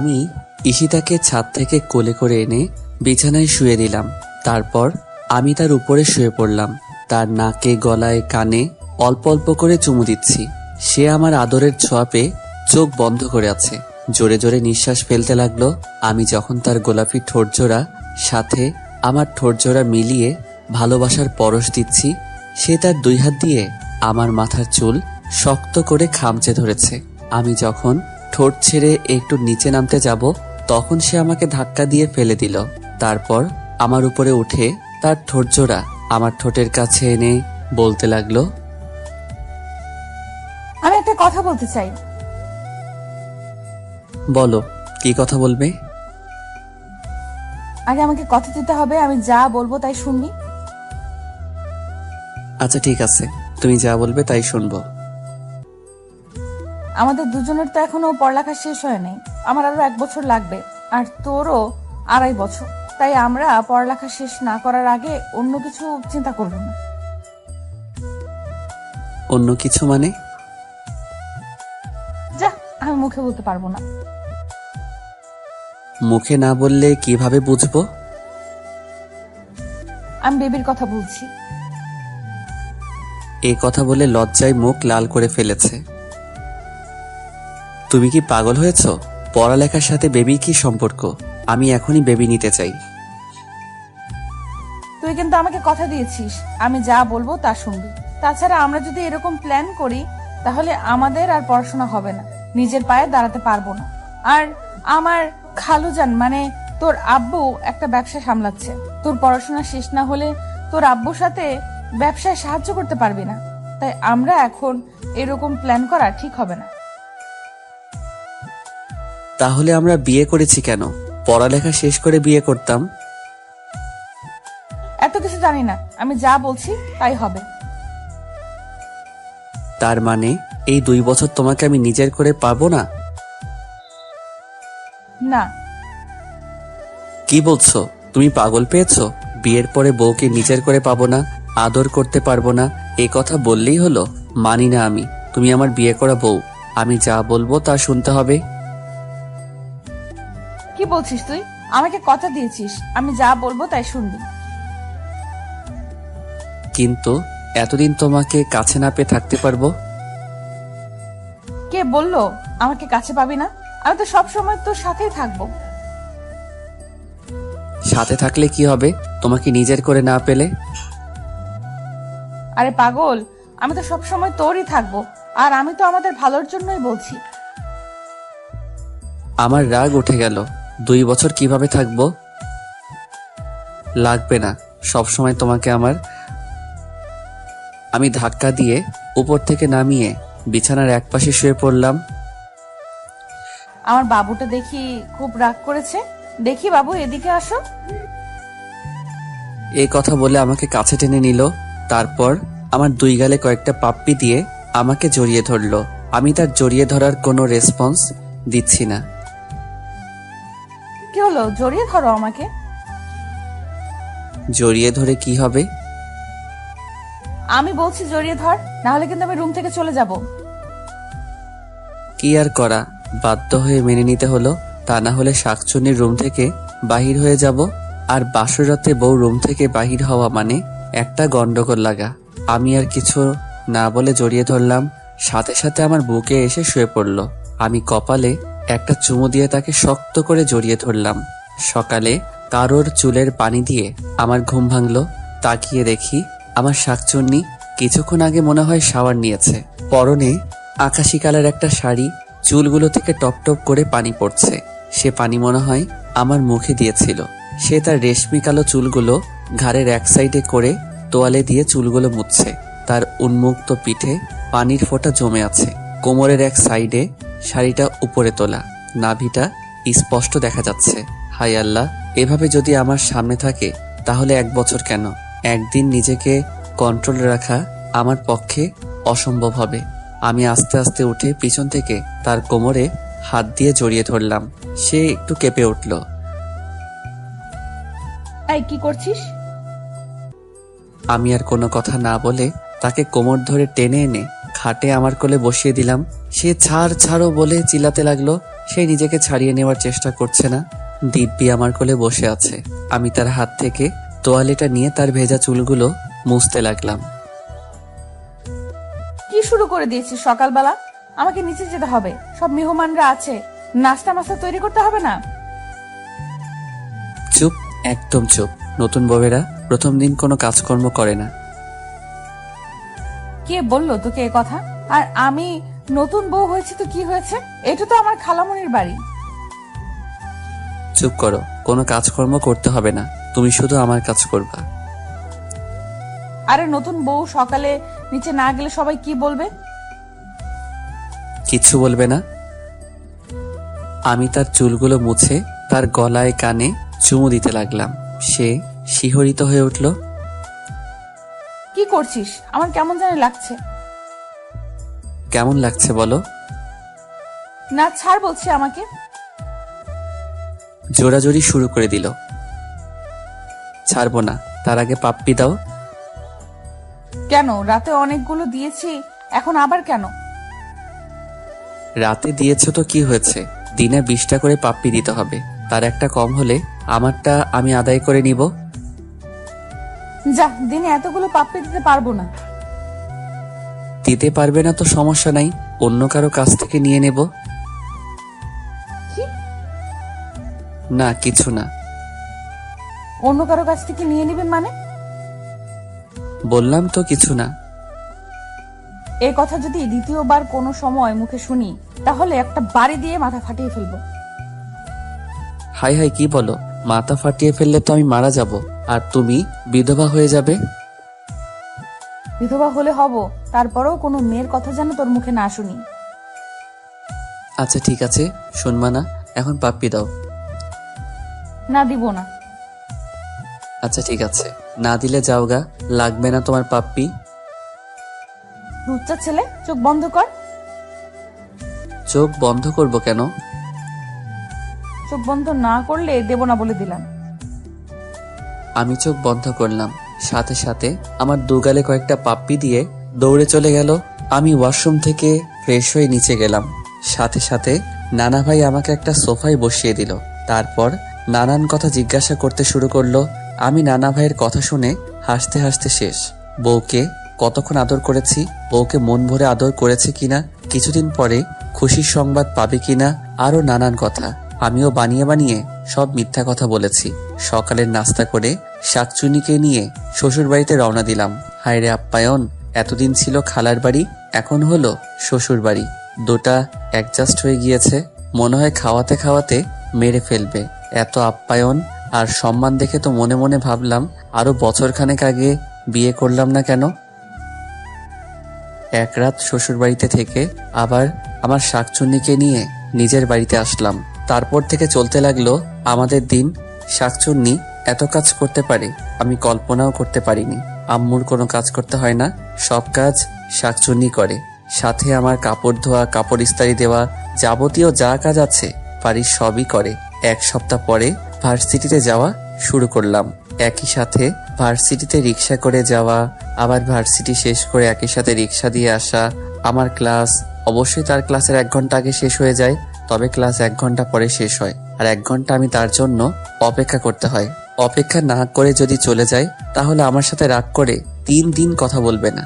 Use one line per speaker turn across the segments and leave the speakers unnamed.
আমি ঈশিতাকে ছাদ থেকে কোলে করে এনে বিছানায় শুয়ে দিলাম। তারপর আমি তার উপরে শুয়ে পড়লাম। তার নাকে, গলায়, কানে অল্প অল্প করে চুমু দিচ্ছি। সে আমার আদরের ছোঁয়া পেয়ে চোখ বন্ধ করে আছে। জোরে জোরে নিঃশ্বাস ফেলতে লাগলো। আমি যখন তার গোলাপি ঠোঁটজোড়া সাথে আমার ঠোঁটজোড়া মিলিয়ে ভালোবাসার পরশ দিচ্ছি, সে তার 2 হাত দিয়ে আমার মাথার চুল শক্ত করে খামচে ধরেছে। আমি যখন ঠোঁট ছেড়ে একটু নিচে নামতে যাব, তখন সে আমাকে ধাক্কা দিয়ে ফেলে দিল। তারপর আমার উপরে উঠে তার ঠোঁটজোড়া আমার ঠোঁটের কাছে এনে বলতে লাগলো,
আমি একটা কথা বলতে চাই।
বলো, কি কথা বলবে?
আগে আমাকে কথা দিতে হবে, আমি যা বলবো তাই শুনবি।
আচ্ছা ঠিক আছে, তুমি যা বলবে তাই শুনবো।
আমাদের দুজনের তো এখনো পড়ালেখা শেষ হয়নি। আমার আরো 1 বছর লাগবে, আর তোরও 2.5 বছর। তাই আমরা পড়ালেখা শেষ না করার আগে অন্য কিছু চিন্তা করবো না।
অন্য কিছু মানে?
যা, আমি মুখে বলতে পারবো না।
মুখে না বললে কিভাবে বুঝবো?
আমি বেবির কথা বলছি।
এই কথা বলে লজ্জায় মুখ লাল করে ফেলেছে। তুমি কি পাগল হয়েছো? পড়ালেখার সাথে বেবির কি সম্পর্ক? আমি এখনই বেবি নিতে চাই।
তুই কিন্তু আমাকে কথা দিয়েছিস, আমি যা বলবো তা শুনবি। তাছাড়া আমরা যদি এরকম প্ল্যান করি, তাহলে আমাদের আর পড়াশোনা হবে না, নিজের পায়ে দাঁড়াতে পারবো না। আর আমার খালুজান মানে তোর আব্বু একটা ব্যবসা সামলাচ্ছে। তোর পড়াশোনা শেষ না হলে তোর আব্বুর সাথে ব্যবসায় সাহায্য করতে পারবি না। তাই আমরা এখন এরকম প্ল্যান করা ঠিক হবে না।
তাহলে আমরা বিয়ে করেছি কেন? পড়ালেখা শেষ করে বিয়ে করতাম।
এত কিছু জানি না, আমি যা বলছি তাই হবে।
তার মানে এই 2 বছর তোমাকে আমি নিজের করে পাবো না?
না।
কি বলছো? তুমি পাগল পেয়েছো? বিয়ের পরে বউকে নিজের করে পাবো না, আদর করতে পারবো না, এ কথা বললেই হলো? মানি না আমি। তুমি আমার বিয়ে করা বউ, আমি যা বলবো তা শুনতে হবে।
কি বলছিস তুই? আমাকে কথা দিয়েছিস, আমি যা বলবো তাই শুনবি।
কিন্তু এতদিন তোমাকে কাছে না পেয়ে থাকতে পারবো?
কে বললো আমাকে কাছে পাবি না? আমি তো সব সময় তোর সাথেই থাকবো।
সাথে থাকলে কি হবে তোমাকে নিজের করে না পেলে?
আরে পাগল, আমি তো সব সময় তোরই থাকবো, আর আমি তো আমাদের ভালোর জন্যই বলছি।
আমার রাগ উঠে গেল। 2 বছর কিভাবে থাকবো? লাগবে না সব সময় তোমাকে আমার। আমি ধাক্কা দিয়ে উপর থেকে নামিয়ে বিছানার একপাশে শুয়ে পড়লাম।
আমার বাবুটা দেখি খুব রাগ করেছে। দেখি বাবু, এদিকে আসো।
এই কথা বলে আমাকে কাছে টেনে নিল। তারপর আমার 2 গালে কয়েকটা পাপ্পি দিয়ে আমাকে জড়িয়ে ধরলো। আমি তার জড়িয়ে ধরার কোনো রেসপন্স দিচ্ছি না।
কি হলো? জড়িয়ে ধরো আমাকে।
জড়িয়ে ধরে কি হবে?
আমি বলছি জড়িয়ে ধর, না হলে কিন্তু আমি রুম থেকে চলে যাব।
কি আর করা, বাধ্য হয়ে মেনে নিতে হলো। তা না হলে শাকচুন্নির রুম থেকে বাহির হয়ে যাব। আর বাসরাতে বউ রুম থেকে বাহির হওয়া মানে একটা গন্ডগোল লাগা। আমি আর কিছু না বলে জড়িয়ে ধরলাম। সাথে সাথে আমার বুকে এসে শুয়ে পড়ল। আমি কপালে একটা চুমু দিয়ে তাকে শক্ত করে জড়িয়ে ধরলাম। সকালে কারোর চুলের পানি দিয়ে আমার ঘুম ভাঙলো। তাকিয়ে দেখি আমার শাকচুন্নি কিছুক্ষণ আগে মনে হয় শাওয়ার নিয়েছে। পরনে আকাশি কালার একটা শাড়ি, চুলগুলো থেকে টপ টপ করে পানি পড়ছে। সে পানি মনে হয় আমার মুখে দিয়েছিল। সে তার রেশমি কালো চুলগুলো ঘাড়ের এক সাইডে করে তোয়ালে দিয়ে চুলগুলো মুছছে। তার উন্মুক্ত পিঠে পানির ফোঁটা জমে আছে। কোমরের এক সাইডে শাড়িটা উপরে তোলা, নাভিটা স্পষ্ট দেখা যাচ্ছে। হায় আল্লাহ, এভাবে যদি আমার সামনে থাকে তাহলে 1 বছর কেন, একদিন নিজেকে কন্ট্রোল রাখা আমার পক্ষে অসম্ভব হবে। আমি আস্তে আস্তে উঠে পিছন থেকে তার কোমরে হাত দিয়ে জড়িয়ে ধরলাম। সে একটু কেঁপে উঠল।
এই কি করছিস?
আমি আর কোনো কথা না বলে তাকে কোমর ধরে টেনে এনে খাটে আমার কোলে বসিয়ে দিলাম। সে ছাড় ছাড়ো বলে চিল্লাতে লাগলো। সে নিজেকে ছাড়িয়ে নেওয়ার চেষ্টা করছে না। দিব্যি আমার কোলে বসে আছে। আমি তার হাত থেকে তোয়ালেটা নিয়ে তার ভেজা চুলগুলো মুছতে লাগলাম।
কি শুরু করে দিয়েছিস সকালবেলা? আমাকে নিচে যেতে হবে, সব মেহমানরা আছে, নাস্তা মাস্তা তৈরি করতে হবে না?
চুপ, একদম চুপ। নতুন বউয়েরা প্রথম দিন কোনো কাজকর্ম করে না।
কে বললো তোকে এ কথা? আর আমি নতুন বউ হয়েছি তো কি হয়েছে? এটা তো আমার খালামণির বাড়ি।
চুপ করো, কোনো কাজকর্ম করতে হবে না, তুমি শুধু আমার কাজ করবা।
আরে নতুন বউ সকালে নিচে না গেলে সবাই কি বলবে?
কিচ্ছু বলবে না। আমি তার চুলগুলো মুছে তার গলায় কানে চুমু দিতে লাগলাম। সে শিহরিত হয়ে উঠল।
কি করছিস? আমার কেমন জানি লাগছে।
কেমন লাগছে বলো?
না ছাড় বলছি আমাকে।
জোরাজোরি শুরু করে দিল। ছাড়বো না, তার আগে পাপ্পি দাও।
কেন? রাতে অনেকগুলো দিয়েছি, এখন আবার কেন?
রাতে দিয়েছো তো কি হয়েছে? দিনে 20টা করে পাপ্পি দিতে হবে, তার একটা কম হলে আমারটা আমি আদায় করে নিব।
যা, দিনে এতগুলো পাপ্পি দিতে পারবো না।
দিতে পারবে না তো সমস্যা নাই, অন্য কারো কাছ থেকে নিয়ে নেব।
কি?
না কিছু না।
অন্য কারো কাছ থেকে নিয়ে নেবেন মানে?
বললাম তো কিছু না।
এই কথা যদি দ্বিতীয়বার কোনো সময় মুখে শুনি, তাহলে একটা বাড়ি দিয়ে মাথা ফাটিয়ে ফেলবো।
হাই হাই, কি বলো? মাথা ফাটিয়ে ফেললে তো আমি মারা যাব, আর তুমি বিধবা হয়ে যাবে।
বিধবা হলে হব, তারপরেও কোনো মেয়ের কথা যেন তোর মুখে না শুনি।
আচ্ছা ঠিক আছে, শুনবা না, এখন পাপ্পি দাও।
না দিব না।
আচ্ছা ঠিক আছে, না দিলে যাওগা, লাগবে না তোমার পাপ্পি।
লুচ্চা ছেলে, চোখ বন্ধ কর।
চোখ বন্ধ করব কেন?
চোখ বন্ধ না করলে দেব না বলে দিলাম।
আমি চোখ বন্ধ করলাম, সাথে সাথে আমার দুগালে কয়েকটা পাপ্পি দিয়ে দৌড়ে চলে গেল। আমি ওয়াশরুম থেকে ফ্রেশ হয়ে নিচে গেলাম। সাথে সাথে নানা ভাই আমাকে একটা সোফায় বসিয়ে দিল। তারপর নানান কথা জিজ্ঞাসা করতে শুরু করলো। আমি নানা ভাইয়ের কথা শুনে হাসতে হাসতে শেষ। বউকে কতক্ষণ আদর করেছি, বউকে মন ভরে আদর করেছে কিনা, কিছুদিন পরে খুশির সংবাদ পাবে কিনা, আরো নানান কথা। আমিও বানিয়ে বানিয়ে সব মিথ্যা কথা বলেছি। সকালের নাস্তা করে শাকচুনিকে নিয়ে শ্বশুর বাড়িতে রওনা দিলাম। হায়রে আপ্যায়ন, এতদিন ছিল খালার বাড়ি, এখন হলো শ্বশুর বাড়ি। দুটা অ্যাডজাস্ট হয়ে গিয়েছে, মনে হয় খাওয়াতে খাওয়াতে মেরে ফেলবে। এত আপ্যায়ন আর সম্মান দেখে তো মনে মনে ভাবলাম আরো বছরখানেক আগে বিয়ে করলাম না কেন। এক রাত শ্বশুর বাড়িতে থেকে আবার আমার শাকচুন্নিকে নিয়ে নিজের বাড়িতে আসলাম। তারপর থেকে চলতে লাগলো আমাদের দিন। শাকচুন্নি এত কাজ করতে পারে আমি কল্পনাও করতে পারিনি। আম্মুর কোনো কাজ করতে হয় না, সব কাজ শাকচুন্নি করে। সাথে আমার কাপড় ধোয়া, কাপড় ইস্ত্রি দেওয়া, যাবতীয় যা কাজ আছে বাড়ির সবই করে। এক সপ্তাহ পরে ভার্সিটিতে যাওয়া শুরু করলাম। একই সাথে ভার্সিটিতে রিক্সা করে যাওয়া, আবার ভার্সিটি শেষ করে একই সাথে রিক্সা দিয়ে আসা। আমার ক্লাস অবশ্যই তার ক্লাসের 1 ঘন্টা আগে শেষ হয়ে যায়, তবে ক্লাস 1 ঘন্টা পরে শেষ হয়, আর 1 ঘন্টা আমি তার জন্য অপেক্ষা করতে হয়। অপেক্ষা না করে যদি চলে যায় তাহলে আমার সাথে রাগ করে 3 দিন কথা বলবে না।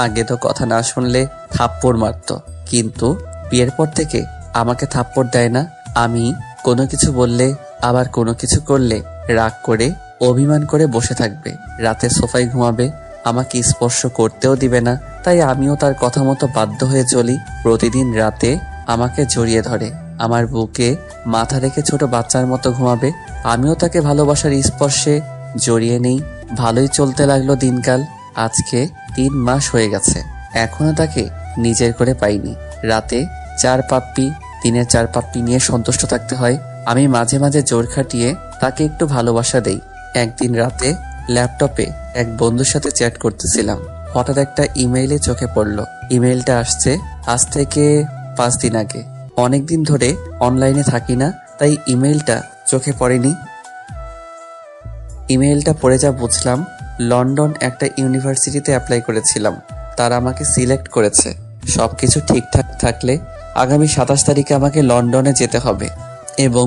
আগে তো কথা না শুনলে থাপ্পড় মারতো, কিন্তু বিয়ের পর থেকে আমাকে থাপ্পড় দেয় না। আমি কোনো কিছু বললে, আবার কোনো কিছু করলে রাগ করে অভিমান করে বসে থাকবে। রাতে সোফায় ঘুমাবে, আমাকে স্পর্শ করতেও দিবে না। তাই আমিও তার কথা মতো বাধ্য হয়ে চলি। প্রতিদিন রাতে আমাকে জড়িয়ে ধরে, আমার বুকে মাথা রেখে ছোট বাচ্চার মতো ঘুমাবে। আমিও তাকে ভালোবাসার স্পর্শে জড়িয়ে নেই। ভালোই চলতে লাগলো দিনকাল। আজকে 3 মাস হয়ে গেছে, এখনো তাকে নিজের করে পাইনি। রাতে 4 পাপ্পি, দিনের 4 পাপ্পি নিয়ে সন্তুষ্ট থাকতে হয়। আমি মাঝে মাঝে জোর খাটিয়ে তাকে একটু ভালোবাসা দেই। একদিন রাতে ল্যাপটপে এক বন্ধুর সাথে চ্যাট করতেছিলাম, হঠাৎ একটা ইমেইলে চোখে পড়লো। ইমেইলটা আসছে আজ থেকে 5 দিন আগে। অনেকদিন ধরে অনলাইনে থাকি না, তাই ইমেইলটা চোখে পড়েনি। ইমেইলটা পড়ে যা বুঝলাম, লন্ডন একটা ইউনিভার্সিটিতে অ্যাপ্লাই করেছিলাম, তারা আমাকে সিলেক্ট করেছে। সবকিছু ঠিকঠাক থাকলে আগামী 27 তারিখে আমাকে লন্ডনে যেতে হবে এবং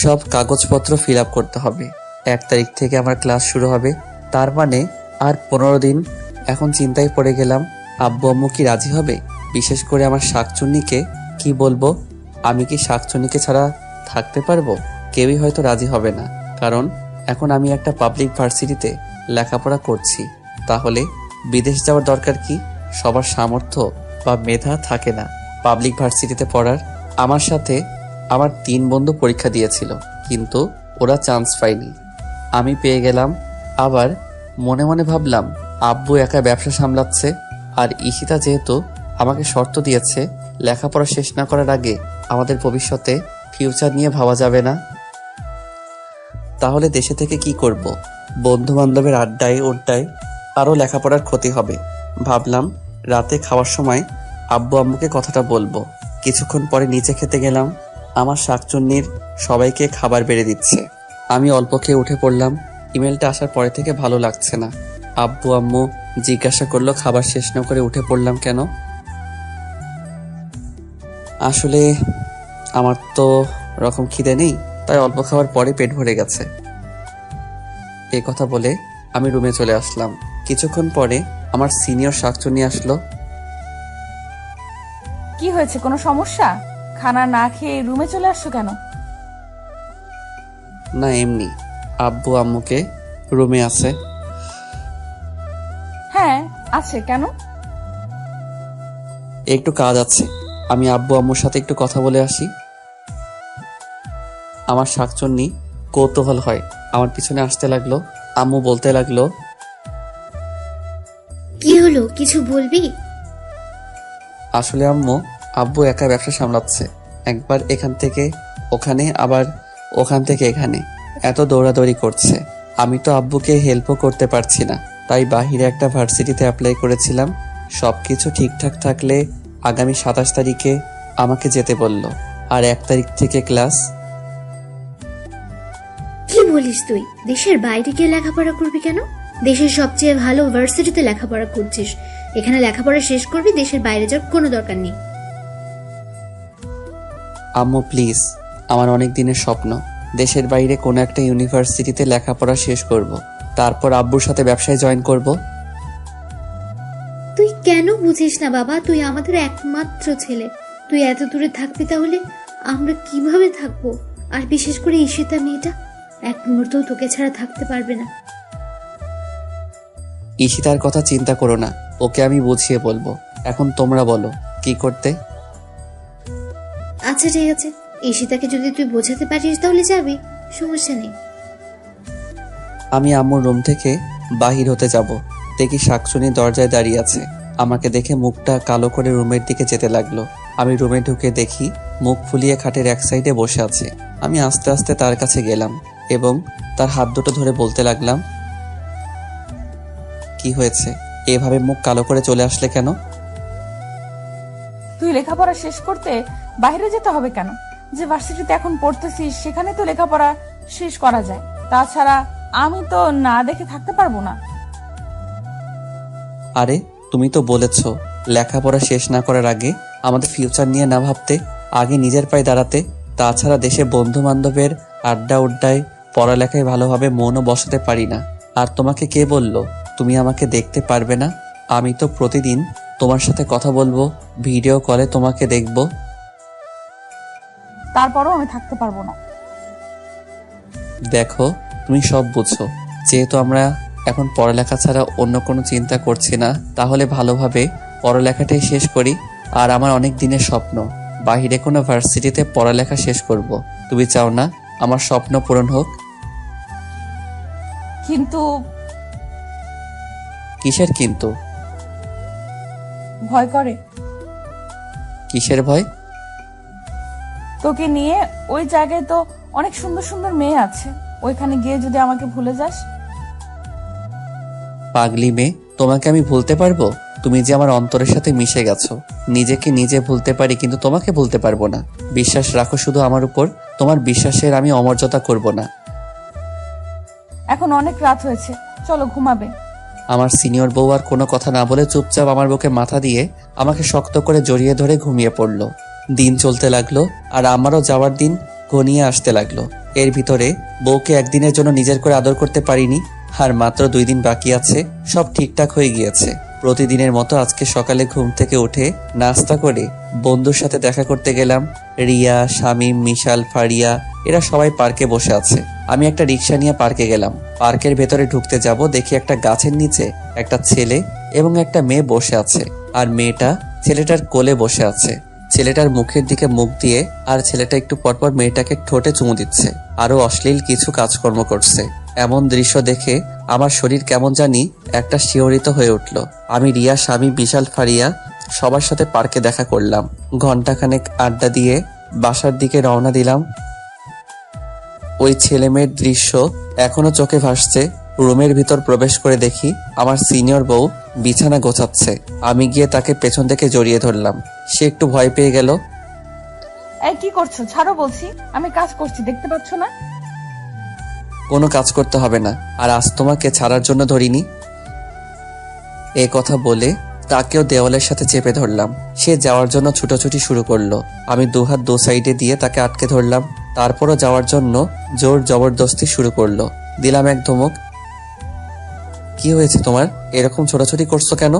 সব কাগজপত্র ফিল আপ করতে হবে। 1 তারিখ থেকে আমার ক্লাস শুরু হবে, তার মানে আর 15 দিন। এখন চিন্তায় পড়ে গেলাম, আব্বু আম্মু কি রাজি হবে? বিশেষ করে আমার শাকচুন্নিকে কি বলবো? আমি কি শাকচুন্নিকে ছাড়া থাকতে পারবো? কেউই হয়তো রাজি হবে না, কারণ এখন আমি একটা পাবলিক ভার্সিটিতে লেখাপড়া করছি। তাহলে বিদেশ যাওয়ার দরকার কি? সবার সামর্থ্য বা মেধা থাকে না পাবলিক ভার্সিটিতে পড়ার। আমার সাথে আমার 3 বন্ধু পরীক্ষা দিয়েছিল, কিন্তু ওরা চান্স পায়নি, আমি পেয়ে গেলাম। আবার মনে মনে ভাবলাম, আব্বু একা ব্যবসা সামলাচ্ছে, আর ঈশিতা যেহেতু আমাকে শর্ত দিয়েছে লেখাপড়া শেষ না করার আগে আমাদের ভবিষ্যতে ফিউচার নিয়ে ভাবা যাবে না, তাহলে দেশে থেকে কি করব? বন্ধু বান্ধবের আড্ডায় ওড্ডায় আরও লেখাপড়ার ক্ষতি হবে। ভাবলাম রাতে খাওয়ার সময় আব্বু আম্মুকে কথাটা বলবো। কিছুক্ষণ পরে নিচে খেতে গেলাম, আমার শাকচুন্নির সবাইকে খাবার বেড়ে দিচ্ছে। আমি অল্প খেয়ে উঠে পড়লাম। ইমেলটা আসার পরে থেকে ভালো লাগছে না। আব্বু আম্মু জিজ্ঞাসা করলো খাবার শেষ না করে উঠে পড়লাম কেন। আসলে আমার তো রকম খিদে নেই, তাই অল্প খাওয়ার পরে পেট ভরে গেছে। এই কথা বলে আমি রুমে চলে আসলাম। কিছুক্ষণ পরে আমার সিনিয়র শাকচুন্নি আসলো।
কি হয়েছে, কোনো সমস্যা? খানা না খেয়ে রুমে চলে আসছো কেন?
না, এমনি। আব্বু আম্মুকে রুমে আছে।
হ্যাঁ আছে, কেন?
একটু কাজ আছে, আমি আব্বু আম্মুর সাথে একটু কথা বলে আসি। আমার শাকচুন্নি কৌতূহল হয় আমার পিছনে আসতে লাগলো। আম্মু বলতে লাগলো,
কি হলো, কিছু বলবি?
আসলে আম্মু, আব্বু একা ব্যবসা সামলাচ্ছে, একবার এখান থেকে ওখানে আবার ওখান থেকে এখানে, এত দৌড়াদৌড়ি করছে। আমি তো আব্বুকে হেল্পও করতে পারছি না, তাই বাহিরে একটা ভার্সিটিতে অ্যাপ্লাই করেছিলাম। সবকিছু ঠিকঠাক থাকলে আগামী 27 তারিখে আমাকে যেতে বলল, আর 1 তারিখ থেকে ক্লাস।
কি বলিস তুই? দেশের বাইরে গিয়ে লেখাপড়া করবি কেন? দেশের সবচেয়ে ভালো ভার্সিটিতে লেখাপড়া করছিস, এখানে লেখাপড়া শেষ করবি, দেশের বাইরে যাওয়ার কোনো দরকার নেই।
আম্মু প্লিজ, আমার অনেক দিনের স্বপ্ন দেশের বাইরে কোনো একটা ইউনিভার্সিটিতে লেখাপড়া শেষ করব, তারপর আব্বুর সাথে ব্যবসায় জয়েন করব।
তুই কেন বুঝিস না বাবা? তুই আমাদের একমাত্র ছেলে, তুই এত দূরে থাকবি, তাহলে আমরা কিভাবে থাকবো? আর বিশেষ করে ঈশিতা মেয়েটা এক মুহূর্তও তোকে ছাড়া থাকতে পারবে না।
ঈশিতার কথা চিন্তা করো না, ওকে আমি বুঝিয়ে বলবো। এখন তোমরা বলো কি করতে।
আচ্ছা ঠিক আছে, ঈশিতাকে যদি তুই বোঝাতে পারিস তাহলে যাবি, সমস্যা নেই।
আমি আম্মুর রুম থেকে বাহির হতে যাব, দেখি শাকচুনি দরজায় দাঁড়িয়ে আছে। আমাকে দেখে মুখটা কালো করে রুমের দিকে যেতে লাগলো। আমি রুমে ঢুকে দেখি মুখ ফুলিয়ে খাটের এক সাইডে বসে আছে। আমি আস্তে আস্তে তার কাছে গেলাম এবং তার হাত দুটো ধরে বলতে লাগলাম, কি হয়েছে? এভাবে মুখ কালো করে চলে আসলে কেন?
তুই লেখাপড়া শেষ করতে বাইরে যেতে হবে কেন? যে ভার্সিটিতে এখন পড়তেছিস সেখানে তো লেখাপড়া শেষ করা যায়। তাছাড়া আমি তো না দেখে থাকতে পারবো না।
আরে তুমি তো বলেছো লেখাপড়া শেষ না করার আগে আমাদের ফিউচার নিয়ে না ভাবতে, আগে নিজের পায়ে দাঁড়াতে। তাছাড়া দেশে বন্ধু বান্ধবের আড্ডা উড্ডায় পড়ালেখায় ভালোভাবে মনও বসাতে পারি না। আর তোমাকে কে বলল তুমি আমাকে দেখতে পারবে না? আমি তো প্রতিদিন তোমার সাথে কথা বলবো, ভিডিও কলে তোমাকে দেখবো।
তারপরও আমি থাকতে পারবো না।
দেখো, তুমি সব বুঝো। যেহেতু আমরা এখন পড়ালেখা ছাড়া অন্য কোনো চিন্তা করছি না, তাহলে ভালোভাবে পড়ালেখাটাই শেষ করি। আর আমার অনেক দিনের স্বপ্ন বাহিরে কোনো ভার্সিটিতে পড়ালেখা শেষ করব। তুমি চাও না আমার স্বপ্ন পূরণ হোক?
কিন্তু
কিসের কিন্তু?
ভয় করে।
কিসের ভয়?
তোকে নিয়ে ওই জায়গায় তো অনেক সুন্দর সুন্দর মেয়ে আছে, ওইখানে গিয়ে যদি আমাকে ভুলে যাস।
পাগলি মেয়ে, তোমাকে আমি ভুলতে পারবো? তুমি যে আমার অন্তরের সাথে মিশে গেছো। নিজেকে নিজে ভুলতে পারি, কিন্তু তোমাকে ভুলতে পারবো না। বিশ্বাস রাখো শুধু আমার উপর, তোমার বিশ্বাসের আমি অমর্যাদা করব না।
এখন অনেক রাত হয়েছে, চলো ঘুমাবে।
আমার সিনিয়র বউ আর কোনো কথা না বলে চুপচাপ আমার বুকে মাথা দিয়ে আমাকে শক্ত করে জড়িয়ে ধরে ঘুমিয়ে পড়ল। দিন চলতে লাগলো আর আমারও যাওয়ার দিন ঘনিয়ে আসতে লাগলো। এর ভিতরে বউকে একদিনের জন্য নিজের করে আদর করতে পারিনি। আর মাত্র 2 দিন বাকি আছে, সব ঠিকঠাক হয়ে গিয়েছে। প্রতিদিনের মতো আজকে সকালে ঘুম থেকে উঠে নাস্তা করে বন্ধুর সাথে দেখা করতে গেলাম। রিয়া, শামীম, মিশাল, ফারিয়া এরা সবাই পার্কে বসে আছে। আমি একটা রিক্সা নিয়ে পার্কে গেলাম। পার্কের ভেতরে ঢুকতে যাব, দেখি একটা গাছের নিচে একটা ছেলে এবং একটা মেয়ে বসে আছে। আর মেয়েটা ছেলেটার কোলে বসে আছে। ছেলেটার মুখের দিকে মুখ দিয়ে আর ছেলেটা একটু পরপর মেয়েটাকে ঠোঁটে চুমু দিচ্ছে, আরো অশ্লীল কিছু কাজকর্ম করছে। এমন দৃশ্য দেখে আমার শরীর কেমন জানি একটা শিহরিত হয়ে উঠল। আমি রিয়া, স্বামী, বিশাল, ফারিয়া সবার সাথে পার্কে দেখা করলাম। ঘন্টাখানেক আড্ডা দিয়ে বাসার দিকে রওনা দিলাম। ওই ছেলে মেয়ের দৃশ্য এখনো চোখে ভাসছে। রুমের ভিতর প্রবেশ করে দেখি আমার সিনিয়র বউ বিছানা গোছাচ্ছে। আমি গিয়ে তাকে পেছন থেকে জড়িয়ে ধরলাম। সে একটু ভয় পেয়ে গেল।
এই কি করছো? ছাড়ো বলছি, আমি কাজ করছি, দেখতে পাচ্ছ না?
কোনো কাজ করতে হবে না, আর আজ তোমাকে ছাড়ার জন্য ধরিনি। এ কথা বলে তাকেও দেওয়ালের সাথে চেপে ধরলাম। সে যাওয়ার জন্য ছুটোছুটি শুরু করলো। আমি দুহাত দু সাইডে দিয়ে তাকে আটকে ধরলাম। তারপরও যাওয়ার জন্য জোর জবরদস্তি শুরু করলো। দিলাম এক ধমক। কি হয়েছে তোমার? এরকম ছোটাছুটি করছো কেন?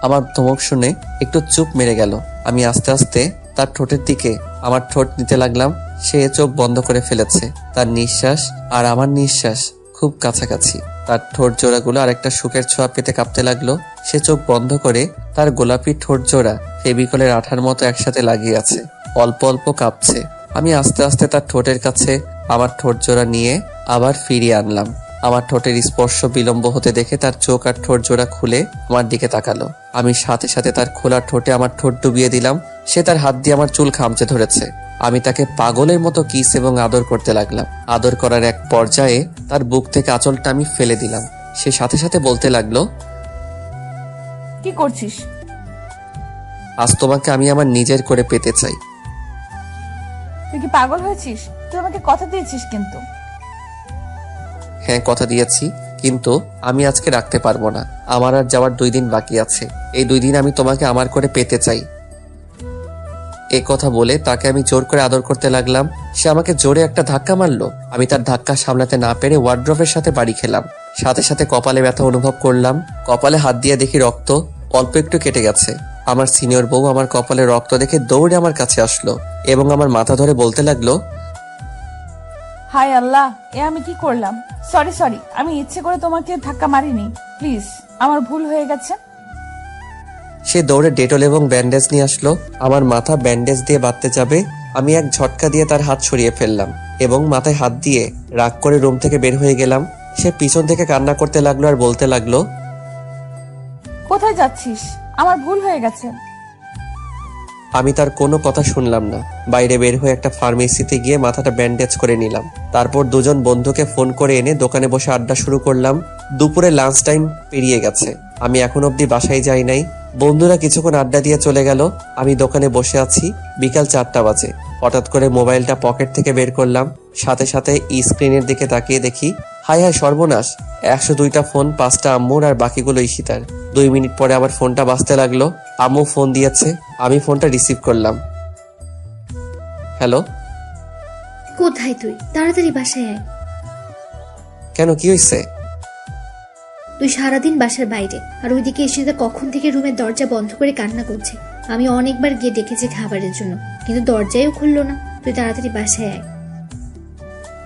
আমার ধমক শুনে একটু চুপ মেরে গেল। আমি আস্তে আস্তে তার ঠোঁটের দিকে আমার ঠোঁট নিতে লাগলাম। সে চোখ বন্ধ করে ফেলেছে। তার নিঃশ্বাস আর আমার নিঃশ্বাস খুব কাছাকাছি। তার ঠোঁট জোড়াগুলো আরেকটা সুখের ছোঁয়া পেতে কাঁপতে লাগলো। সে চোখ বন্ধ করে তার গোলাপি ঠোঁট জোড়া ফেভিকলের আঠার মতো একসাথে লাগিয়ে আছে, অল্প অল্প কাঁপছে। আমি আস্তে আস্তে তার ঠোঁটের কাছে আমার ঠোঁট জোড়া নিয়ে আবার ফিরিয়ে আনলাম। আমার ঠোঁটের স্পর্শ বিলম্ব হতে দেখে তার চোখ আর ঠোঁট জোড়া খুলে আমার দিকে তাকালো। আমি সাথে সাথে তার খোলা ঠোঁটে আমার ঠোঁট ডুবিয়ে দিলাম। সে তার হাত দিয়ে আমার চুল খামচে ধরেছে। আমি তাকে পাগলের মতো কিস এবং আদর করতে লাগলাম। আদর করার এক পর্যায়ে তার বুক থেকে আঁচলটা আমি ফেলে দিলাম। সে সাথে সাথে বলতে লাগলো,
কি করছিস?
আজ তোমাকে আমি আমার নিজের করে পেতে চাই।
তুই কি পাগল হয়েছিস? তুই আমাকে কথা দিয়েছিস কিন্তু।
হ্যাঁ, কথা দিয়েছি, কিন্তু আমি আজকে রাখতে পারবো না। আমার আর যাওয়ার 2 দিন বাকি আছে। এই 2 দিন আমি তোমাকে আমার করে পেতে চাই। এ কথা বলে তাকে আমি জোর করে আদর করতে লাগলাম। সে আমাকে জোরে একটা ধাক্কা মারলো। আমি তার ধাক্কা সামলাতে না পেরে ওয়ার্ড্রপের সাথে বাড়ি খেলাম। সাথে সাথে কপালে ব্যথা অনুভব করলাম। কপালে হাত দিয়ে দেখি রক্ত অল্প একটু কেটে গেছে। আমার সিনিয়র বউ আমার কপালে রক্ত দেখে দৌড়ে আমার কাছে আসলো এবং আমার মাথা ধরে বলতে লাগলো,
হায় আল্লাহ, এ আমি কি করলাম? সরি, আমি ইচ্ছে করে তোমাকে ধাক্কা মারিনি। প্লিজ, আমার ভুল হয়ে গেছে।
সে দৌড়ে ডেটল এবং ব্যান্ডেজ নিয়ে আসলো। আমার মাথা ব্যান্ডেজ দিয়ে বাঁধতে যাবে, আমি এক ঝটকা দিয়ে তার হাত সরিয়ে ফেললাম এবং মাথায় হাত দিয়ে রাগ করে রুম থেকে বের হয়ে গেলাম। সে পিছন থেকে কান্না করতে লাগলো আর বলতে লাগলো,
কোথায় যাচ্ছিস? আমার ভুল হয়ে গেছে।
আমি তার কোনো কথা শুনলাম না। বাইরে বের হয়ে একটা ফার্মেসিতে গিয়ে মাথাটা ব্যান্ডেজ করে নিলাম। তারপর দুজন বন্ধুকে ফোন করে এনে দোকানে বসে আড্ডা শুরু করলাম। দুপুরে লাঞ্চ টাইম পেরিয়ে গেছে, আমি এখন অবধি বাসায় যাই নাই। বন্ধুরা কিছুক্ষণ আড্ডা দিয়ে চলে গেল। আমি দোকানে বসে আছি। বিকাল 4টা বাজে। হঠাৎ করে মোবাইলটা পকেট থেকে বের করলাম। সাথে সাথে স্ক্রিনের দিকে তাকিয়ে দেখি, হায় হায় সর্বনাশ, 102টা ফোন, 5টা আম্মুর আর বাকিগুলো ঈশিতার। 2 মিনিট পরে আবার ফোনটা বাজতে লাগলো। আম্মু ফোন দিয়েছে। আমি ফোনটা রিসিভ করলাম। হ্যালো।
কোথায় তুই? তাড়াতাড়ি বাসায় আয়।
কেন, কি হয়েছে?
তুই সারাদিন বাসার বাইরে, আর ওইদিকে এসে কখন থেকে রুমের দরজা বন্ধ করে কান্না করছে। আমি অনেকবার গিয়ে ডেকেছি খাবারের জন্য, কিন্তু দরজাও খুললো না। তুই তাড়াতাড়ি বাসায় আয়।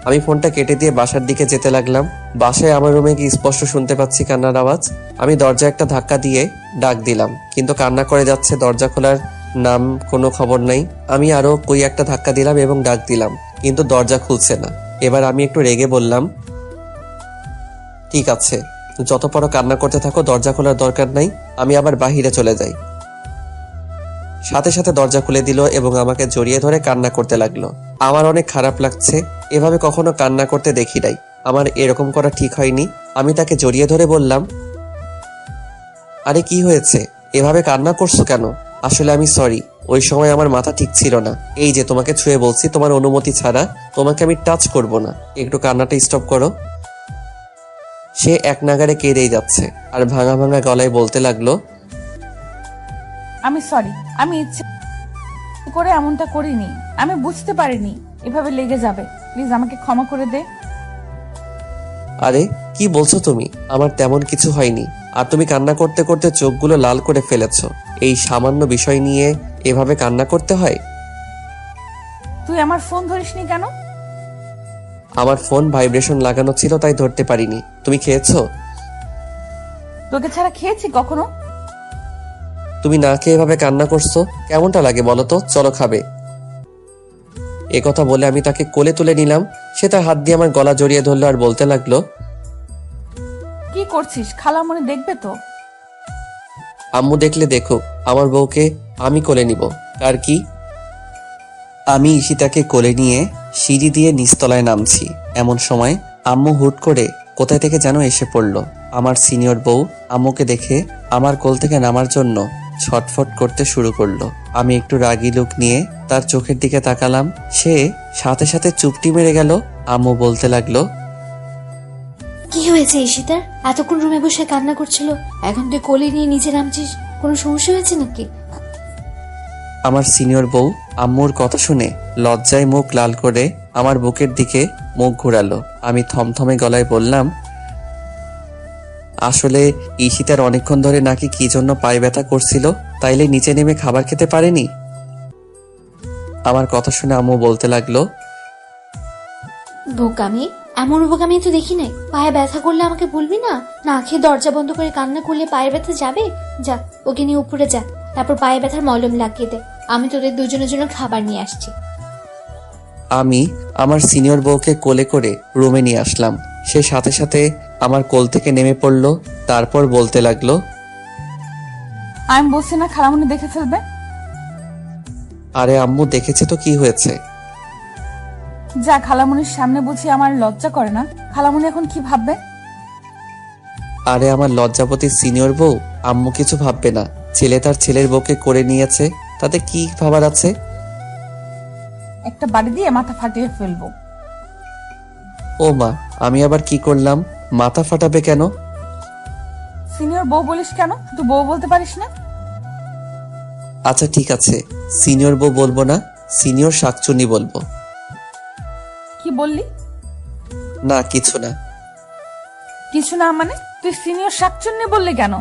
আমি ফোনটা কেটে দিয়ে বাসার দিকে যেতে লাগলাম। বাসায় আমার রুমে গিয়ে স্পষ্ট শুনতে পাচ্ছি কান্নার আওয়াজ। আমি দরজা একটা ধাক্কা দিয়ে ডাক দিলাম, কিন্তু কান্না করে যাচ্ছে। দরজা খোলার নাম কোনো খবর নাই। আমি আরো কই একটা ধাক্কা দিলাম এবং ডাক দিলাম, কিন্তু দরজা খুলছে না। এবার আমি একটু রেগে বললাম, ঠিক আছে, যত বড় কান্না করতে থাকো, দরজা খোলার দরকার নাই। আমি আবার বাহিরে চলে যাই। সাথে সাথে দরজা খুলে দিল এবং আমাকে জড়িয়ে ধরে কান্না করতে লাগলো। আমার অনেক খারাপ লাগছে, এভাবে কখনো কান্না করতে দেখি নাই। আমার এরকম করা ঠিক হয়নি। আমি তাকে জড়িয়ে ধরে বললাম, আরে কি হয়েছে, এভাবে কান্না করছো কেন? আসলে আমি সরি, ওই সময় আমার মাথা ঠিক ছিল না। এই যে তোমাকে ছুঁয়ে বলছি, তোমার অনুমতি ছাড়া তোমাকে আমি টাচ করব না। একটু কান্নাটা স্টপ করো। সে এক নাগারে কেঁদেই যাচ্ছে আর ভাঙা ভাঙা গলায় বলতে লাগলো,
আমি সরি, আমি ইচ্ছে করে এমনটা করিনি, আমি বুঝতে পারিনি এভাবে লেগে যাবে। প্লিজ আমাকে ক্ষমা করে দে।
আরে কি বলছো তুমি? আমার তেমন কিছু হয়নি। আর তুমি কান্না করতে করতে চোখগুলো লাল করে ফেলেছো। এই সামান্য বিষয় নিয়ে এভাবে কান্না করতে হয়?
তুই আমার ফোন ধরিসনি কেন?
আমার ফোন ভাইব্রেশন লাগানো ছিল, তাই ধরতে পারিনি। তুমি খেয়েছো?
তোকে ছাড়া খেয়েছি কখনো?
তুমি না খেয়ে এভাবে কান্না করছো, কেমনটা লাগে বলো তো? চলো খাবে। কথা বলে আমি তাকে কোলে তুলে নিলাম। সে তার হাত দিয়ে আমার গলা জড়িয়ে ধরলো আর বলতে লাগলো,
কি করছিস? খালামণি দেখবে তো।
আম্মু দেখলে দেখুক, আমার বউকে আমি কোলে নিব। আর কি? আমি ঈশিতাকে কোলে নিয়ে সিঁড়ি দিয়ে নিচতলায় নামছি। এমন সময় আম্মু হুট করে কোথায় থেকে যেন এসে পড়ল। আমার সিনিয়র বউ আম্মুকে দেখে আমার কোল থেকে নামার জন্য ছটফট করতে শুরু করলো। আমি একটু রাগী লুক নিয়ে তার চোখের দিকে তাকালাম। সে সাথে সাথে চুপটি মেরে গেল। আম্মু বলতে লাগলো,
কি হয়েছে ঈশিতার? এতক্ষণ রুমে বসে কান্না করছিল, এখন তুই কোলে নিয়ে নিচে নামছিস, কোনো সমস্যা হয়েছে নাকি?
আমার সিনিয়র বউ আম্মুর কথা শুনে লজ্জায় মুখ লাল করে আমার বুকের দিকে মুখ ঘুরালো। আমি থমথমে গলায় বললাম, আসলে ঈশিতার অনেকক্ষণ ধরে নাকি কি জন্য পায়ে ব্যথা করছিল, তাইলে নিচে নেমে খাবার খেতে পারেনি। আমার কথা শুনে আম্মু বলতে লাগলো,
বোকামি, এমন বোকামি তো দেখি নাই। পায়ে ব্যথা করলে আমাকে বলবি না? না খেয়ে দরজা বন্ধ করে কান্না করলে পায়ে ব্যথা যাবে? যা, ওকে নিয়ে উপরে যা, তারপর পায়ে ব্যথার মলম লাগিয়ে দে। আমি তোদের দুজনের জন্য খাবার নিয়ে আসছি।
আমি আমার সিনিয়র বউকে কোলে করে রুমে নিয়ে আসলাম। সে সাথে সাথে আমার কোল থেকে নেমে পড়লো। তারপর বলতে লাগলো,
আমি বলছি না খালামণি দেখে ফেলবে?
আরে আম্মু দেখেছে তো কি হয়েছে?
যা, খালামণির সামনে বুঝি আমার লজ্জা করে না? খালামণি এখন কি ভাববে?
আরে আমার লজ্জাপতি সিনিয়র বউ, আম্মু কিছু ভাববে না। ছেলে তার ছেলের বউকে করে নিয়েছে, তাতে কি ভাবার আছে?
একটা বাড়ি দিয়ে মাথা ফাটিয়ে ফেলবো।
ও মা, আমি আবার কি করলাম? মাথা ফাটাবে কেন?
সিনিয়র বউ বলিস কেন? তুই বউ বলতে পারিস না?
আচ্ছা ঠিক আছে, সিনিয়র বউ বলবো না, সিনিয়র শাকচুনি বলবো।
কি বললি?
না কিছু না।
কিছু না মানে? তুই সিনিয়র শাকচুন্নি বললি কেন?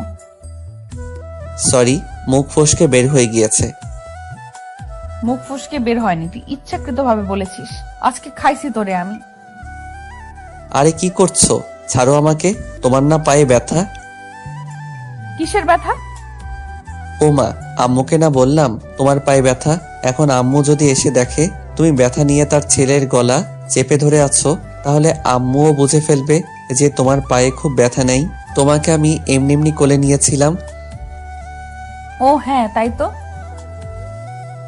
সরি, মুখ ফসকে বের হয়ে গিয়েছে।
মুখ ফসকে বের হয়নি, তুই ইচ্ছাকৃত ভাবে বলেছিস। আজকে খাইছি তোরে আমি।
আরে কি করছো? ছাড়ো আমাকে। তোমার না পায়ে ব্যথা?
কিসের ব্যথা?
ও মা, আম্মুকে না বললাম তোমার পায়ে ব্যথা? এখন আম্মু যদি এসে দেখে তুমি ব্যথা নিয়ে তার ছেলের গলা চেপে ধরে আছো, তাহলে আম্মুও বুঝে ফেলবে যে তোমার পায়ে খুব ব্যথা নেই। তোমাকে আমি এমনি এমনি কোলে নিয়েছিলাম।
ও হ্যাঁ, তাই তো।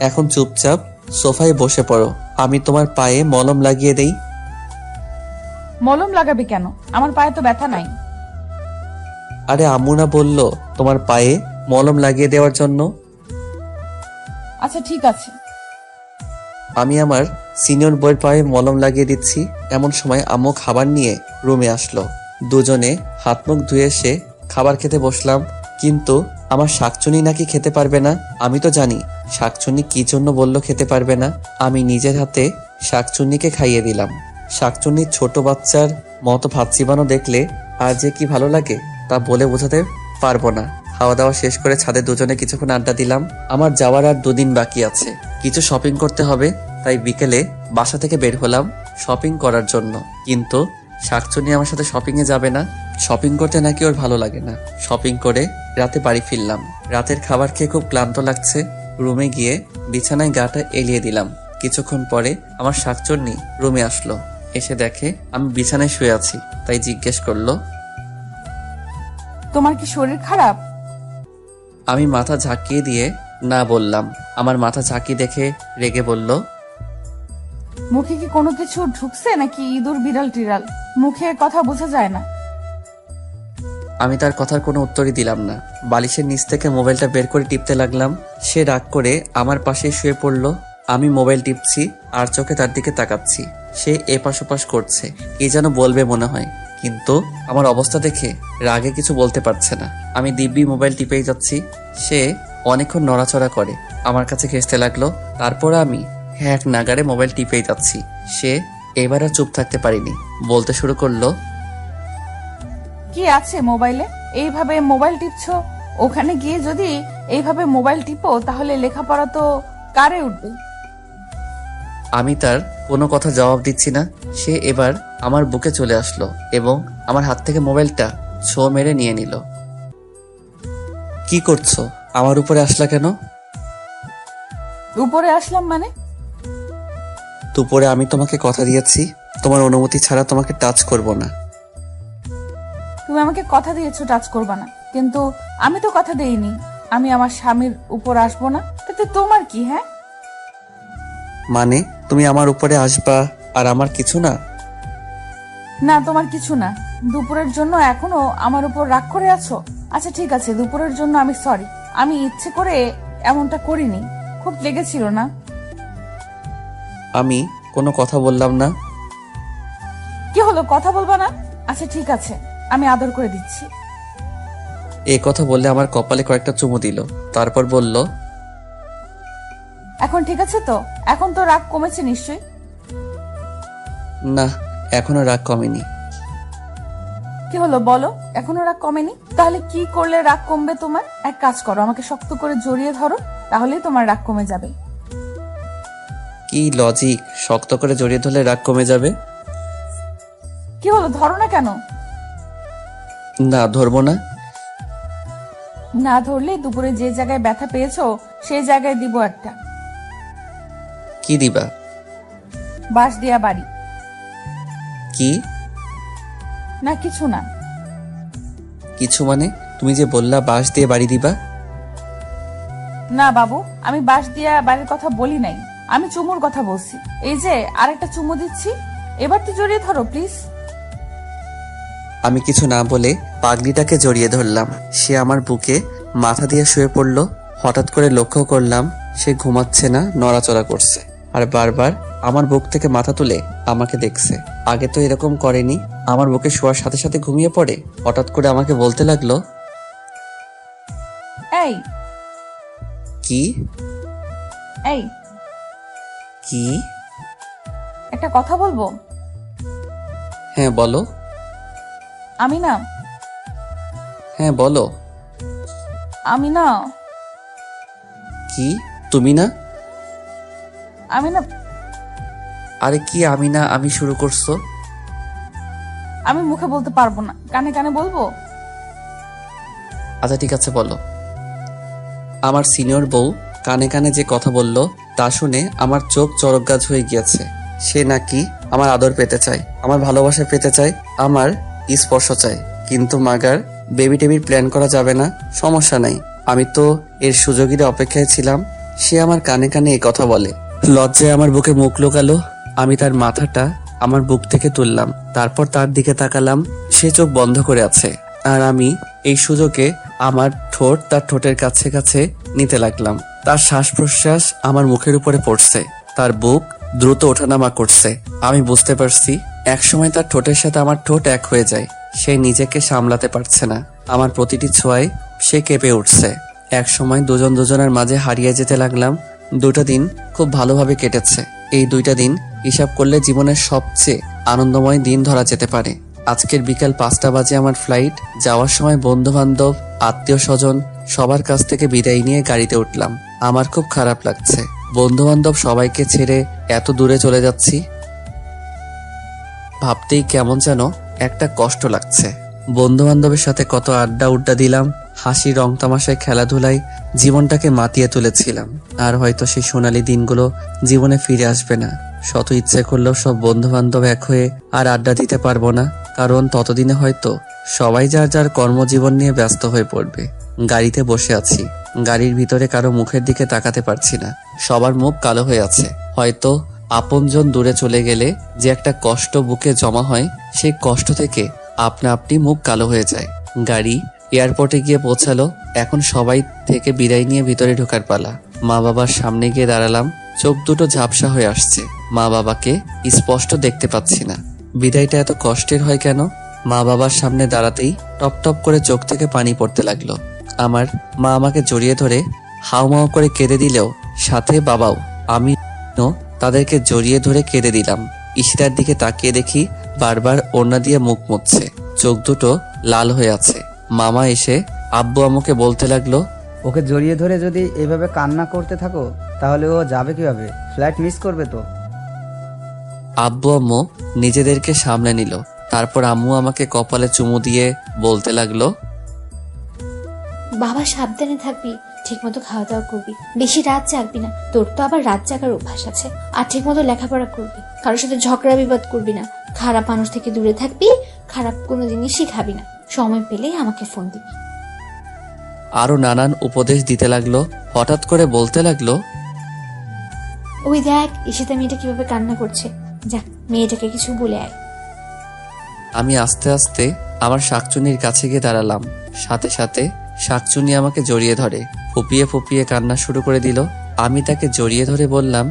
এখন চুপচাপ সোফায় বসে পড়ো, আমি তোমার পায়ে মলম লাগিয়ে দেই।
মলম লাগাবি কেন? আমার পায়ে তো ব্যথা নাই।
আরে আম্মু না বললো তোমার পায়ে মলম লাগিয়ে দেওয়ার জন্য?
আচ্ছা ঠিক আছে।
আমি আমার সিনিয়র বইয়ের পায়ে মলম লাগিয়ে দিচ্ছি। এমন সময় আম্মু খাবার নিয়ে রুমে আসলো। দুজনে হাত মুখ ধুয়ে এসে খাবার খেতে বসলাম। কিন্তু আমার শাকচুনি নাকি খেতে পারবে না। আমি তো জানি শাকচুনি কি জন্য বললো খেতে পারবে না। আমি নিজের হাতে শাকচুন্নিকে খাইয়ে দিলাম। শাকচুন্নির ছোট বাচ্চার মতো ভাত চিবানো দেখলে আর যে কি ভালো লাগে তা বলে বোঝাতে পারবো না। খাওয়া দাওয়া শেষ করে ছাদে দুজনে কিছুক্ষণ আড্ডা দিলাম। আমার যাওয়ার আর 2 দিন বাকি আছে, কিছু শপিং করতে হবে। তাই বিকেলে বাসা থেকে বের হলাম শপিং করার জন্য। কিন্তু শাকচুনি আমার সাথে শপিং এ যাবে না। শপিং করতে নাকি ওর ভালো লাগে না। শপিং করে রাতে বাড়ি ফিরলাম। রাতের খাবার খেয়ে খুব ক্লান্ত লাগছে। রুমে গিয়ে বিছানায় গাটা এলিয়ে দিলাম। কিছুক্ষণ পরে আমার শাকচুন্নি রুমে আসলো। এসে দেখে আমি বিছানায় শুয়ে আছি, তাই জিজ্ঞেস করলো,
তোমার কি শরীর খারাপ?
আমি মাথা ঝাঁকিয়ে দিয়ে না বললাম। আমার মাথা ঝাঁকিয়ে দেখে রেগে বলল,
মুখে কি কোনো কিছু ঢুকছে নাকি ইঁদুর বিড়াল টিড়াল? মুখে কথা বোঝা যায় না।
আমি তার কথার কোনো উত্তরই দিলাম না। বালিশের নিচ থেকে মোবাইলটা বের করে টিপতে লাগলাম। সে রাগ করে আমার পাশে শুয়ে পড়লো। আমি মোবাইল টিপছি আর চোখে তার দিকে তাকাচ্ছি। সে এপাশ ওপাশ করছে, কি যেন বলবে মনে হয়, কিন্তু আমার অবস্থা দেখে রাগে কিছু বলতে পারছে না। আমি দিব্যি মোবাইল টিপেই যাচ্ছি। সে
অনেকক্ষণ নড়াচড়া করে, আমার কাছে ঘেঁষতে লাগলো। তারপর আমি এক নাগারে মোবাইল টিপেই যাচ্ছি। সে এবার আর চুপ থাকতে পারিনি, বলতে শুরু করলো,
কি আছে মোবাইলে? এইভাবে মোবাইল টিপছো? ওখানে গিয়ে যদি এইভাবে মোবাইল টিপো তাহলে লেখাপড়া তো কারে উঠবে?
আমি তার কোনো কথা জবাব দিচ্ছি না। সে এবার আমার বুকে চলে আসলো এবং আমার হাত থেকে মোবাইলটা ছো মেরে নিয়ে নিল। কি করছো? আমার উপরে আসলা কেন?
উপরে আসলাম মানে?
দুপুরে আমি তোমাকে কথা দিয়েছি, তোমার অনুমতি ছাড়া তোমাকে টাচ করব না।
তুমি আমাকে কথা দিয়েছো টাচ করবা না, কিন্তু আমি তো কথা দেইনি আমি আমার স্বামীর উপর আসবো না। তাতে তোমার কি? হ্যাঁ,
মানে তুমি আমার উপরে আসবা আর আমার কিছু না?
না তোমার কিছু না। দুপুরের জন্য এখনো আমার উপর রাগ করে আছো? আচ্ছা ঠিক আছে, দুপুরের জন্য আমি সরি। আমি ইচ্ছে করে এমনটা করিনি, খুব লেগেছিল না?
আমি কোনো কথা বললাম না।
কি হলো, কথা বলবা না? আচ্ছা ঠিক আছে, আমি আদর করে দিচ্ছি।
এই কথা বললে আমার কপালে কয়েকটা চুমু দিল, তারপর বলল,
এখন ঠিক আছে তো? এখন তো রাগ কমেছে নিশ্চয়ই?
না, এখনো রাগ কমেনি।
কি হলো বলো, এখনো রাগ কমেনি? তাহলে কি করলে রাগ কমবে তোমার? এক কাজ করো, আমাকে শক্ত করে জড়িয়ে ধরো, তাহলেই তোমার রাগ কমে যাবে।
কি লজিক, শক্ত করে জড়িয়ে ধরলে রাগ কমে যাবে?
কি হলো, ধরো না কেন?
না, ধরবো না।
না ধরলে দুপুরে যে জায়গায় ব্যথা পেয়েছো সেই জায়গায় দিব একটা।
কি দিবা?
বাঁশ দিয়া বাড়ি।
কি?
না কিছু না।
কিছু মানে? তুমি যে বললা বাঁশ দিয়ে বাড়ি দিবা।
না বাবু, আমি বাঁশ দিয়া বাড়ির কথা বলি নাই, আমি চুমুর কথা বলছি। এই যে আরেকটা চুমু দিচ্ছি, এবার তো জড়িয়ে ধরো প্লিজ।
আমি কিছু না বলে পাগলিটাকে জড়িয়ে ধরলাম। সে আমার বুকে মাথা দিয়ে শুয়ে পড়লো। হঠাৎ করে লক্ষ্য করলাম সে ঘুমাচ্ছে না, নড়াচড়া করছে আর বারবার আমার বুক থেকে মাথা তুলে আমাকে দেখছে। আগে তো এরকম করেনি। আমার বুকে শোয়ার সাথে সাথে ঘুমিয়ে পড়ে। হঠাৎ করে আমাকে বলতে লাগলো,
এই
কি?
এই
কি?
একটা কথা বলবো?
হ্যাঁ বলো।
আমি না
হ্যাঁ বলো।
আমি না
কি? তুমি না?
আমি না
আরে কি আমি না আমি শুরু করছো?
আমি মুখে বলতে পারবো না, কানে কানে বলবো।
আচ্ছা ঠিক আছে বলো। আমার সিনিয়র বউ কানে কানে যে কথা বলল তা শুনে আমার চোখ চরকগাছ হয়ে গিয়েছে। সে নাকি আমার আদর পেতে চায়, আমার ভালোবাসা পেতে চায়, আমার স্পর্শ চায়। কিন্তু মাগার বেবি টেবির প্ল্যান করা যাবে না। সমস্যা নাই, আমি তো এর সুযোগের অপেক্ষায় ছিলাম। সে আমার কানে কানে এই কথা বলে। লজ্জায় আমার বুকে মুখ লুকালো। আমি তার মাথাটা আমার বুক থেকে তুললাম, তারপর তার দিকে তাকালাম। সে চোখ বন্ধ করে আছে আর আমি এই সুযোগে আমার ঠোঁট তার ঠোঁটের কাছে কাছে নিতে লাগলাম। তার শ্বাস প্রশ্বাস আমার মুখের উপরে পড়ছে, তার বুক দ্রুত ওঠানামা করছে। আমি বুঝতে পারছি একসময় তার ঠোঁটের সাথে আমার ঠোঁট এক হয়ে যায়। সে নিজেকে সামলাতে পারছে না, আমার প্রতিটি ছোঁয়ায় সে কেঁপে উঠছে। একসময় দুজন দুজনের মাঝে হারিয়ে যেতে লাগলাম। 2টা দিন খুব ভালোভাবে কেটেছে। এই 2টা দিন হিসাব করলে জীবনের সবচেয়ে আনন্দময় দিন ধরা যেতে পারে। আজকের বিকাল 5টা বাজে আমার ফ্লাইট। যাওয়ার সময় বন্ধু বান্ধব, আত্মীয় স্বজন সবার কাছ থেকে বিদায় নিয়ে গাড়িতে উঠলাম। আমার খুব খারাপ লাগছে, বন্ধু বান্ধব সবাইকে ছেড়ে এত দূরে চলে যাচ্ছি। ভাবতেই কেমন যেন একটা কষ্ট লাগছে। বন্ধু বান্ধবের সাথে কত আড্ডা উড্ডা দিলাম, হাসি রং তামাশায় খেলাধুলায় জীবনটাকে মাতিয়ে তুলেছিলাম। আর হয়তো সেই সোনালী দিনগুলো জীবনে ফিরে আসবে না। শত ইচ্ছে করলেও সব বন্ধু বান্ধব এক হয়ে আর আড্ডা দিতে পারবো না, কারণ ততদিনে হয়তো সবাই যার যার কর্মজীবন নিয়ে ব্যস্ত হয়ে পড়বে। গাড়িতে বসে আছি, গাড়ির ভিতরে কারো মুখের দিকে তাকাতে পারছি না। সবার মুখ কালো হয়ে আছে। হয়তো আপনজন দূরে চলে গেলে যে একটা কষ্ট বুকে জমা হয়, সেই কষ্ট থেকে আপনা আপনি মুখ কালো হয়ে যায়। গাড়ি এয়ারপোর্টে গিয়ে পৌঁছালো। এখন সবাই থেকে বিদায় নিয়ে ভিতরে ঢোকার পালা। মা বাবার সামনে গিয়ে দাঁড়ালাম। চোখ দুটো ঝাপসা হয়ে আসছে, মা বাবাকে স্পষ্ট দেখতে পাচ্ছি না। বিদায়টা এত কষ্টের হয় কেন? মা বাবার সামনে দাঁড়াতেই টপ টপ করে চোখ থেকে পানি পড়তে লাগলো। আমার মা আমাকে জড়িয়ে ধরে হাউমাউ করে কেঁদে দিলেও সাথে বাবাও। আমি তাদেরকে জড়িয়ে ধরে কেঁদে দিলাম। ঈশিতার দিকে তাকিয়ে দেখি বারবার ওড়না দিয়ে মুখ মুছছে, চোখ দুটো লাল হয়ে আছে। মামা এসে আব্বু আম্মুকে বলতে লাগলো,
ওকে জড়িয়ে ধরে যদি এভাবে কান্না করতে থাকো তাহলে ও যাবে কিভাবে? ফ্লাইট মিস করবে তো।
আব্বু আম্মু নিজেদেরকে সামলে নিল। তারপর আম্মু আমাকে কপালে চুমু দিয়ে বলতে লাগলো,
বাবা সাবধানে থাকবি, ঠিক মতো খাওয়া দাওয়া করবি, বেশি রাত জাগবি না, তোর তো আবার রাত জাগার অভ্যাস আছে। আর ঠিক মতো লেখাপড়া করবি, কারোর সাথে ঝগড়া বিবাদ করবি না, খারাপ মানুষ থেকে দূরে থাকবি, খারাপ কোনো জিনিসই খাবি না, সময় পেলেই আমাকে ফোন দিবি।
আরো নানান উপদেশ দিতে লাগলো। হঠাৎ করে বলতে লাগলো,
ওই দেখ ঈশিতা মেয়েটা কিভাবে কান্না করছে, যা মেয়েটাকে কিছু বলে আয়।
আমি আস্তে আস্তে আমার শাকচুনির কাছে গিয়ে দাঁড়ালাম। সাথে সাথে শাকচুনি আমাকে জড়িয়ে ধরে ফুপিয়ে ফুপিয়ে কান্না শুরু করে দিল। আমি তাকে জড়িয়ে ধরে বললাম,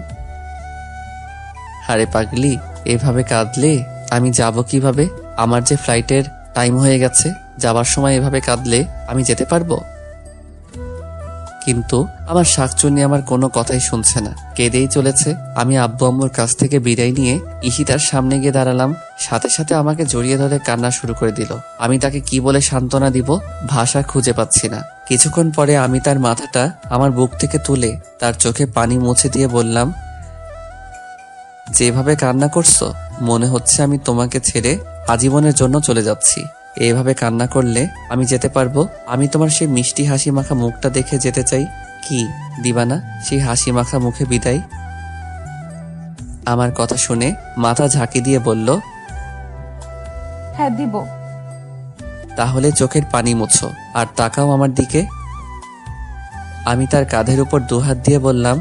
আরে পাগলি, এভাবে কাঁদলে আমি যাব কিভাবে? আমার যে ফ্লাইটের টাইম হয়ে গেছে, যাবার সময় এভাবে কাঁদলে আমি যেতে পারবো? কিন্তু আমার শাকচুনি আমার কোনো কথাই শুনছে না, কেঁদেই চলেছে। আমি আব্বু আম্মুর কাছ থেকে বিদায় নিয়ে ঈশিতার সামনে গিয়ে দাঁড়ালাম। সাথে সাথে আমাকে জড়িয়ে ধরে কান্না শুরু করে দিল। আমি তাকে কি বলে সান্ত্বনা দিব, ভাষা খুঁজে পাচ্ছি না। কিছুক্ষণ পরে আমি তার মাথাটা আমার বুক থেকে তুলে তার চোখে পানি মুছে দিয়ে বললাম, যেভাবে কান্না করছো মনে হচ্ছে আমি তোমাকে ছেড়ে আজীবনের জন্য চলে যাচ্ছি। এইভাবে কান্না করলে আমি যেতে পারবো? আমি তোমার সেই মিষ্টি হাসি মাখা মুখটা দেখে যেতে চাই। কি দিবা না সেই হাসি মাখা মুখে বিদায়? আমার কথা শুনে মাথা ঝাঁকি দিয়ে বলল,
হ্যাঁ দিব।
তাহলে চোখের পানি মুছো আর তাকাও আমার দিকে। আমি তার কাঁধের উপর দুহাত দিয়ে বললাম,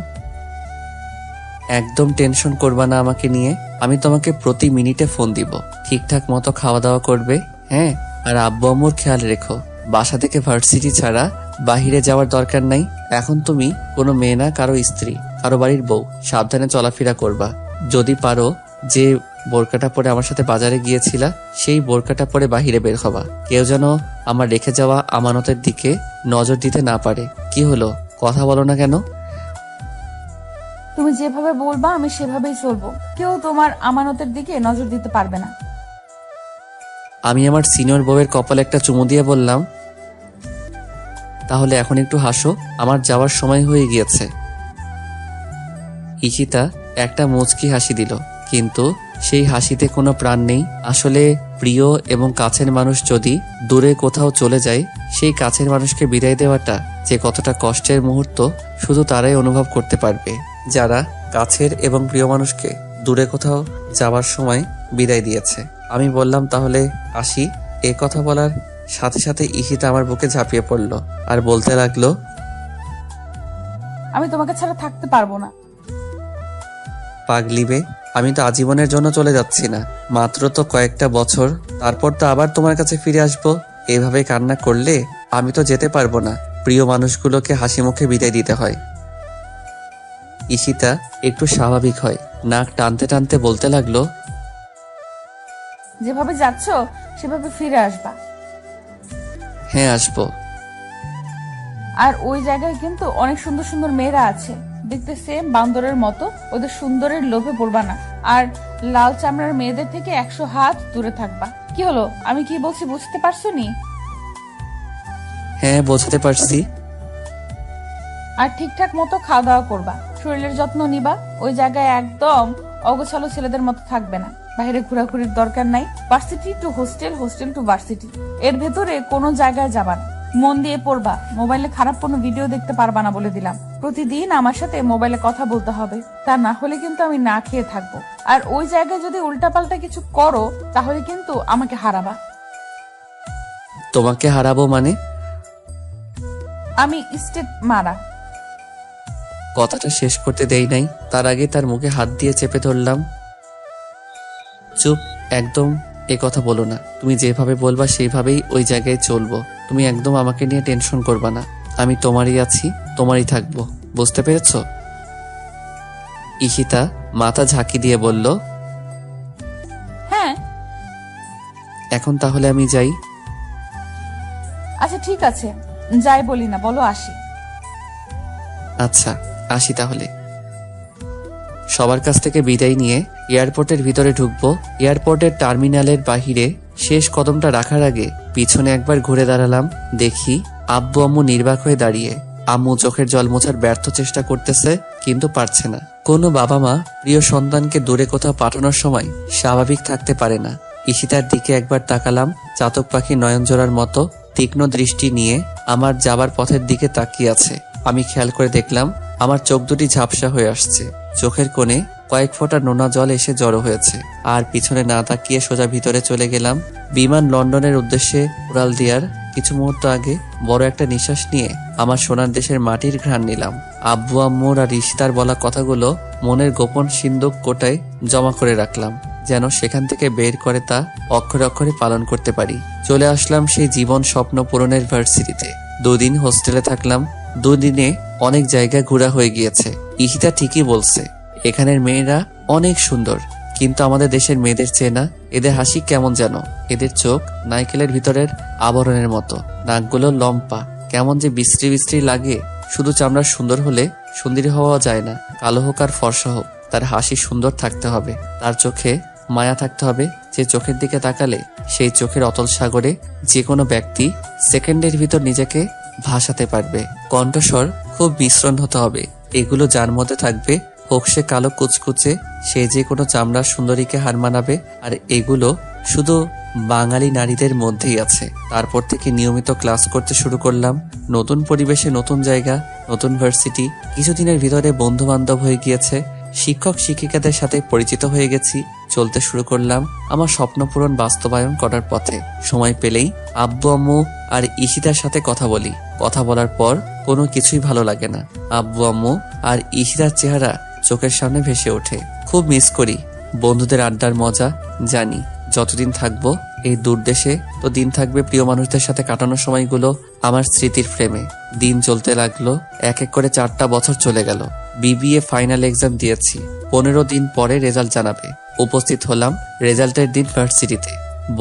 একদম টেনশন করবা না আমাকে নিয়ে। আমি তোমাকে প্রতি মিনিটে ফোন দিব। ঠিকঠাক মতো খাওয়া দাওয়া করবে, হ্যাঁ? আর আব্বু আম্মুর খেয়াল রেখো। বাসা থেকে ভার্সিটি ছাড়া বাহিরে যাওয়ার দরকার নাই। এখন তুমি কোনো মেয়ে না, কারো স্ত্রী, কারো বাড়ির বউ। সাবধানে চলাফেরা করবা। যদি পারো যে বোরকাটা পরে আমার সাথে বাজারে গিয়েছিলা, সেই বোরকাটা পরে বাহিরে বের হবা। কেউ যেন আমার রেখে যাওয়া আমানতের দিকে নজর দিতে না পারে। কি হলো, কথা বলো না কেন?
তুমি যেভাবে বলবা আমি সেভাবেই চলবো। কেউ তোমার আমানতের দিকে নজর দিতে পারবে না।
আমি আমার সিনিয়র বউয়ের কপালে একটা চুমু দিয়ে বললাম, তাহলে এখন একটু হাসো, আমার যাওয়ার সময় হয়ে গিয়েছে। ঈশিতা একটা মুচকি হাসি দিল, কিন্তু সেই হাসিতে কোনো প্রাণ নেই। আসলে প্রিয় এবং কাছের মানুষ যদি দূরে কোথাও চলে যায়, সেই কাছের মানুষকে বিদায় দেওয়াটা যে কতটা কষ্টের মুহূর্ত শুধু তারাই অনুভব করতে পারবে, যারা কাছের এবং প্রিয় মানুষকে দূরে কোথাও যাওয়ার সময় বিদায় দিয়েছে। আমি বললাম, তাহলে আসি। এ কথা বলার সাথে সাথে ঈশিতা আমার বুকে ঝাঁপিয়ে পড়ল আর বলতে লাগলো,
আমি তোমাকে ছাড়া থাকতে পারবো না।
পাগলিবে, আমি তো আজীবনের জন্য চলে যাচ্ছি না, মাত্র তো কয়েকটা বছর, তারপর তো আবার তোমার কাছে ফিরে আসবো। এভাবে কান্না করলে আমি তো যেতে পারবো না। প্রিয় মানুষগুলোকে হাসি মুখে বিদায় দিতে হয়। ঈশিতা একটু স্বাভাবিক হয়, নাক টানতে টানতে বলতে লাগলো,
যেভাবে যাচ্ছ সেভাবে ফিরে আসবা।
হ্যাঁ আসবো।
আর ওই জায়গায় কিন্তু অনেক সুন্দর সুন্দর মেয়েরা আছে, দেখতে সেম বান্দরের মতো। ওদের সুন্দরের লোভে পড়বা না। আর লাল চামড়ার মেয়েদের থেকে 100 হাত দূরে থাকবা। কি হলো, আমি কি বলছি বুঝতে পারছো নি?
হ্যাঁ বোঝাতে পারছি।
আর ঠিকঠাক মতো খাওয়া দাওয়া করবা, শরীরের যত্ন নিবা। ওই জায়গায় একদম অগোছালো ছেলেদের মতো থাকবে না। বাইরে ঘোরাঘুরির দরকার নাই। Varsity to hostel, hostel to varsity, এর ভেতরে কোনো জায়গায় যাবা না। মন দিয়ে পড়বা। মোবাইলে খারাপ কোনো ভিডিও দেখতে পারবা না বলে দিলাম। প্রতিদিন আমার সাথে মোবাইলে কথা বলতে হবে, তা না হলে কিন্তু আমি না খেয়ে থাকবো। আর ওই জায়গায় যদি উল্টাপাল্টা কিছু করো তাহলে কিন্তু আমাকে হারাবা।
তোমাকে হারাবো মানে?
আমি স্টেট মারা।
কথাটা শেষ করতে দেই নাই, তার আগে তার মুখে হাত দিয়ে চেপে ধরলাম। চুপ, একদম এ কথা বলো না। তুমি যেভাবে বলবা সেইভাবেই ওই জায়গায় চলবো। তুমি একদম আমাকে নিয়ে টেনশন করবা না। আমি তোমারই আছি, তোমারই থাকবো, বুঝতে পেরেছো? ঈশিতা মাথা ঝাঁকি দিয়ে বলল,
হ্যাঁ।
এখন তাহলে আমি যাই।
আচ্ছা ঠিক আছে, যাই বলি না, বলো আসি।
আচ্ছা আসি তাহলে। সবার কাছ থেকে বিদায় নিয়ে এয়ারপোর্টের ভিতরে ঢুকবো। এয়ারপোর্টের টার্মিনালের বাহিরে শেষ কদমটা রাখার আগে পিছনে একবার ঘুরে দাঁড়ালাম। দেখি আব্বু আম্মু নির্বাক হয়ে দাঁড়িয়ে। আম্মু চোখের জল মোছার ব্যর্থ চেষ্টা করতেছে, কিন্তু পারছে না। কোনো বাবা মা প্রিয় সন্তানকে দূরে কোথাও পাঠানোর সময় স্বাভাবিক থাকতে পারে না। ঈশিতার দিকে একবার তাকালাম, চাতক পাখি নয়নজোড়ার মতো তীক্ষ্ণ দৃষ্টি নিয়ে আমার যাবার পথের দিকে তাকিয়ে আছে। আমি খেয়াল করে দেখলাম আমার চোখ দুটি ঝাপসা হয়ে আসছে। চোখের কোণে কয়েক ফোঁটা নোনা জল এসে জড়ো হয়েছে। আর পিছনে না তাকিয়ে সোজা ভিতরে চলে গেলাম। বিমান লন্ডনের উদ্দেশ্যে উড়াল দেওয়ার কিছু মুহূর্ত আগে বড় একটা নিঃশ্বাস নিয়ে আমার সোনার দেশের মাটির ঘ্রাণ নিলাম। আব্বু আম্মুর আর ঈশিতার বলা কথাগুলো মনের গোপন সিন্দুক কোটায় জমা করে রাখলাম, যেন সেখান থেকে বের করে তা অক্ষরে অক্ষরে পালন করতে পারি। চলে আসলাম সেই জীবন স্বপ্ন পূরণের ভার্সিটিতে। 2 দিন হোস্টেলে থাকলাম। 2 দিনে অনেক জায়গা ঘোরা হয়ে গিয়েছে। ঈশিতা ঠিকই বলছে, এখানের মেয়েরা অনেক সুন্দর, কিন্তু আমাদের দেশের মেয়েদের চেয়ে না। এদের হাসি কেমন যেন, এদের চোখ নাইকেলের ভিতরের আবরণের মতো, নাকগুলো লম্পা, কেমন যে বিশ্রী বিশ্রী লাগে। শুধু চামড়া সুন্দর হলে সুন্দরী হওয়া যায় না, কালো হোক আর ফর্সা হোক, তার হাসি সুন্দর থাকতে হবে, তার চোখে মায়া থাকতে হবে। যে চোখের দিকে তাকালে সেই চোখের অতল সাগরে যে কোনো ব্যক্তি সেকেন্ডের ভিতর নিজেকে ভাসাতে পারবে। কণ্ঠস্বর খুব মিশ্রণ হতে হবে। এগুলো যার মধ্যে থাকবে, হোক সে কালো কুচকুচে, সে যে কোনো চামড়ার সুন্দরীকে হার মানাবে। আর এগুলো শুধু বাঙালি নারীদের মধ্যেই আছে। তারপর থেকে নিয়মিত ক্লাস করতে শুরু করলাম। নতুন পরিবেশে, নতুন জায়গা, নতুন ভার্সিটি। কিছুদিনের ভিতরে বন্ধু বান্ধব হয়ে গিয়েছে, শিক্ষক শিক্ষিকাদের সাথে পরিচিত হয়ে গেছি। চলতে শুরু করলাম আমার স্বপ্ন পূরণ বাস্তবায়ন করার পথে। সময় পেলেই আব্বু আম্মু আর ঈশিতার সাথে কথা বলি। কথা বলার পর কোনো কিছুই ভালো লাগে না। আব্বু আম্মু আর ঈশিতার চেহারা চোখের সামনে ভেসে ওঠে। খুব মিস করি বন্ধুদের আড্ডার মজা। জানি যতদিন থাকবো এই দূর দেশে, তো দিন থাকবে প্রিয় মানুষদের সাথে কাটানোর সময়গুলো আমার স্মৃতির ফ্রেমে। দিন চলতে লাগলো, এক এক করে 4টা বছর চলে গেল। বিবিএ ফাইনাল এক্সাম দিয়েছি। 15 দিন পরে রেজাল্ট জানাবে। উপস্থিত হলাম রেজাল্টের দিন ভার্সিটিতে।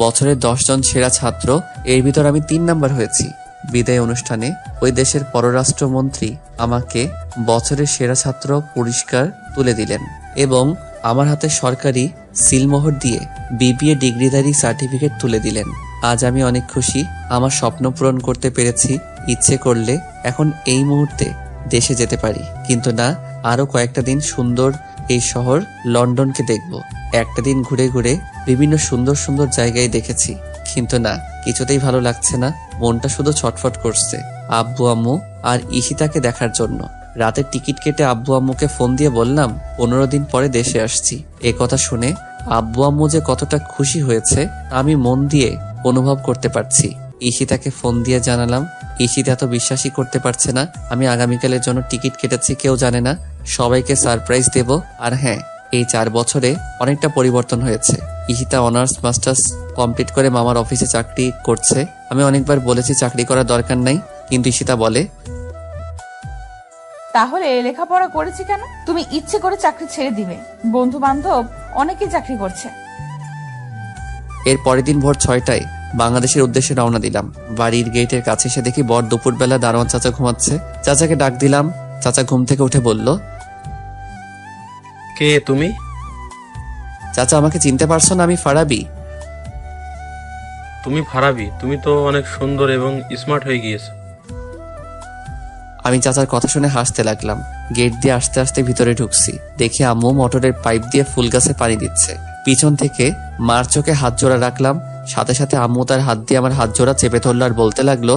বছরের 10 জন সেরা ছাত্র, এর ভিতর আমি 3 নাম্বার হয়েছি। বিদায় অনুষ্ঠানে ওই দেশের পররাষ্ট্রমন্ত্রী আমাকে বছরের সেরা ছাত্র পুরস্কার তুলে দিলেন এবং আমার হাতে সরকারি সিলমোহর দিয়ে বিবিএ ডিগ্রিধারী সার্টিফিকেট তুলে দিলেন। আজ আমি অনেক খুশি, আমার স্বপ্ন পূরণ করতে পেরেছি। ইচ্ছে করলে এখন এই মুহূর্তে দেশে যেতে পারি, কিন্তু না, আরো কয়েকটা দিন সুন্দর এই শহর লন্ডনকে দেখব। একটা দিন ঘুরে ঘুরে বিভিন্ন সুন্দর সুন্দর জায়গায় দেখেছি, কিন্তু না, কিছুতেই ভালো লাগছে না। মনটা শুধু ছটফট করছে আব্বু আম্মু আর ঈশিতাকে দেখার জন্য। রাতের টিকিট কেটে আব্বু আম্মুকে ফোন দিয়ে বললাম 15 দিন পরে দেশে আসছি। এ কথা শুনে আব্বু আম্মু যে কতটা খুশি হয়েছে আমি মন দিয়ে অনুভব করতে পারছি। ঈশিতাকে ফোন দিয়ে জানালাম। ঈশিতা তো বিশ্বাসই করতে পারছে না আমি আগামীকালের জন্য টিকিট কেটেছি। কেউ জানে না, সবাইকে সারপ্রাইজ দেব। আর হ্যাঁ, এই 4 বছরে অনেকটা পরিবর্তন হয়েছে। ঈশিতা অনার্স মাস্টার্স কমপ্লিট করে মামার অফিসে চাকরি করছে। আমি অনেকবার বলেছি চাকরি করার দরকার নাই, কিন্তু ঈশিতা বলে,
তাহলে লেখাপড়া করেছি কেন? তুমি ইচ্ছে করে চাকরি ছেড়ে দিবে। বন্ধু বান্ধব অনেকেই চাকরি করছে।
এর পরের দিন ভোর 6টায় বাংলাদেশের উদ্দেশ্যে রওনা দিলাম। বাড়ির গেটের কাছে এসে দেখি বর দুপুরবেলা দারোয়ান চাচা ঘুমাচ্ছে। চাচাকে ডাক দিলাম। চাচা ঘুম থেকে উঠে বলল,
কে তুমি?
চাচা আমাকে চিনতে পারছো না? আমি ফারাবি।
তুমি ফারাবি? তুমি তো অনেক সুন্দর এবং স্মার্ট হয়ে গিয়েছো।
আমি চাচার কথা শুনে হাসতে লাগলাম। গেট দিয়ে আস্তে আস্তে ভিতরে ঢুকছি। দেখি আম্মু মোটরের পাইপ দিয়ে ফুল গাছে পানি দিচ্ছে। পিছন থেকে মার চোখে হাত জোড়া রাখলাম। সাথে সাথে আম্মু তার হাত দিয়ে আমার হাত জোড়া চেপে ধরল আর বলতে লাগলো,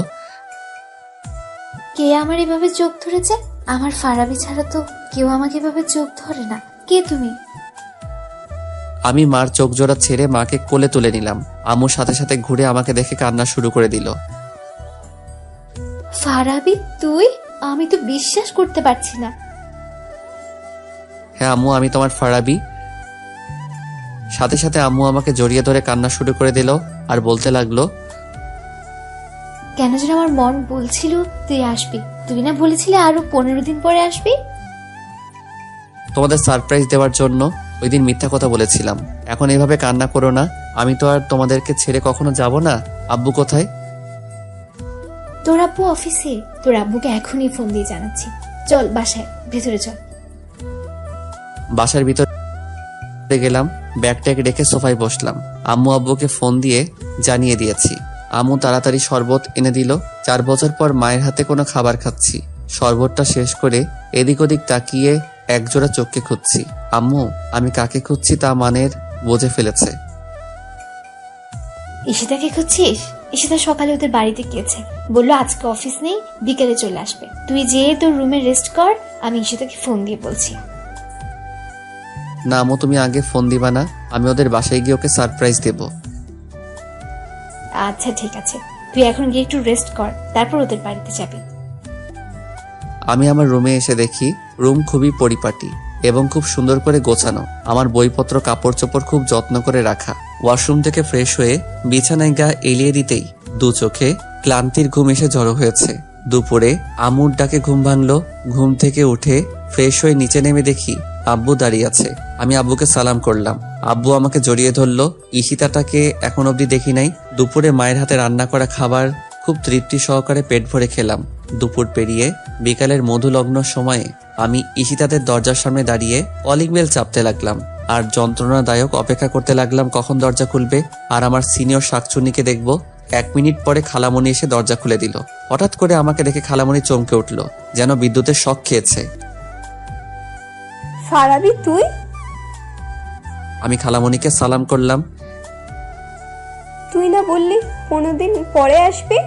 কে আমার এভাবে চোখ ধরেছে? আমার ফারাবি ছাড়া তো কেউ আমাকে এভাবে চোখ ধরে না। কে তুমি?
আমি মার চোখ জোড়া ছেড়ে মাকে কোলে তুলে নিলাম। আম্মুর সাথে সাথে ঘুরে আমাকে দেখে কান্না শুরু করে দিল।
ফারাবি তুই? আমি তো বিশ্বাস করতে পারছি না।
হ্যাঁ আম্মু, আমি তোমার ফারাবি। সাথে সাথে আম্মু আমাকে জড়িয়ে ধরে কান্না শুরু করে দিল আর বলতে লাগলো,
কেন যেন আমার মন বলছিল তুই আসবি। তুই না বলেছিলে আরো 15 দিন পরে আসবি?
তোমাদের সারপ্রাইজ দেওয়ার জন্য ওই দিন মিথ্যা কথা বলেছিলাম। এখন এভাবে কান্না করো না। আমি তো আর তোমাদেরকে ছেড়ে কখনো যাব না। আব্বু কোথায়?
তোর আব্বু অফিসে। তোর আব্বুকে এখনই ফোন দিয়ে জানাচ্ছি। চল বাসায়, ভেতরে চল।
বাসার ভিতরে গেলাম, ব্যাগ ট্যাগ রেখে সোফায় বসলাম। আম্মু আব্বুকে ফোন দিয়ে জানিয়ে দিয়েছি। আম্মু তাড়াতাড়ি শরবত এনে দিল। 4 বছর পর মায়ের হাতে কোনো খাবার খাচ্ছি। শরবতটা শেষ করে এদিক ওদিক তাকিয়ে একজোড়া চোখকে খুঁজছি। আম্মু আমি কাকে খুঁজছি তা মানের বুঝে ফেলেছে।
ঈশিতাকে খুঁজছিস? ঈশিতা সকালে ওদের বাড়িতে গিয়েছে, বললো আজকে অফিস নেই, বিকেলে চলে আসবে। তুই যেয়ে তোর রুমে রেস্ট কর, আমি ঈশিতাকে ফোন দিয়ে বলছি।
না আম্মু, তুমি আগে ফোন দিবা না? আমি ওদের বাসায় গিয়ে ওকে সারপ্রাইজ দেব।
আচ্ছা ঠিক আছে, তুই এখন গিয়ে একটু রেস্ট কর, তারপর ওদের বাড়িতে যাবি।
আমি আমার রুমে এসে দেখি রুম খুবই পরিপাটি এবং খুব সুন্দর করে গোছানো। আমার বইপত্র কাপড় চোপড় খুব যত্ন করে রাখা। ওয়াশরুম থেকে ফ্রেশ হয়ে বিছানায় গা এলিয়ে দিতেই দু চোখে ক্লান্তির ঘুম এসে জড়ো হয়েছে। দুপুরে আম্মুর ডাকে ঘুম ভাঙলো। ঘুম থেকে উঠে ফ্রেশ হয়ে নিচে নেমে দেখি আব্বু দাঁড়িয়ে আছে। আমি আব্বুকে সালাম করলাম। আব্বু আমাকে জড়িয়ে ধরলো। ঈশিতাটাকে এখন অবধি দেখি নাই। দুপুরে মায়ের হাতে রান্না করা খাবার খুব তৃপ্তি সহকারে পেট ভরে খেলাম। দুপুর পেরিয়ে বিকালের মধুলগ্ন সময়ে আমি ঈশিতাদের দরজার সামনে দাঁড়িয়ে কলিং বেল চাপতে লাগলাম আর যন্ত্রণাদায়ক অপেক্ষা করতে লাগলাম কখন দরজা খুলবে আর আমার সিনিয়র শাকচুন্নিকে দেখব। 1 মিনিট পরে খালামণি এসে দরজা খুলে দিল। হঠাৎ করে আমাকে দেখে খালামণি চমকে উঠল, যেন বিদ্যুতের শক খেয়েছে।
ফারাবি তুই?
আমি খালামণিকে সালাম করলাম।
তুই না বললি 15 দিন পরে আসবি?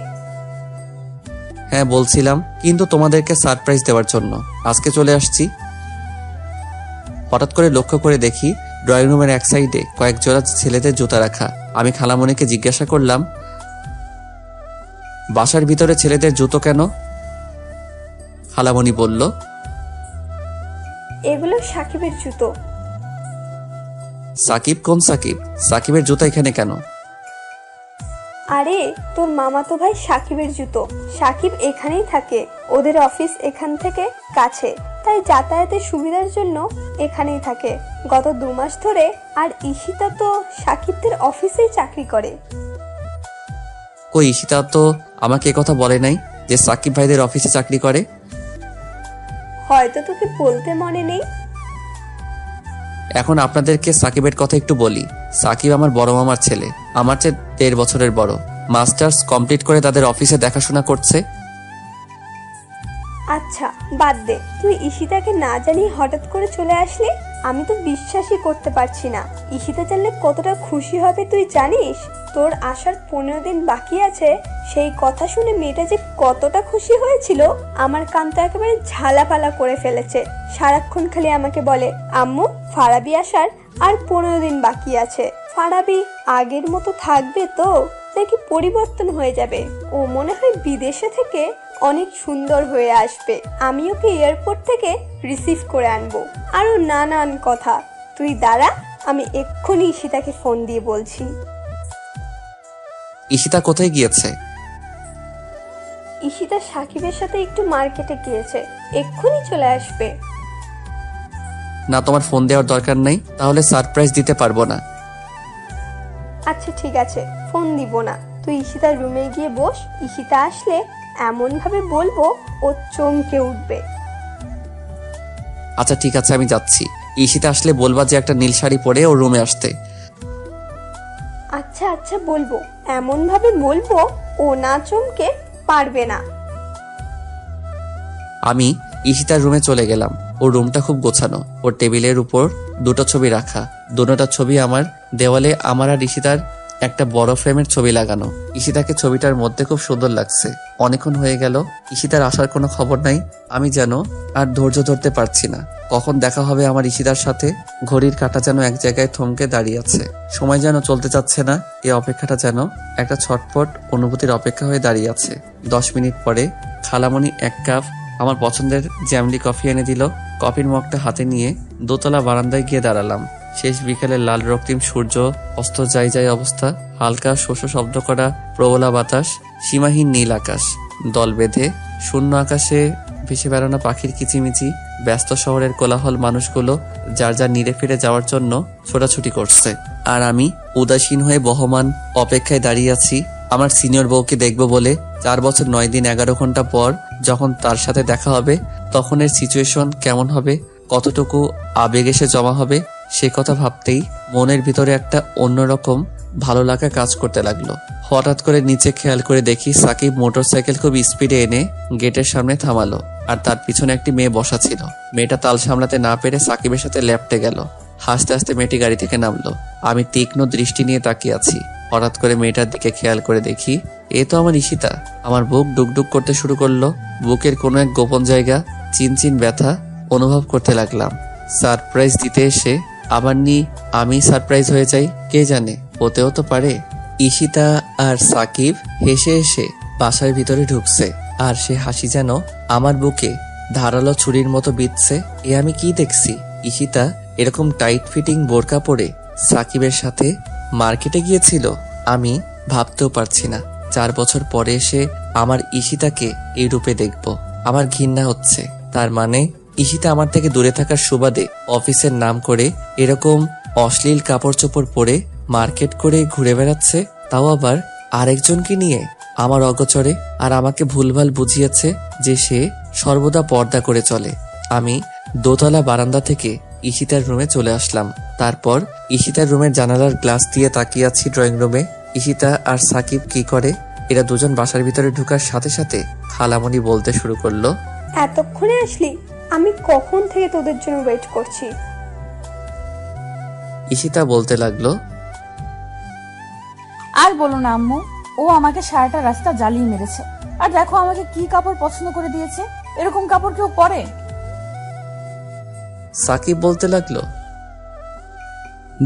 হ্যাঁ বলছিলাম, কিন্তু তোমাদেরকে সারপ্রাইজ দেওয়ার জন্য আজকে চলে আসছি। হঠাৎ করে লক্ষ্য করে দেখি ড্রয়িং রুমের এক সাইডে কয়েক জোড়া ছেলেদের জুতা রাখা। আমি খালামণিকে জিজ্ঞাসা করলাম, বাসার ভিতরে ছেলেদের জুতো কেন? খালামণি বলল,
এগুলো সাকিবের জুতো।
সাকিব? কোন সাকিব? সাকিবের জুতা এখানে কেন?
আরে তোর মামাতো ভাই সাকিবের জুতো। সাকিব এখানেই থাকে, ওদের অফিস এখান থেকে কাছে, তাই যাতায়াতের সুবিধার জন্য এখানেই থাকে গত 2 মাস ধরে। আর ঈশিতা তো সাকিবদের অফিসেই চাকরি করে।
কই ঈশিতা তো আমাকে কথা বলে নাই যে সাকিব ভাইদের অফিসে চাকরি করে।
হয়তো তোকে বলতে মনে নেই।
এখন আপনাদেরকে সাকিবের কথা একটু বলি। সাকিব আমার বড় মামার ছেলে, আমার চেয়ে 13 বছরের বড়। মাস্টার্স কমপ্লিট করে তাদের অফিসে দেখাশোনা করছে।
আচ্ছা বাদ দে, তুই ঈশিতাকে না জানিয়ে হঠাৎ করে চলে আসলি। আমি তো বিশ্বাসই করতে পারছি না। ঈশিতা জানলে কতটা খুশি হবে তুই জানিস? তোর আসার 15 দিন বাকি আছে, সেই কথা শুনে মেয়েটা যে কতটা খুশি হয়েছিল, আমার কান তো একেবারে ঝালাপালা করে ফেলেছে। সারাক্ষণ খালি আমাকে বলে, আম্মু ফারাবি আসার আর 15 দিন বাকি আছে। ফারাবি আগের মতো থাকবে তো নাকি পরিবর্তন হয়ে যাবে? ও মনে হয় বিদেশে থেকে অনেক সুন্দর হয়ে আসবে। আমি ওকে এয়ারপোর্ট থেকে রিসিভ করে আনবো। আরো নানান কথা। তুই দাঁড়া, আমি এক্ষুনি ঈশিতাকে ফোন দিয়ে বলছি।
ঈশিতা কোথায় গিয়েছে?
ঈশিতা সাকিবের সাথে একটু মার্কেটে গিয়েছে, এক্ষুনি চলে আসবে।
না, তোমার ফোন দেওয়ার দরকার নেই, তাহলে সারপ্রাইজ দিতে পারবো না।
আচ্ছা ঠিক আছে, ফোন দিব না। তুই ঈশিতার রুমে গিয়ে বস। ঈশিতা আসলে এমন ভাবে বলবো ও চমকে উঠবে।
আচ্ছা ঠিক আছে, আমি যাচ্ছি। ঈশিতা আসলে বলবা যে একটা নীল শাড়ি পরে ওর রুমে আসতে।
আচ্ছা আচ্ছা বলবো, এমন ভাবে বলবো ও না চমকে পারবে না।
আমি ঈশিতার রুমে চলে গেলাম। ওর রুমটা খুব গোছানো। ওর টেবিলের উপর 2টো ছবি রাখা। দুটোটা ছবি আমার। দেওয়ালে আমার আর ঈশিতার একটা বড় ফ্রেমের ছবি লাগানো। ঈশিতাকে ছবিটার মধ্যে খুব সুন্দর লাগছে। অনেকক্ষণ হয়ে গেল, ঈশিতার আসার কোনো খবর নাই। আমি যেন আর ধৈর্য ধরতে পারছি না, কখন দেখা হবে আমার ঈশিতার সাথে। ঘড়ির কাঁটা যেন এক জায়গায় থমকে দাঁড়িয়ে আছে। সময় যেন চলতে চাচ্ছে না। এই অপেক্ষাটা যেন একটা ছটফট অনুভূতির অপেক্ষা হয়ে দাঁড়িয়ে আছে। 10 মিনিট পরে খালামণি 1 কাপ আমার পছন্দের জ্যামলি কফি এনে দিল। কফির মগটা হাতে নিয়ে দোতলা বারান্দায় গিয়ে দাঁড়ালাম। শেষ বিকেলের লাল রক্তিম সূর্য অস্ত যায় যায় অবস্থা। হালকা শোষ শব্দ করা প্রবলা বাতাস, সীমাহীন নীল আকাশ, দল বেঁধে শূন্য আকাশে ভেসে বেড়ানো পাখির কিচিমিচি, ব্যস্ত শহরের কোলাহল, মানুষগুলো যার যার নিরে ফিরে যাওয়ার জন্য ছোটাছুটি করছে। আর আমি উদাসীন হয়ে বহমান অপেক্ষায় দাঁড়িয়ে আছি আমার সিনিয়র বউকে দেখব বলে। 4 বছর 9 দিন 11 ঘন্টা পর যখন তার সাথে দেখা হবে তখন এর সিচুয়েশন কেমন হবে, কতটুকু আবেগ এসে জমা হবে, সে কথা ভাবতেই মনের ভিতরে একটা অন্যরকম ভালো লাগা কাজ করতে লাগলো। হঠাৎ করে নিচে খেয়াল করে দেখি সাকিব মোটরসাইকেল খুব স্পিডে এনে গেটের সামনে থামালো, আর তার পিছনে একটি মেয়ে বসা ছিল। মেয়েটা তাল সামলাতে না পেরে সাকিবের সাথে ল্যাপটে গেল। হাসতে হাসতে মেয়েটি গাড়ি থেকে নামলো। আমি তীক্ষ্ণ দৃষ্টি নিয়ে তাকিয়ে আছি। হঠাৎ করে মেয়েটার দিকে খেয়াল করে দেখি এ তো আমার ঈশিতা। আমার বুক ডুকডুক করতে শুরু করলো। বুকের কোনো এক গোপন জায়গা চিনচিন ব্যথা অনুভব করতে লাগলাম। সারপ্রাইজ দিতে এসে আবার আমি সারপ্রাইজ হয়ে যাই, কে জানে, হতেও তো পারে। ঈশিতা আর সাকিব হেসে হেসে বাসার ভিতরে ঢুকছে, আর সে হাসি যেন আমার বুকে ধারালো ছুরির মতো বিঁধছে। এ আমি কি দেখছি? ঈশিতা এরকম টাইট ফিটিং বোরকা পরে সাকিবের সাথে মার্কেটে গিয়েছিল? আমি ভাবতেও পারছি না 4 বছর পরে এসে আমার ঈশিতাকে এই রূপে দেখব। আমার ঘৃণা হচ্ছে। তার মানে ঈশিতা আমার থেকে দূরে থাকার সুবাদে অফিসের নাম করে এরকম অশ্লীল কাপড় চোপড় পরে মার্কেট করে ঘুরে বেড়াচ্ছে, তাও আবার আরেকজনকে নিয়ে আমার অগোচরে। আর আমাকে ভুলভাল বুঝিয়েছে যে সে সর্বদা পর্দা করে চলে। আমি দোতলা বারান্দা থেকে ঈশিতার রুমে চলে আসলাম। তারপর ঈশিতার রুমের জানালার গ্লাস দিয়ে তাকিয়ে আছি ড্রয়িং রুমে। ঈশিতা আর সাকিব কি করে? এরা দুজন বাসার ভিতরে ঢুকার সাথে সাথে খালামণি বলতে শুরু করলো,
এতক্ষণে আসলি? আমি কখন থেকে তোদের জন্য ওয়েট করছি।
ঈশিতা বলতে লাগলো,
আর বলো না আম্মু, ও আমাকে সারাটা রাস্তা জ্বালিয়ে মেরেছে। আর দেখো আমাকে কি কাপড় পছন্দ করে দিয়েছে। এরকম কাপড় কেউ পরে?
সাকিব বলতে লাগলো,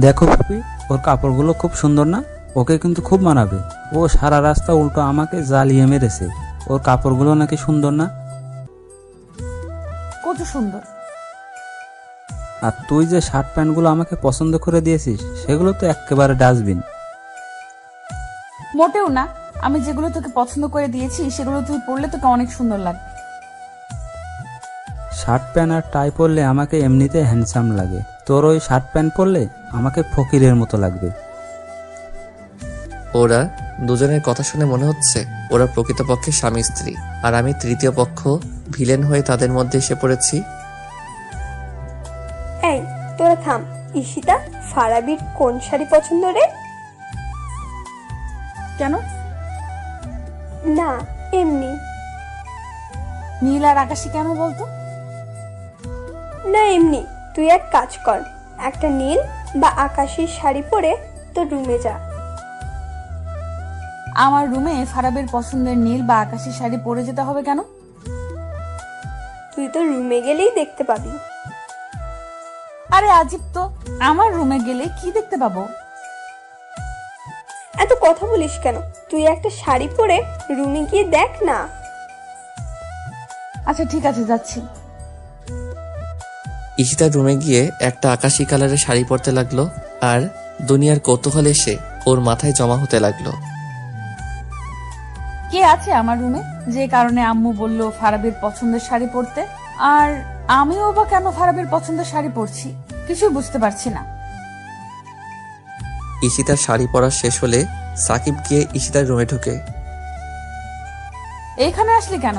দেখো ফুপি, ওর কাপড়গুলো খুব সুন্দর না? ওকে কিন্তু খুব মানাবে। ও সারা রাস্তা উল্টো আমাকে জ্বালিয়ে মেরেছে। ওর কাপড়গুলো নাকি সুন্দর না?
কত সুন্দর।
আর তুই যে শার্ট প্যান্টগুলো আমাকে পছন্দ করে দিয়েছিস সেগুলো তো একেবারে ডাস্টবিন।
মোটেও না, আমি যেগুলো তোকে পছন্দ করে দিয়েছি সেগুলো তুই পরলে তোকে অনেক সুন্দর লাগবে।
শার্ট প্যান্ট আর টাই পরলে আমাকে এমনিতে হ্যান্ডসাম লাগে, তোর ওই শার্ট প্যান্ট পরলে আমাকে ফকিরের মতো লাগবে।
ওরা দুজনের কথা শুনে মনে হচ্ছে ওরা প্রকৃতপক্ষে স্বামী স্ত্রী, আর আমি তৃতীয় পক্ষ ভিলেন হয়ে তাদের মধ্যে এসে পড়েছি।
এই তোরা থাম। ঈশিতা, ফারাবির কোন শাড়ি পছন্দ রে?
কেন?
না, এমনি।
নীল আর আকাশী কেন বলতো?
না, এমনি। তুই এক কাজ কর, একটা নীল বা আকাশি শাড়ি পরে তোর রুমে যা।
আমার রুমে ফারাবের পছন্দের নীল বা আকাশী শাড়ি পরে যেতে হবে কেন?
তুই তো রুমে গেলেই দেখতে পাবি।
আরে আজীব তো, আমার রুমে গেলে কি দেখতে পাবো?
এত কথা বলিস কেন? তুই একটা শাড়ি পরে রুমে গিয়ে দেখ না।
আচ্ছা ঠিক আছে, যাচ্ছি।
ঈশিতার রুমে গিয়ে একটা আকাশি কালারের শাড়ি পরতে লাগলো, আর দুনিয়ার কৌতূহল এসে ওর মাথায় জমা হতে লাগলো।
কে আছে আমার রুমে যে কারণে আম্মু বলল ফারাবির পছন্দের শাড়ি পরতে? আর আমিও বা কেন ফারাবির পছন্দের শাড়ি পরছি? কিছুই বুঝতে পারছি না।
ঈশিতার শাড়ি পরা শেষ হলে সাকিব গিয়ে ঈশিতার রুমে ঢুকে।
এইখানে আসলি কেন?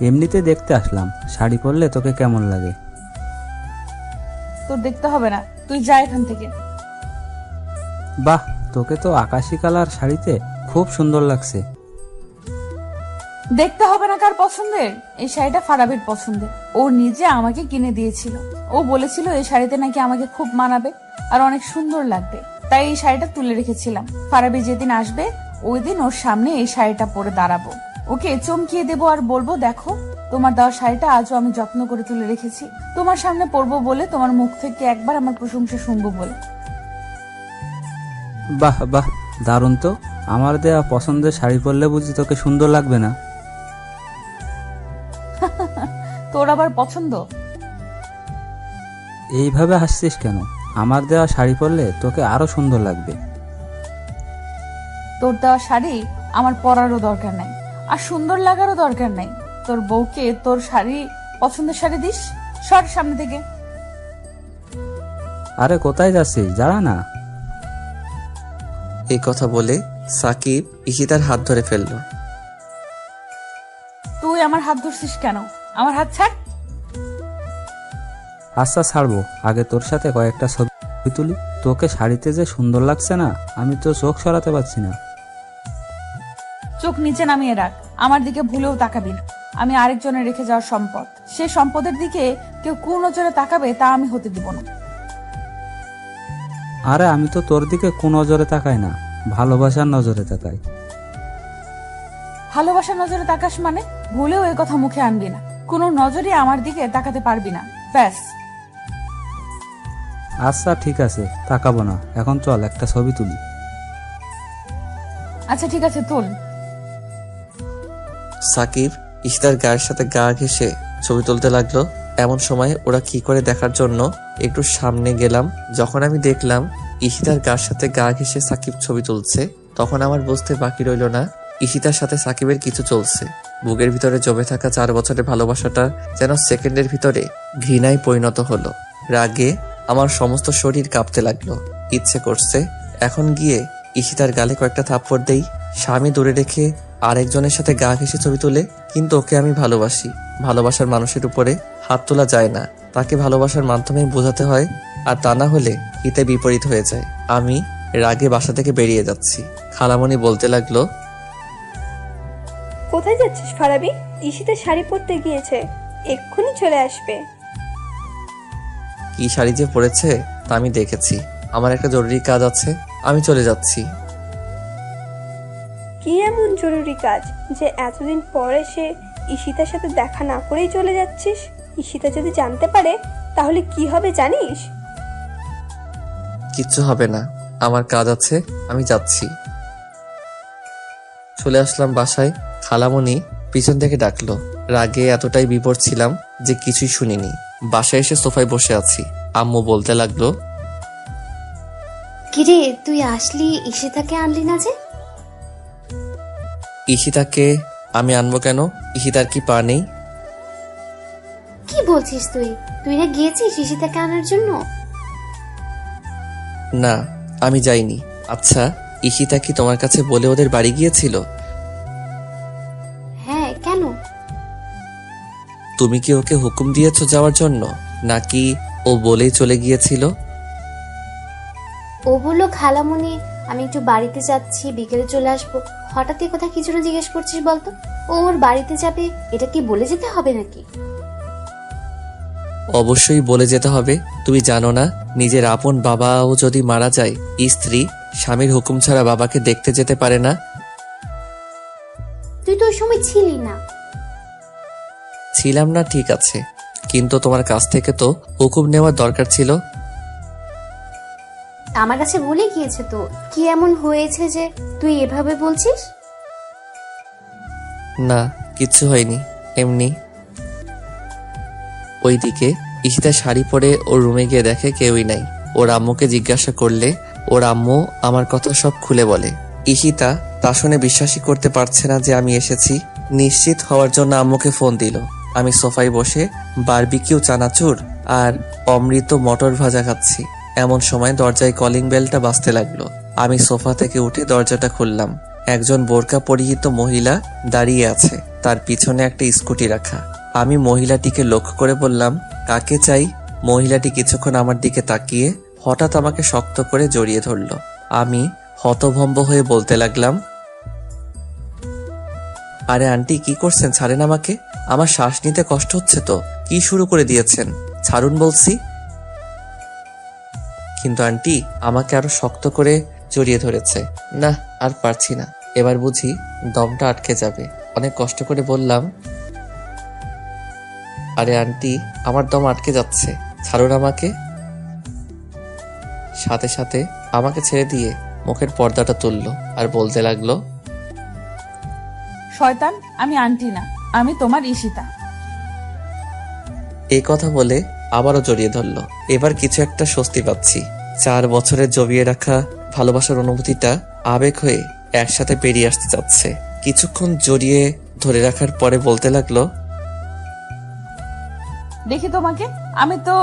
এমনিতে দেখতে আসলাম শাড়ি পরলে তোকে কেমন লাগে।
তোর দেখতে হবে না, তুই যা এখান থেকে।
বাহ, তোকে তো আকাশি কালার শাড়িতে খুব সুন্দর লাগছে।
দেখতে হবে না কার পছন্দের। এই শাড়িটা ফারাবির পছন্দের। ও নিজে আমাকে কিনে দিয়েছিল। ও বলেছিল এই শাড়িতে নাকি আমাকে খুব মানাবে আর অনেক সুন্দর লাগবে, তাই এই শাড়িটা তুলে রেখেছিলাম। ফারাবি যেদিন আসবে ওই দিন ওর সামনে এই শাড়িটা পরে দাঁড়াবো, ওকে চমকিয়ে দেবো আর বলবো, দেখো তোমার দেওয়া শাড়িটা আজও আমি যত্ন করে তুলে রেখেছি, তোমার সামনে পরবো বলে, তোমার মুখ থেকে একবার আমার প্রশংসা শুনবো বলে।
বাহ বাহ, দারুণ তো। আমার দেয়া পছন্দের শাড়ি পরলে বুঝি তোকে সুন্দর লাগবে না?
তোর আবার পছন্দ?
এইভাবে হাসছিস কেন? আমার দেওয়া শাড়ি পরলে তোকে আরো সুন্দর লাগবে।
তোর দেওয়া শাড়ি আমার পরারও দরকার নাই, আর সুন্দর লাগারও দরকার নাই। তোর বউকে তোর শাড়ি, পছন্দের শাড়ি দিস। সর সামনে থেকে।
আরে কোথায় যাচ্ছিস, দাঁড়া না।
এই কথা বলে সাকিব ঈশিতার হাত ধরে ফেলল।
তুই আমার হাত ধরছিস কেন? আমার হাত ছাড়।
আচ্ছা ছাড়বো, আগে তোর সাথে কয়েকটা ছবি তুলি। তোকে শাড়িতে যে সুন্দর লাগছে না, আমি তো চোখ সরাতে পারছি না।
চোখ নিচে নামিয়ে রাখ, আমার দিকে ভুলেও তাকাবি না। আমি আরেকজনের রেখে যাওয়ার সম্পদ, সে সম্পদের দিকে কেউ কোন নজরে তাকাবে তা আমি হতে দিব না।
আরে আমি তো তোর দিকে কোন নজরে তাকাই না, ভালোবাসার নজরে তাকাই।
ভালোবাসার নজরে তাকাস মানে? ভুলেও এ কথা মুখে আনবি না। কোনো নজরে আমার দিকে তাকাতে পারবি না, ব্যাস।
আচ্ছা ঠিক আছে, তাকাবো না। এখন চল একটা ছবি তুলি।
আচ্ছা ঠিক আছে, তুল।
সাকিব ঈশিতার গায়ের সাথে গা ঘেঁষে ছবি তুলতে লাগলো। এমন সময় ওরা কি করে দেখার জন্য একটু সামনে গেলাম। যখন আমি দেখলাম ঈশিতার গায়ের সাথে গা ঘেঁষে সাকিব ছবি তুলছে, তখন আমার বুঝতে বাকি রইল না ঈশিতার সাথে সাকিবের কিছু চলছে। বুকের ভিতরে জমে থাকা 4 বছরের ভালোবাসাটা যেন সেকেন্ডের ভিতরে ঘৃণায় পরিণত হলো। রাগে আমার সমস্ত শরীর কাঁপতে লাগলো। ইচ্ছে করছে এখন গিয়ে ঈশিতার গালে কয়েকটা থাপ্পড় দেই। স্বামী দূরে রেখে আরেকজনের সাথে গা ঘেঁষে ছবি তুলে, কিন্তু ওকে আমি ভালোবাসি। ভালোবাসার মানুষের উপরে হাত তোলা যায় না, তাকে ভালোবাসার মাধ্যমে বোঝাতে হয়, আর তা না হলে হিতে বিপরীত হয়ে যায়। আমি রাগে বাসা থেকে বেরিয়ে যাচ্ছি। খালামণি বলতে লাগলো,
কোথায় যাচ্ছিস ফারাবি? ঈশিতা শাড়ি পরতে গিয়েছে, এক্ষুনি চলে আসবে।
কি শাড়ি যে পরেছে তা আমি দেখেছি। আমার একটা জরুরি কাজ আছে, আমি চলে যাচ্ছি।
কি এমন জরুরি কাজ যে এতদিন পরে সে ঈশিতার সাথে দেখা না করেই চলে যাচ্ছিস? ঈশিতা যদি জানতে পারে তাহলে কি হবে জানিস?
কিচ্ছু হবে না, আমার কাজ আছে, আমি যাচ্ছি। চলে আসলাম বাসায়। খালামণি পিছন থেকে ডাকলো। রাগে এতটাই বিপদ ছিলাম যে কিছুই শুনিনি। বাসায় এসে সোফায় বসে আছি। আম্মু বলতে লাগলো,
কিরে তুই আসলি, ঈশিতাকে আনলি না যে?
ঈশিতাকে আমি আনবো কেন? ঈশিতার কি পা নেই?
কি বলছিস তুই? তুই না গিয়েছিস ঈশিতাকে আনার জন্য?
না, আমি যাইনি। আচ্ছা, ঈশিতা কি তোমার কাছে বলে ওদের বাড়ি গিয়েছিল?
হ্যাঁ, কেন?
তুমি কি ওকে হুকুম দিয়েছো যাওয়ার জন্য, নাকি ও বলেই চলে গিয়েছিল?
ও বললো খালামণি আমি একটু বাড়িতে যাচ্ছি, বিকেলে চলে আসবো। হঠাৎ এই কথা কি জন্য জিজ্ঞেস করছিস বলতো? ও ওর বাড়িতে যাবে, এটা কি বলে যেতে হবে নাকি?
অবশ্যই বলে যেতে হবে। তুমি জানো না, নিজের আপন বাবাও যদি মারা যায়, স্ত্রী স্বামীর হুকুম ছাড়া বাবাকে দেখতে যেতে পারে না।
তুই তো ওই সময় ছিলি না।
ছিলাম না ঠিক আছে, কিন্তু তোমার কাছ থেকে তো হুকুম নেওয়ার দরকার ছিল।
আমার কাছে বলে গিয়েছে তো। কি এমন হয়েছে যে তুই এভাবে বলছিস?
না, কিচ্ছু হয়নি, এমনি। ওইদিকে ঈশিতা শাড়ি পরে ওর রুমে গিয়ে দেখে কেউই নাই। ওর আম্মুকে জিজ্ঞাসা করলে ওর আম্মু আমার কথা সব খুলে বলে। ঈশিতা তা শুনে বিশ্বাসই করতে পারছে না যে আমি এসেছি। নিশ্চিত হওয়ার জন্য আম্মুকে ফোন দিল। আমি সোফায় বসে বারবিকিউ চানাচুর আর অমৃত মটর ভাজা খাচ্ছি। এমন সময় দরজায় কলিং বেলটা বাজতে লাগলো। আমি সোফা থেকে উঠে দরজাটা খুললাম। একজন বোরকা পরিহিত মহিলা দাঁড়িয়ে আছে, তার পিছনে একটা স্কুটি রাখা। আমি মহিলাটিকে লক্ষ্য করে বললাম, কাকে চাই? মহিলাটি কিছুক্ষণ আমার দিকে তাকিয়ে হঠাৎ আমাকে শক্ত করে জড়িয়ে ধরলো। আমি হতভম্ব হয়ে বলতে লাগলাম, আরে আন্টি কি করছেন? ছাড়েন আমাকে, আমার শ্বাস নিতে কষ্ট হচ্ছে তো। কি শুরু করে দিয়েছেন? ছাড়ুন বলছি। কিন্তু আন্টি আমাকে আরো শক্ত করে জড়িয়ে ধরেছে। না, আর পারছি না, এবার বুঝি দমটা আটকে যাবে। অনেক কষ্ট করে বললাম, আরে আন্টি আমার দম আটকে যাচ্ছে, ছাড়ুন আমাকে। সাথে সাথে আমাকে ছেড়ে দিয়ে মুখের পর্দাটা তুললো আর বলতে লাগলো,
শয়তান, আমি আন্টি না, আমি তোমার ঈশিতা।
এই কথা বলে আবারও জড়িয়ে ধরলো। এবার কিছু একটা স্বস্তি পাচ্ছি। 4 বছরের জমিয়ে রাখা ভালোবাসার অনুভূতিটা আবেগ হয়ে একসাথে বেরিয়ে আসতে যাচ্ছে। কিছুক্ষণ জড়িয়ে ধরে রাখার পরে বলতে লাগলো,
দেখি তোমাকে, আমি তো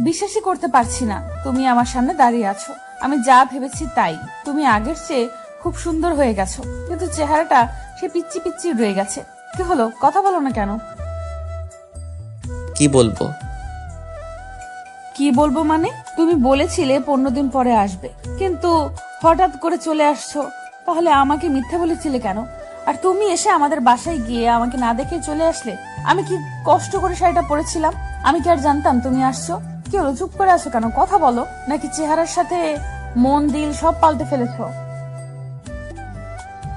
বিশ্বাসই করতে পারছি না তুমি আমার সামনে দাঁড়িয়ে আছো। আমি যা ভেবেছি তাই, তুমি আগের চেয়ে খুব সুন্দর হয়ে গেছো, কিন্তু চেহারাটা সে পিচ্ছি পিচ্ছি রয়ে গেছে। কি হলো, কথা বলো না কেন?
কি বলবো?
কি বলবো মানে? তুমি বলেছিলে 15 দিন পরে আসবে, কিন্তু হঠাৎ করে চলে আসছো। তাহলে আমাকে মিথ্যে বলেছিলে কেন? আর তুমি এসে আমাদের বাসায় গিয়ে আমাকে না দেখে চলে আসলে। আমি কি কষ্ট করে শাড়িটা পরেছিলাম? আমি কি আর জানতাম তুমি আসছো? কি হলো, চুপ করে আছো কেন? কথা বলো। নাকি চেহারার সাথে মন দিল সব পাল্টে ফেলেছো?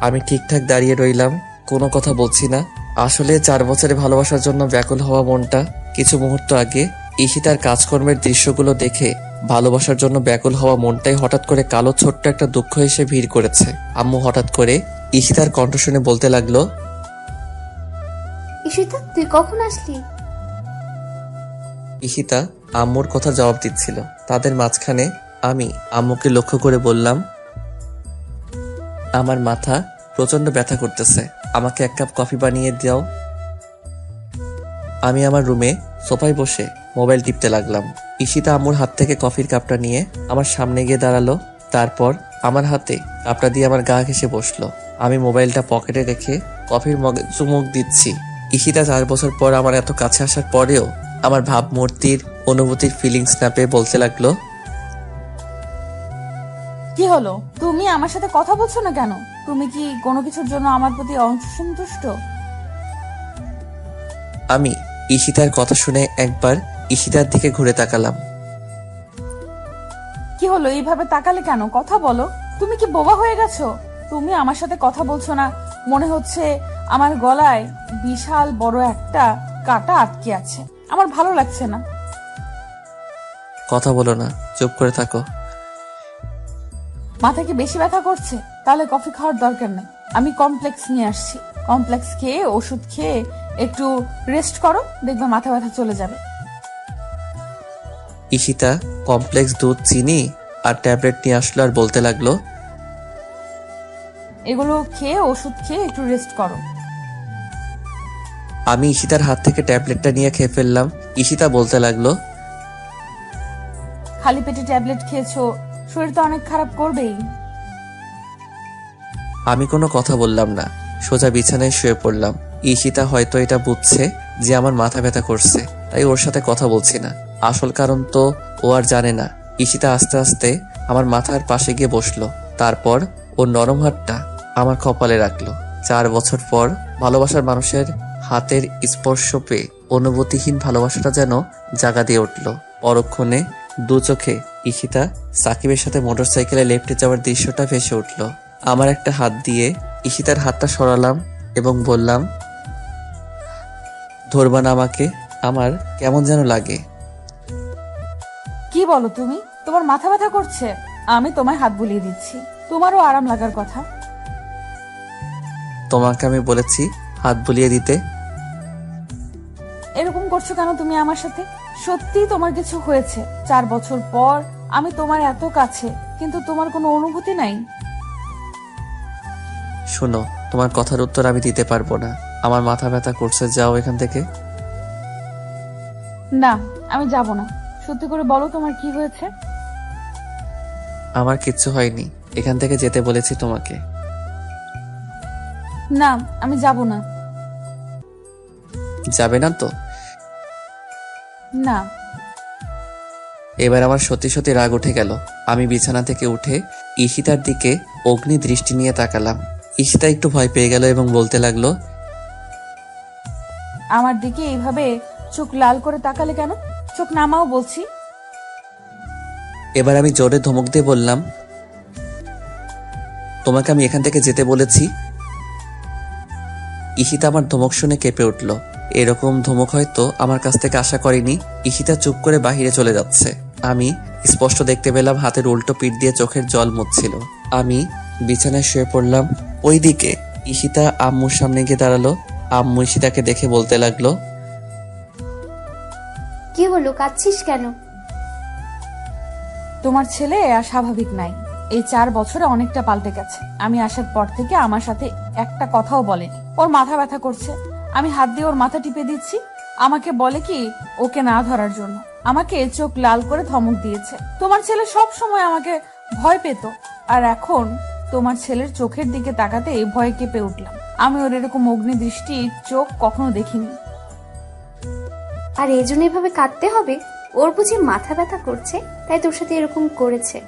আমি ঠিকঠাক দাঁড়িয়ে রইলাম, কোনো কথা বলছি না। আসলে 4 বছরে ভালোবাসার জন্য ব্যাকুল হওয়া মনটা কিছু মুহূর্ত আগে ঈশিতার কাজকর্মের দৃশ্যগুলো দেখে ভালোবাসার জন্য ব্যাকুল হওয়া মনটাই হঠাৎ করে কালো ছোট্ট একটা দুঃখ এসে ভিড় করেছে। আম্মু হঠাৎ করে ঈশিতার কণ্ঠ শুনে বলতে লাগলো,
ঈশিতা, তুই কখন আসলি?
ঈশিতা আম্মুর কথা জবাব দিচ্ছিল। তাদের মাঝখানে আমি আম্মুকে লক্ষ্য করে বললাম, আমার মাথা প্রচন্ড ব্যথা করতেছে, আমাকে 1 কাপ কফি বানিয়ে দাও। আমি আমার রুমে সোফায় বসে মোবাইল টিপতে লাগলাম। ঈশিতা আম্মুর হাত থেকে কফির কাপটা নিয়ে আমার সামনে গিয়ে দাঁড়ালো। তারপর আমার হাতে কাপটা দিয়ে আমার গা ঘেঁষে বসলো। আমি মোবাইলটা পকেটে রেখে কফির মগে চুমুক দিচ্ছি। ঈশিতা 4 বছর পর আমার এত কাছে আসার পরেও আমার ভাবমূর্তির অনুভূতির ফিলিংস না পেয়ে বলতে লাগলো,
কি হলো, তুমি আমার সাথে কথা বলছো না কেন? তুমি কি কোনো কিছুর জন্য আমার প্রতি অসন্তুষ্ট?
আমি ঈশিতার কথা শুনে একবার ঈশিতার দিকে ঘুরে তাকালাম।
কি হলো, এইভাবে তাকালে কেন? কথা বলো। তুমি কি বোবা হয়ে গেছো? তুমি আমার সাথে কথা বলছো না, মনে হচ্ছে আমার গলায় বিশাল বড় একটা কাঁটা আটকে আছে। আমার ভালো লাগছে না।
কথা বলো না, চুপ করে থাকো।
মাথা কি বেশি ব্যথা করছে? তাহলে কফি খাওয়ার দরকার নেই, আমি কমপ্লেক্স নিয়ে আসছি। কমপ্লেক্স খেয়ে ওষুধ খেয়ে একটু রেস্ট করো, দেখবে মাথা ব্যথা চলে যাবে।
ঈশিতা কমপ্লেক্স দুধ, চিনি আর ট্যাবলেট নিয়ে আসলো আর বলতে লাগলো,
এগুলো খেয়ে ওষুধ খেয়ে একটু রেস্ট করো।
আমি ঈশিতার হাত থেকে ট্যাবলেটটা নিয়ে খেয়ে ফেললাম। ঈশিতা বলতে লাগলো,
খালি পেটে ট্যাবলেট খেয়েছো, শরীর তো অনেক খারাপ করবেই।
আমি কোনো কথা বললাম না, সোজা বিছানায় শুয়ে পড়লাম। ঈশিতা হয়তো এটা বুঝছে যে আমার মাথা ব্যথা করছে, তাই ওর সাথে কথা বলছি না। আসল কারণ তো ও আর জানে না। ঈশিতা আস্তে আস্তে আমার মাথার পাশে গিয়ে বসলো। তারপর ওর নরম হাতটা আমার কপালে রাখলো। 4 বছর পর ভালোবাসার মানুষের হাতের স্পর্শ পেয়ে অনুভূতিহীন ভালোবাসাটা যেন জাগা দিয়ে উঠলো। পরক্ষণে দু চোখে ঈশিতা সাকিবের সাথে মোটরসাইকেলে লেফটে যাওয়ার দৃশ্যটা ভেসে উঠলো। আমার একটা হাত দিয়ে ঈশিতার হাতটা সরালাম এবং বললাম, ধরবা না আমাকে, আমার কেমন যেন লাগে।
কি বলো তুমি? তোমার মাথা ব্যথা করছে? আমি তোমায় হাত বুলিয়ে দিচ্ছি, তোমারও আরাম লাগার কথা।
তোমাকে আমি বলেছি হাত বুলিয়ে দিতে?
এরকম করছো কেন তুমি আমার সাথে? সত্যি তোমার কিছু হয়েছে? 4 বছর পর আমি তোমার এত কাছে, কিন্তু তোমার কোনো অনুভূতি নাই।
শোনো, তোমার কথার উত্তর আমি দিতে পারবো না। আমার মাথা ব্যথা করছে, যাও এখান থেকে।
না, আমি যাব না। সত্যি করে বলো তোমার কি হয়েছে?
আমার কিচ্ছু হয়নি, এখান থেকে যেতে বলেছি তোমাকে।
না, আমি যাব না।
যাবে না তো?
না।
এবার আমার সত্যি সত্যি রাগ উঠে গেল। আমি বিছানা থেকে উঠে ঈশিতার দিকে অগ্নি দৃষ্টি নিয়ে তাকালাম। ঈশিতা একটু ভয় পেয়ে গেল এবং বলতে লাগলো,
আমার দিকে এইভাবে চোখ লাল করে তাকালে কেন? চোখ নামাও বলছি।
এবার আমি জোরে ধমক দিয়ে বললাম, তোমাকে আমি এখান থেকে যেতে বলেছি। ঈশিতা আমার ধমক শুনে কেঁপে উঠল। এরকম ধমক হয়তো আমার কাছ থেকে আশা করেনি। ঈশিতা চুপ করে বাহিরে চলে যাচ্ছে। আমি স্পষ্ট দেখতে পেলাম হাতের উল্টো পিঠ দিয়ে চোখের জল মুছছিল। আমি বিছানায় শুয়ে পড়লাম। ওইদিকে ঈশিতা আম্মুর সামনে গিয়ে দাঁড়ালো। আম্মু ঈশিতাকে দেখে বলতে লাগলো,
কি হলো, কাঁদছিস কেন?
তোমার ছেলে আর স্বাভাবিক নাই। এই 4 বছরে অনেকটা পাল্টে গেছে। আমি আসার পর থেকে আমার সাথে একটা কথাও বলেনি। ওর মাথা ব্যথা করছে, আমি হাত দিয়ে ওর মাথা টিপে দিচ্ছি। আমাকে বলে কি ওকে না ধরার জন্য। আমাকে চোখ লাল করে ধমক দিয়েছে। তোমার ছেলে সব সময় আমাকে ভয় পেত, আর এখন তোমার ছেলের চোখের দিকে তাকাতে ভয় কেঁপে উঠলাম। আমি ওর এরকম অগ্নি দৃষ্টি চোখ কখনো দেখিনি।
আর এই জন্য এভাবে কাঁদতে হবে? ওর বুঝি মাথা ব্যথা করছে তাই তোর সাথে এরকম করেছে?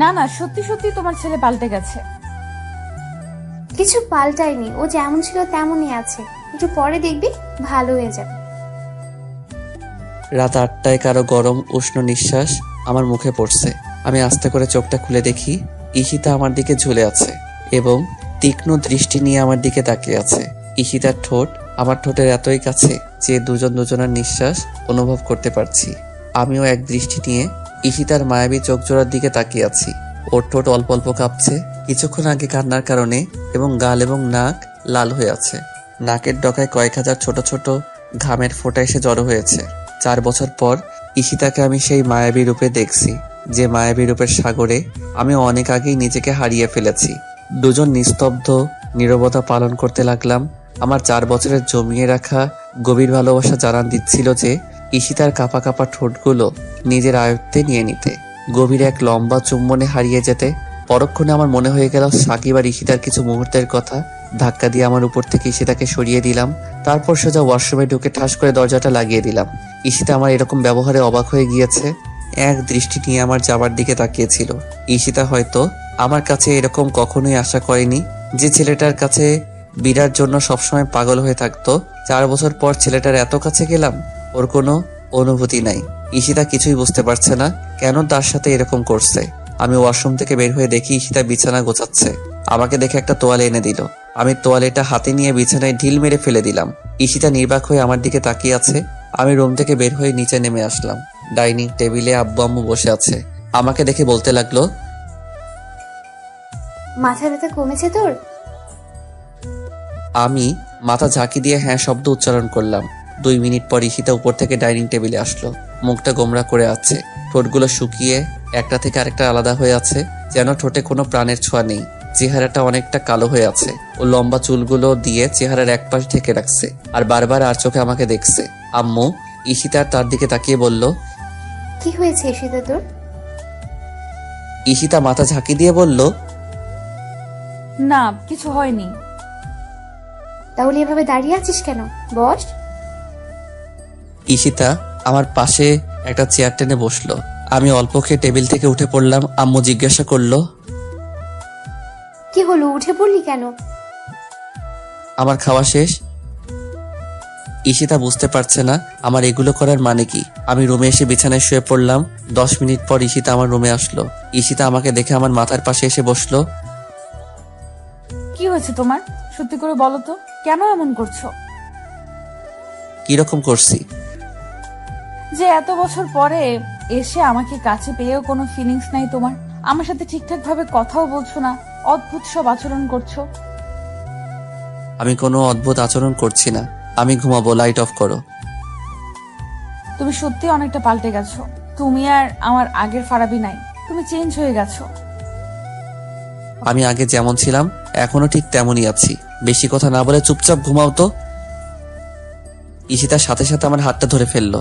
না না, সত্যি সত্যি তোমার ছেলে পাল্টে গেছে।
কিছু পাল্টায়নি, ও যেমন ছিল তেমনই আছে। একটু পরে দেখবি ভালো হয়ে যাবে।
রাত 8টায় কারো গরম উষ্ণ নিঃশ্বাস আমার মুখে পড়ছে। আমি আস্তে করে চোখটা খুলে দেখি ঈশিতা আমার দিকে ঝুলে আছে এবং তীক্ষ্ণ দৃষ্টি নিয়ে আমার দিকে তাকিয়ে আছে। ঈশিতার ঠোঁট আমার ঠোঁটের এতই কাছে যে দুজন দুজনের নিঃশ্বাস অনুভব করতে পারছি। আমিও এক দৃষ্টি নিয়ে ঈশিতার মায়াবী চোখ জোড়ার দিকে তাকিয়ে আছি। ওর ঠোঁট অল্প অল্প কাঁপছে কিছুক্ষণ আগে কান্নার কারণে এবং গাল এবং নাক লাল হয়ে আছে। নাকের ডগায় কয়েক হাজার ছোট ছোট ঘামের ফোঁটা এসে জড়ো হয়েছে। 4 বছর পর ঈশিতাকে আমি সেই মায়াবী রূপে দেখছি যে মায়াবী রূপের সাগরে আমি অনেক আগেই নিজেকে হারিয়ে ফেলেছি। দুজন নিস্তব্ধ নীরবতা পালন করতে লাগলাম। আমার 4 বছরের জমিয়ে রাখা গভীর ভালোবাসা জানান দিচ্ছিল যে ঈশিতার কাঁপা কাঁপা ঠোঁটগুলো নিজের আয়ত্তে নিয়ে নিতে, গভীর এক লম্বা চুম্বনে হারিয়ে যেতে। পরক্ষণে আমার মনে হয়ে গেল সাকিব আর ঈশিতার কিছু মুহূর্তের কথা। ধাক্কা দিয়ে আমার উপর থেকে ঈশিতাকে সরিয়ে দিলাম। তারপর সোজা ওয়াশরুমে ঢুকে ঠাস করে দরজাটা লাগিয়ে দিলাম। ঈশিতা আমার এরকম ব্যবহারে অবাক হয়ে গিয়েছে। এক দৃষ্টি নিয়ে আমার যাবার দিকে তাকিয়েছিল। ঈশিতা হয়তো আমার কাছে এরকম কখনোই আশা করেনি যে ছেলেটার কাছে বিরার জন্য সবসময় পাগল হয়ে থাকতো। 4 বছর পর ছেলেটার এত কাছে গেলাম, ওর কোনো অনুভূতি নাই। ঈশিতা কিছুই বুঝতে পারছে না কেন তার সাথে এরকম করছে। আমি ওয়াশরুম থেকে বের হয়ে দেখি ঈশিতা বিছানা গোছাচ্ছে। আমাকে দেখে একটা তোয়ালে এনে দিল। আমি তোয়ালেটা হাতে নিয়ে বিছানায় ঢিল মেরে ফেলে দিলাম। ঈশিতা নির্বাক হয়ে আমার দিকে তাকিয়ে আছে। আমি রুম থেকে বের হয়ে নিচে নেমে আসলাম। ডাইনিং টেবিলে আব্বু আম্মু বসে আছে। আমাকে দেখে বলতে লাগলো,
মাথা ব্যথা কমেছে তোর?
আমি মাথা ঝাঁকি দিয়ে হ্যাঁ শব্দ উচ্চারণ করলাম। 2 মিনিট পর ঈশিতা উপর থেকে ডাইনিং টেবিলে আসলো। মুখটা গোমরা করে আছে, ঠোঁটগুলো শুকিয়ে একটা থেকে আরেকটা আলাদা হয়ে আছে, যেন ঠোঁটে কোনো প্রাণের ছোঁয়া নেই। চেহারাটা অনেকটা কালো হয়ে আছে। ও লম্বা চুলগুলো দিয়ে চেহারার এক পাশ ঢেকে রাখছে আর বারবার আর চোখে আমাকে দেখছে। আম্মু ঈশিতার তার দিকে তাকিয়ে বলল,
কি হয়েছে ঈশিতা তোর?
ঈশিতা মাথা ঝাঁকি দিয়ে বলল,
না, কিছু হয়নি।
তাহলে এভাবে দাঁড়িয়ে আছিস কেন? বস।
ঈশিতা আমার পাশে একটা চেয়ার টেনে বসলো। আমি অল্প খেয়ে টেবিল থেকে উঠে পড়লাম। আম্মু জিজ্ঞাসা করলো,
কি হলো, উঠে পড়লি কেন?
আমার খাওয়া শেষ। ঈশিতা বুঝতে পারছে না আমার এগুলো করার মানে কি। আমি রুমে এসে বিছানায় শুয়ে পড়লাম। 10 মিনিট পর ঈশিতা আমার রুমে আসলো। ঈশিতা আমাকে দেখে আমার মাথার পাশে এসে বসলো।
কি হয়েছে তোমার? সত্যি করে বলো তো, কেন এমন করছো?
কিরকম করছি?
যে এত বছর পরে এসে আমাকে কাছে পেয়েও কোনো ফিলিংস নাই তোমার। আমার সাথে ঠিকঠাক ভাবে কথাও বলছো না, অদ্ভুত সব আচরণ করছো।
আমি কোনো অদ্ভুত আচরণ করছি না। আমি ঘুমাবো, লাইট অফ করো।
তুমি সত্যি অনেকটা পাল্টে গেছো। তুমি আর আমার আগের ফারাবি নাই, তুমি চেঞ্জ হয়ে গেছো।
আমি আগে যেমন ছিলাম এখনো ঠিক তেমনই আছি। বেশি কথা না বলে চুপচাপ ঘুমাও তো। ঈশিতার সাথে সাথে আমার হাতটা ধরে ফেললো।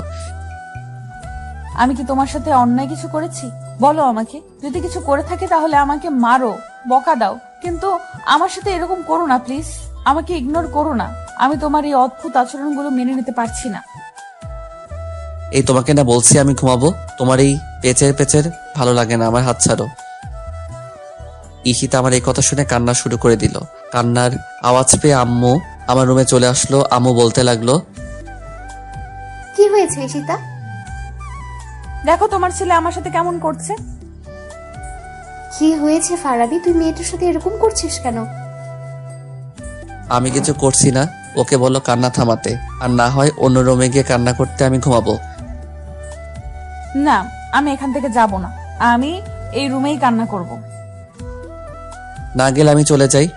আমি কি তোমার সাথে অন্যায় কিছু করেছি? বলো আমাকে। যদি কিছু করে থাকে তাহলে আমাকে মারো, বকা দাও, কিন্তু আমার সাথে এরকম করো না প্লিজ। আমাকে ইগনোর করো না। আমি তোমার এই অদ্ভুত আচরণগুলো মেনে নিতে পারছি না।
এই তোমাকে না বলছি আমি ঘুমাবো। তোমার এই পেচের পেচের ভালো লাগে না, আমার হাত ছাড়ো। ঈশিতা আমার এই কথা শুনে কান্না শুরু করে দিল। কান্নার আওয়াজ পেয়ে আম্মু আমার রুমে চলে আসলো। আম্মু বলতে লাগলো,
কি হয়েছে ঈশিতা?
দেখো তোমার ছেলে আমার সাথে কেমন করছে।
কি হয়েছে ফারাবি, তুই মেয়েটার সাথে এরকম করছিস কেন?
আমি কিছু করছি না, ওকে বলো কান্না থামাতে, আর না হয় অন্য রুমে গিয়ে কান্না করতে আমি ঘুমাবো।
না, আমি এখান থেকে যাব না। আমি এই রুমেই কান্না করব।
না গেলে আমি চলে যাই।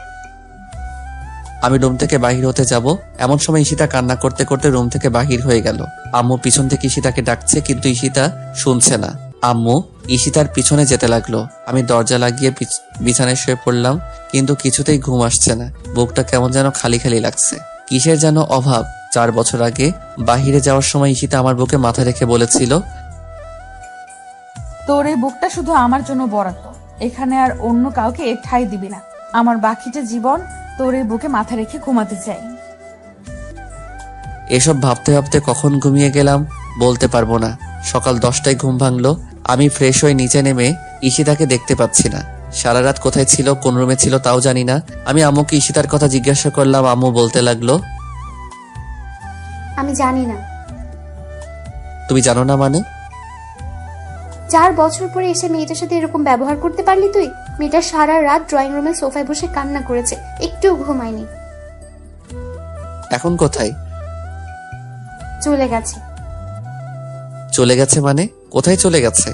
আমি রুম থেকে বাহির হতে যাব এমন সময় ঈশিতা কান্না করতে করতে রুম থেকে বাহির হয়ে গেল। আম্মু পিছন থেকে ঈশিতাকে ডাকছে কিন্তু ঈশিতা শুনছে না। আম্মু ঈশিতার পিছনে যেতে লাগলো। আমি দরজা লাগিয়ে বিছানায় শুয়ে পড়লাম, কিন্তু কিছুতেই ঘুম আসছে না। বুকটা কেমন যেন খালি খালি লাগছে, কিসের যেন অভাব। 4 বছর আগে বাহিরে যাওয়ার সময় ঈশিতা আমার বুকে মাথা রেখে বলেছিল,
তোর এই বুকটা শুধু আমার জন্য বরাদ্দ, এখানে আর অন্য কাউকে ঠাঁই দিবি না। আমার বাকিটা জীবন তোর এই বুকে মাথা রেখে ঘুমাতে চাই।
এসব ভাবতে ভাবতে কখন ঘুমিয়ে গেলাম বলতে পারবো না। সকাল 10টায় ঘুম ভাঙলো। আমি ফ্রেশ হয়ে নিচে নেমে ঈশিতাকে দেখতে পাচ্ছি না। সারা রাত কোথায় ছিল, কোন রুমে ছিল তাও জানি না। আমি আম্মুকে ঈশিতার কথা জিজ্ঞাসা করলাম। আম্মু বলতে লাগলো,
আমি জানি না।
তুমি জানো না মানে?
4 বছর পরে এসে মেয়েটার সাথে এরকম ব্যবহার করতে পারলি তুই? মেয়েটা সারা রাত ড্রয়িং রুমের সোফায় বসে কান্না করেছে, একটুও ঘুমায়নি।
এখন কোথায়?
চলে গেছে।
চলে গেছে মানে? কোথায় চলে গেছে?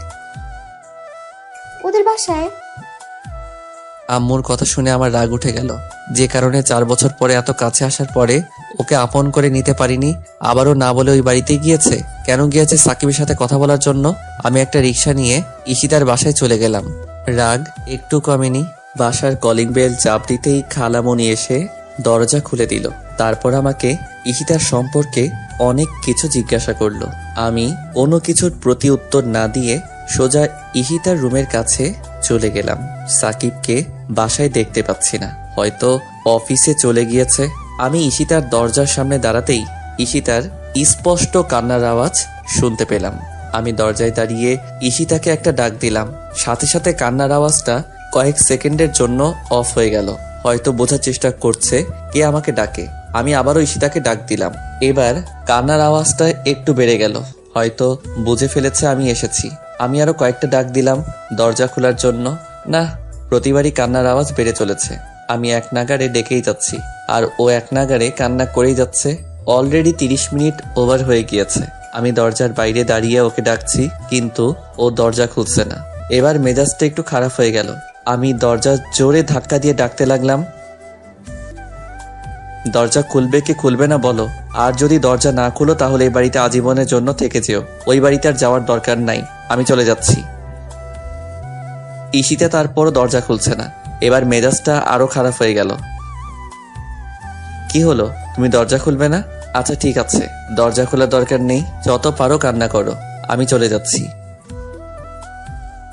ওদের বাসায়।
আম্মুর কথা শুনে আমার রাগ উঠে গেল। যে কারণে 4 বছর পরে এত কাছে আসার পরে ওকে আপন করে নিতে পারিনি, আবারও না বলে ওই বাড়িতে গিয়েছে। কেন গিয়েছে? সাকিবের সাথে কথা বলার জন্য। আমি একটা রিক্সা নিয়ে ঈশিতার বাসায় চলে গেলাম। রাগ একটু কমেনি। বাসার কলিং বেল চাপ দিতেই খালামণি এসে দরজা খুলে দিল। তারপর আমাকে ঈশিতার সম্পর্কে অনেক কিছু জিজ্ঞাসা করলো। আমি কোনো কিছুর প্রতি উত্তর না দিয়ে সোজা ঈশিতার রুমের কাছে চলে গেলাম। সাকিবকে বাসায় দেখতে পাচ্ছি না, হয়তো অফিসে চলে গিয়েছে। আমি ঈশিতার দরজার সামনে দাঁড়াতেই ঈশিতার স্পষ্ট কান্নার আওয়াজ শুনতে পেলাম। আমি দরজায় দাঁড়িয়ে ঈশিতাকে একটা ডাক দিলাম। সাথে সাথে কান্নার আওয়াজটা কয়েক সেকেন্ডের জন্য অফ হয়ে গেল। হয়তো বোঝার চেষ্টা করছে কে আমাকে ডাকে। আমি আবারও ঈশিতাকে ডাক দিলাম। এবার কান্নার আওয়াজটা একটু বেড়ে গেল, হয়তো বুঝে ফেলেছে আমি এসেছি। আমি আরো কয়েকটা ডাক দিলাম দরজা খোলার জন্য। না, প্রতিবারই কান্নার আওয়াজ বেড়ে চলেছে। আমি এক নাগাড়ে ডেকেই যাচ্ছি আর ও এক নাগাড়ে কান্না করেই যাচ্ছে। অলরেডি 30 মিনিট ওভার হয়ে গিয়েছে। আমি দরজার বাইরে দাঁড়িয়ে ওকে ডাকছি, কিন্তু ও দরজা খুলছে না। এবার মেজাজটা একটু খারাপ হয়ে গেল। আমি দরজা জোরে ধাক্কা দিয়ে ডাকতে লাগলাম, দরজা খুলবে কি খুলবে না বলো? আর যদি দরজা না খুলো তাহলে এই বাড়িতে আজীবনের জন্য থেকে যেও। ওই বাড়িতে আর যাওয়ার দরকার নাই, আমি চলে যাচ্ছি। ঈশিতা তারপরও দরজা খুলছে না। এবার মেজাজটা আরো খারাপ হয়ে গেল। কি হলো, তুমি দরজা খুলবে না? আচ্ছা ঠিক আছে, দরজা খোলার দরকার নেই, যত পারো কান্না করো, আমি চলে যাচ্ছি।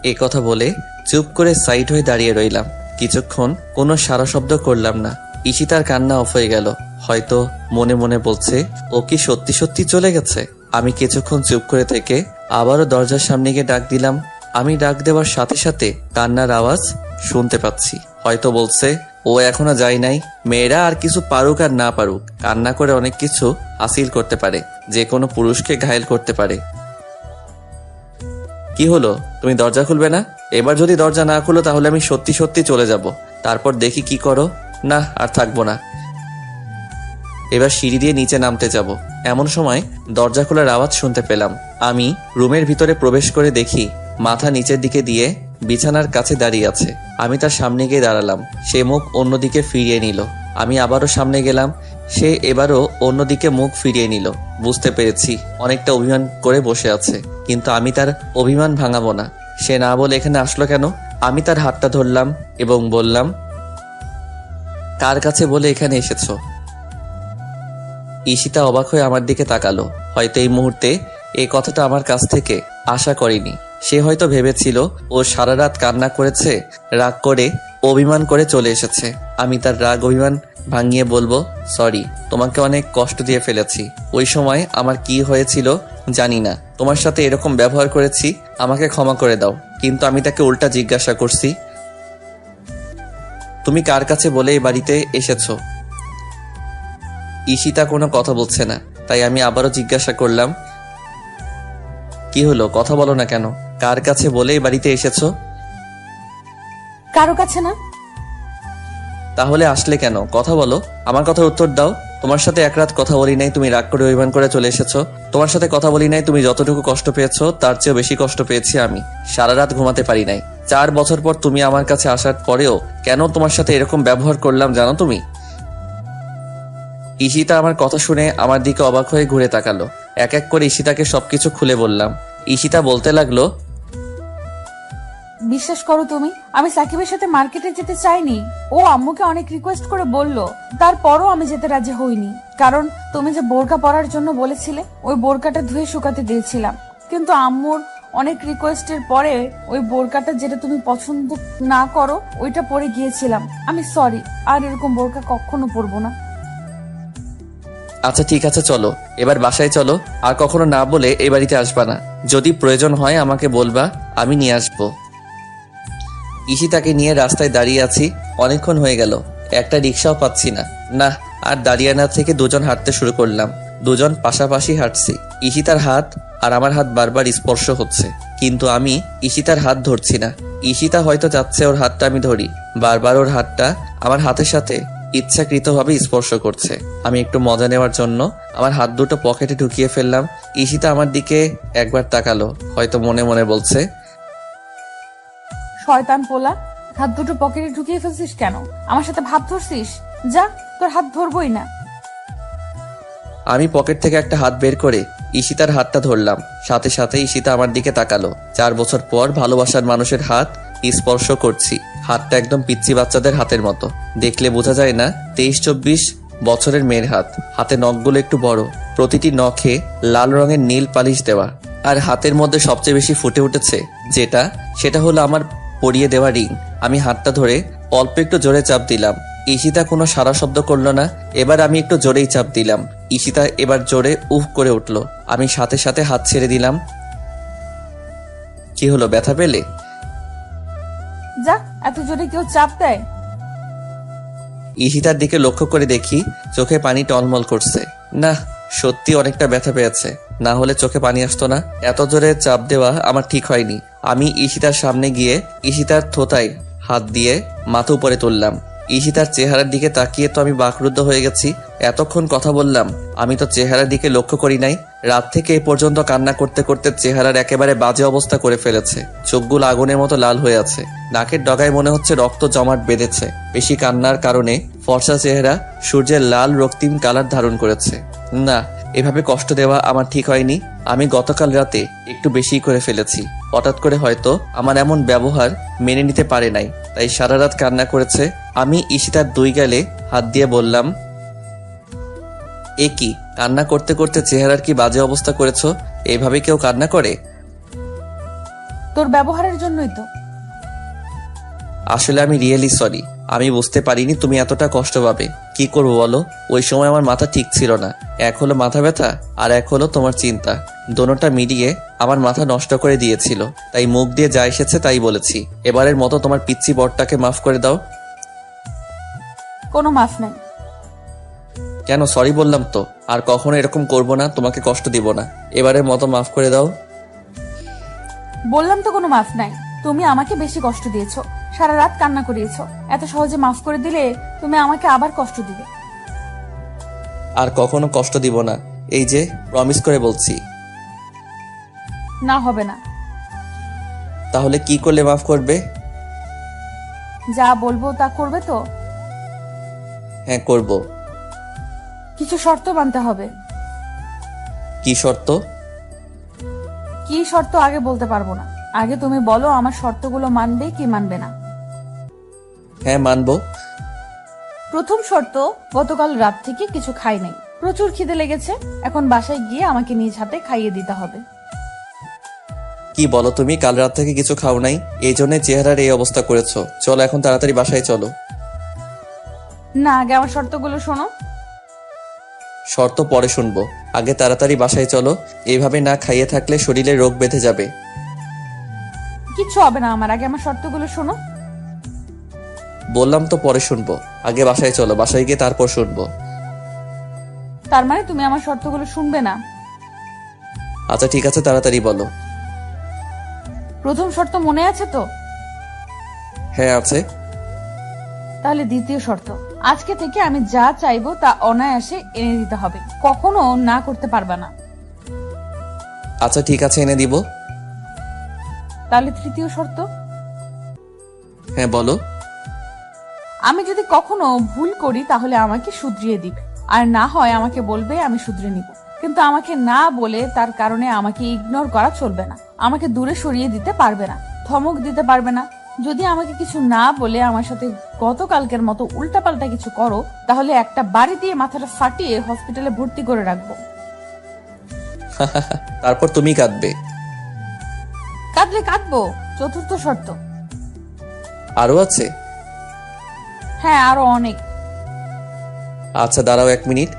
এ কথা বলে চুপ করে সাইড হয়ে দাঁড়িয়ে রইলাম। কিছুক্ষণ কোনো সারা শব্দ করলাম না। ঈশিতার কান্না অফ হয়ে গেল। হয়তো মনে মনে বলছে ও কি সত্যি সত্যি চলে গেছে। আমি কিছুক্ষণ চুপ করে থেকে আবারও দরজার সামনে গিয়ে ডাক দিলাম। আমি ডাক দেওয়ার সাথে সাথে কান্নার আওয়াজ শুনতে পাচ্ছি। হয়তো বলছে ও এখনো যায় নাই। মেয়েরা আর কিছু পারুক আর না পারুক, কান্না করে অনেক কিছু হাসিল করতে পারে, যে কোনো পুরুষকে ঘায়েল করতে পারে। কি হলো, তুমি দরজা খুলবে না? এবার যদি দরজা না খুলো তাহলে আমি সত্যি সত্যি চলে যাব। তারপর দেখি কি করো। না, আর থাকবো না। এবার সিঁড়ি দিয়ে নিচে নামতে যাব। এমন সময় দরজা খোলার আওয়াজ শুনতে পেলাম। আমি রুমের ভিতরে প্রবেশ করে দেখি মাথা নিচের দিকে দিয়ে বিছানার কাছে দাঁড়িয়ে আছে। আমি তার সামনে গিয়ে দাঁড়ালাম। সে মুখ অন্যদিকে ফিরিয়ে নিল। আমি আবারও সামনে গেলাম। সে এবারও অন্যদিকে মুখ ফিরিয়ে নিল। বুঝতে পেরেছি অনেকটা অভিমান করে বসে আছে, কিন্তু আমি তার অভিমান ভাঙাবো না। সে না বলে এখানে আসলো কেন? আমি তার হাতটা ধরলাম এবং বললাম, কার কাছে বলে এখানে এসেছো? ঈশিতা অবাক হয়ে আমার দিকে তাকালো। হয়তো এই মুহূর্তে এই কথাটা আমার কাছ থেকে আশা করেনি। সে হয়তো ভেবেছিল ও সারা রাত কান্না করেছে, রাগ করে অভিমান করে চলে এসেছে। আমি তার রাগ অভিমান ভাঙিয়ে বলবো, সরি, তোমাকে অনেক কষ্ট দিয়ে ফেলেছি। ওই সময় আমার কি হয়েছিল জানি না, তোমার সাথে এরকম ব্যবহার করেছি, আমাকে ক্ষমা করে দাও। কিন্তু আমি তাকে উল্টা জিজ্ঞাসা করছি, তুমি কার কাছে বলে এই বাড়িতে এসেছো? ঈশিতা কোনো কথা বলছে না, তাই আমি আবারও জিজ্ঞাসা করলাম, কি হলো, কথা বলো না কেন? কার কাছে বলে এই বাড়িতে এসেছো?
কারো কাছে না।
তাহলে আসলে কেন? কথা বলো, আমার কথার উত্তর দাও। তোমার সাথে এক রাত কথা বলি নাই, তুমি রাগ করে অভিমান করে চলে এসেছো। তোমার সাথে কথা বলি নাই, তুমি যতটুকু কষ্ট পেয়েছো তার চেয়েও বেশি কষ্ট পেয়েছি আমি। সারা রাত ঘুমাতে পারি নাই। 4 বছর পর তুমি আমার কাছে আসার পরেও কেন তোমার সাথে এরকম ব্যবহার করলাম জানো তুমি? ঈশিতা আমার কথা শুনে আমার দিকে অবাক হয়ে ঘুরে তাকালো। এক এক করে ঈশিতাকে সবকিছু খুলে বললাম। ঈশিতা বলতে লাগলো,
বিশ্বাস করো তুমি, আমি সাকিবের সাথে মার্কেটে যেতে চাইনি। ও আম্মুকে অনেক রিকোয়েস্ট করে বলল, তারপরও আমি যেতে রাজি হইনি। কারণ তুমি যে বোরকা পরার জন্য বলেছিলে, ওই বোরকাটা ধুয়ে শুকাতে দিয়েছিলাম। কিন্তু আম্মুর অনেক রিকোয়েস্টের পরে ওই বোরকাটা যেটা তুমি পছন্দ না করো ওইটা পরে গিয়েছিলাম। আমি সরি, আর এরকম বোরকা কখনো পরবো না।
আচ্ছা ঠিক আছে চলো, এবার বাসায় চলো। আর কখনো না বলে এই বাড়িতে আসবা না। যদি প্রয়োজন হয় আমাকে বলবা, আমি নিয়ে আসবো। ঈশিতাকে নিয়ে রাস্তায় দাঁড়িয়ে আছি, অনেকক্ষণ হয়ে গেল, একটা রিক্সাও পাচ্ছি না। না, আর দাঁড়িয়ে না থেকে দুজন হাঁটতে শুরু করলাম। দুজন পাশাপাশি হাঁটছি। ঈশিতার হাত আর আমার হাত বারবার স্পর্শ হচ্ছে, কিন্তু আমি ঈশিতার হাত ধরছি না। ঈশিতা হয়তো চাচ্ছে ওর হাতটা আমি ধরি। বারবার ওর হাতটা আমার হাতের সাথে ইচ্ছাকৃতভাবে স্পর্শ করছে। আমি একটু মজা নেওয়ার জন্য আমার হাত দুটো পকেটে ঢুকিয়ে ফেললাম। ঈশিতা আমার দিকে একবার তাকালো, হয়তো মনে মনে বলছে,
শয়তান পোলা, হাত দুটো পকেটে ঢুকিয়ে ফেলছিস কেন? আমার সাথে ভাব ধরছিস? যা, তোর হাত ধরবই না।
আমি পকেট থেকে একটা হাত বের করে ঈশিতার হাতটা ধরলাম। সাথে সাথে ঈশিতা আমার দিকে তাকালো। 4 বছর পর ভালোবাসার মানুষের হাত স্পর্শ করছি। হাতটা একদম পিচ্চি বাচ্চাদের হাতের মতো, দেখলে বোঝা যায় না 23-24 বছরের মেয়ের হাত। হাতে নখগুলো একটু বড়, প্রতিটি নখে লাল রঙের নীল পালিশ দেওয়া। আর হাতের মধ্যে সবচেয়ে বেশি ফুটে উঠেছে সেটা হলো আমার পরিয়ে দেওয়া রিং। আমি হাতটা ধরে অল্প একটু জোরে চাপ দিলাম। ঈশিতা কোনো সারা শব্দ করলো না। এবার আমি একটু জোরেই চাপ দিলাম। ঈশিতা এবার জোরে উফ করে উঠলো। আমি সাথে সাথে হাত ছেড়ে দিলাম। কি হলো, ব্যথা পেলে?
যা, এত জোরে কেউ চাপ দেয়?
ঈশিতার দিকে লক্ষ্য করে দেখি চোখে পানি টলমল করছে। না, সত্যি অনেকটা ব্যথা পেয়েছে, না হলে চোখে পানি আসতো না। এত জোরে চাপ দেওয়া আমার ঠিক হয়নি। আমি ঈশিতার সামনে গিয়ে ঈশিতার থোতায় হাত দিয়ে মাথা উপরে তুললাম। ঈশিতার চেহারার দিকে তাকিয়ে তো আমি বাকরুদ্ধ হয়ে গেছি। এতক্ষণ কথা বললাম, আমি তো চেহারার দিকে লক্ষ্য করি নাই। রাত থেকে এ পর্যন্ত কান্না করতে করতে চেহারার একেবারে বাজে অবস্থা করে ফেলেছে। চোখগুলো আগুনের মতো লাল হয়ে আছে, নাকের ডগায় মনে হচ্ছে রক্ত জমাট বেঁধেছে। বেশি কান্নার কারণে ফর্সা চেহারা সূর্যের লাল রক্তিম কালার ধারণ করেছে। না, এভাবে কষ্ট দেওয়া আমার ঠিক হয়নি। আমি গতকাল রাতে একটু বেশি করে ফেলেছি। হঠাৎ করে হয়তো আমার এমন ব্যবহার মেনে নিতে পারে নাই, তাই সারা রাত কান্না করেছে। আমি ঈশিতার 2 গালে হাত দিয়ে বললাম, এ কি, কান্না করতে করতে চেহারার কি বাজে অবস্থা করেছো? এইভাবে কেউ কান্না করে?
তোর ব্যবহারের জন্যই তো।
আসলে আমি রিয়েলি সরি। আমি বুঝতে পারিনি তুমি এতটা কষ্ট পাবে। কি করবো বলো, ওই সময় আমার মাথা ঠিক ছিল না। এক হলো মাথা ব্যথা, আর এক হলো তোমার চিন্তা। দোনোটা মিলিয়ে আমার মাথা নষ্ট করে দিয়েছিল। তাই মুখ দিয়ে যা এসেছে তাই বলেছি। এবারের মতো তোমার পিচ্চি বরটাকে মাফ করে দাও।
কোনো মাফ নাই।
কেন, সরি বললাম তো। আর কখনো এরকম করবো না, তোমাকে কষ্ট দিব না। এবারের মতো মাফ করে দাও।
বললাম তো কোনো মাফ নাই। তুমি আমাকে বেশি কষ্ট দিয়েছো, সারা রাত কান্না করিয়েছো। এত সহজে মাফ করে দিলে তুমি আমাকে আবার কষ্ট দিবে।
আর কখনো কষ্ট দিব না, এই যে প্রমিস করে বলছি।
না, হবে না।
তাহলে কি করলে মাফ করবে?
যা বলবো তা করবে তো?
হ্যাঁ, করব।
কিছু শর্ত মানতে হবে।
কি শর্ত?
কি শর্ত আগে বলতে পারবো না। আগে তুমি বলো আমার শর্তগুলো মানবে কি মানবে না।
হ্যাঁ, মানবো।
প্রথম শর্ত, গতকাল রাত থেকে কিছু খাই নাই, প্রচুর খিদে লেগেছে। এখন বাসায় গিয়ে আমাকে নিজ হাতে খাইয়ে দিতে হবে।
কি বলো তুমি, কাল রাত থেকে কিছু খাও নাই, এই জন্য চেহারার এই অবস্থা করেছো। চলো এখন তাড়াতাড়ি বাসায় চলো।
না, আগে আমার শর্তগুলো শোনো।
শর্ত পরে শুনবো, আগে তাড়াতাড়ি বাসায় চলো। এইভাবে না খাইয়ে থাকলে শরীরে রোগ বেঁধে যাবে।
কিচ্ছু হবে না আমার, আগে আমার শর্তগুলো শোনো।
বললাম তো পরে শুনবো, আগে বাসায় চলো। বাসায় গিয়ে তারপর শুনবো।
তার মানে তুমি আমার শর্তগুলো শুনবে না?
আচ্ছা ঠিক আছে, তাড়াতাড়ি বলো।
প্রথম শর্ত মনে আছে তো?
হ্যাঁ আছে।
তাহলে দ্বিতীয় শর্ত, আজকে থেকে আমি যা চাইবো তা অনায়াসে এনে দিতে হবে, কখনো না করতে পারবে না।
আচ্ছা ঠিক আছে, এনে দিব।
তাহলে তৃতীয় শর্ত,
হ্যাঁ বলো।
আমি যদি কখনো ভুল করি তাহলে আমাকে শুধরিয়ে দিবে, আর না হয় আমাকে বলবে, আমি শুধরে নিব। কিন্তু আমাকে না বলে তার কারণে আমাকে ইগনোর করা চলবে না। আমাকে দূরে সরিয়ে দিতে পারবে না, ধমক দিতে পারবে না। যদি আমাকে কিছু না বলে আমার সাথে গতকালকের মতো উল্টাপাল্টা কিছু করো, তাহলে একটা বাড়ি দিয়ে মাথাটা ফাটিয়ে হসপিটালে ভর্তি করে রাখবো।
তারপর তুমি কাঁদবে।
কাঁদলে কাঁদবো, চতুর্থ শর্ত।
আরো আছে?
হ্যাঁ, আরো অনেক।
আচ্ছা দাঁড়াও 1 মিনিট।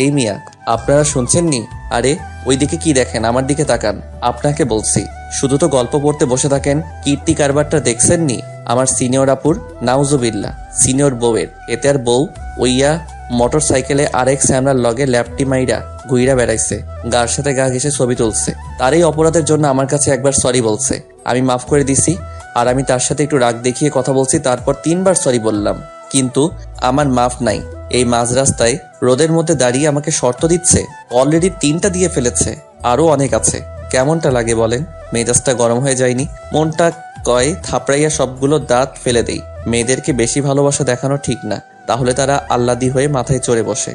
এই মিয়া, আপনারা শুনছেননি? আরে ওইদিকে কি দেখেন? আমার দিকে তাকান। আপনাকে বলছি, শুধু তো গল্প পড়তে বসে থাকেন। কীর্তি কারবারটা দেখছেননি? আমার সিনিয়র আপুর, নাউজুবিল্লাহ, সিনিয়র বউয়ের। এতে আর বউ ওইয়া মোটর সাইকেলে আরেক স্যামরার লগে ল্যাপটি মাইরা ঘুইরা বেড়াইছে, গার সাথে গা ঘেসে ছবি তুলছে। তার এই অপরাধের জন্য আমার কাছে একবার সরি বলছে, আমি মাফ করে দিছি। আর আমি তার সাথে একটু রাগ দেখিয়ে কথা বলছি, তারপর 3 বার সরি বললাম। কিন্তু আমার মাফ নাই। এই মাঝ রাস্তায় রোদের মধ্যে দাঁড়িয়ে আমাকে শর্ত দিচ্ছে। অলরেডি 3টা দিয়ে ফেলেছে, আরো অনেক আছে। কেমনটা লাগে বলেন? মেজাজটা গরম হয়ে যায়নি? মনটা কয় থাপড়াইয়া সবগুলো দাঁত ফেলে দেই। মেয়েদেরকে বেশি ভালোবাসা দেখানো ঠিক না, তাহলে তারা আল্লাদি হয়ে মাথায় চড়ে বসে।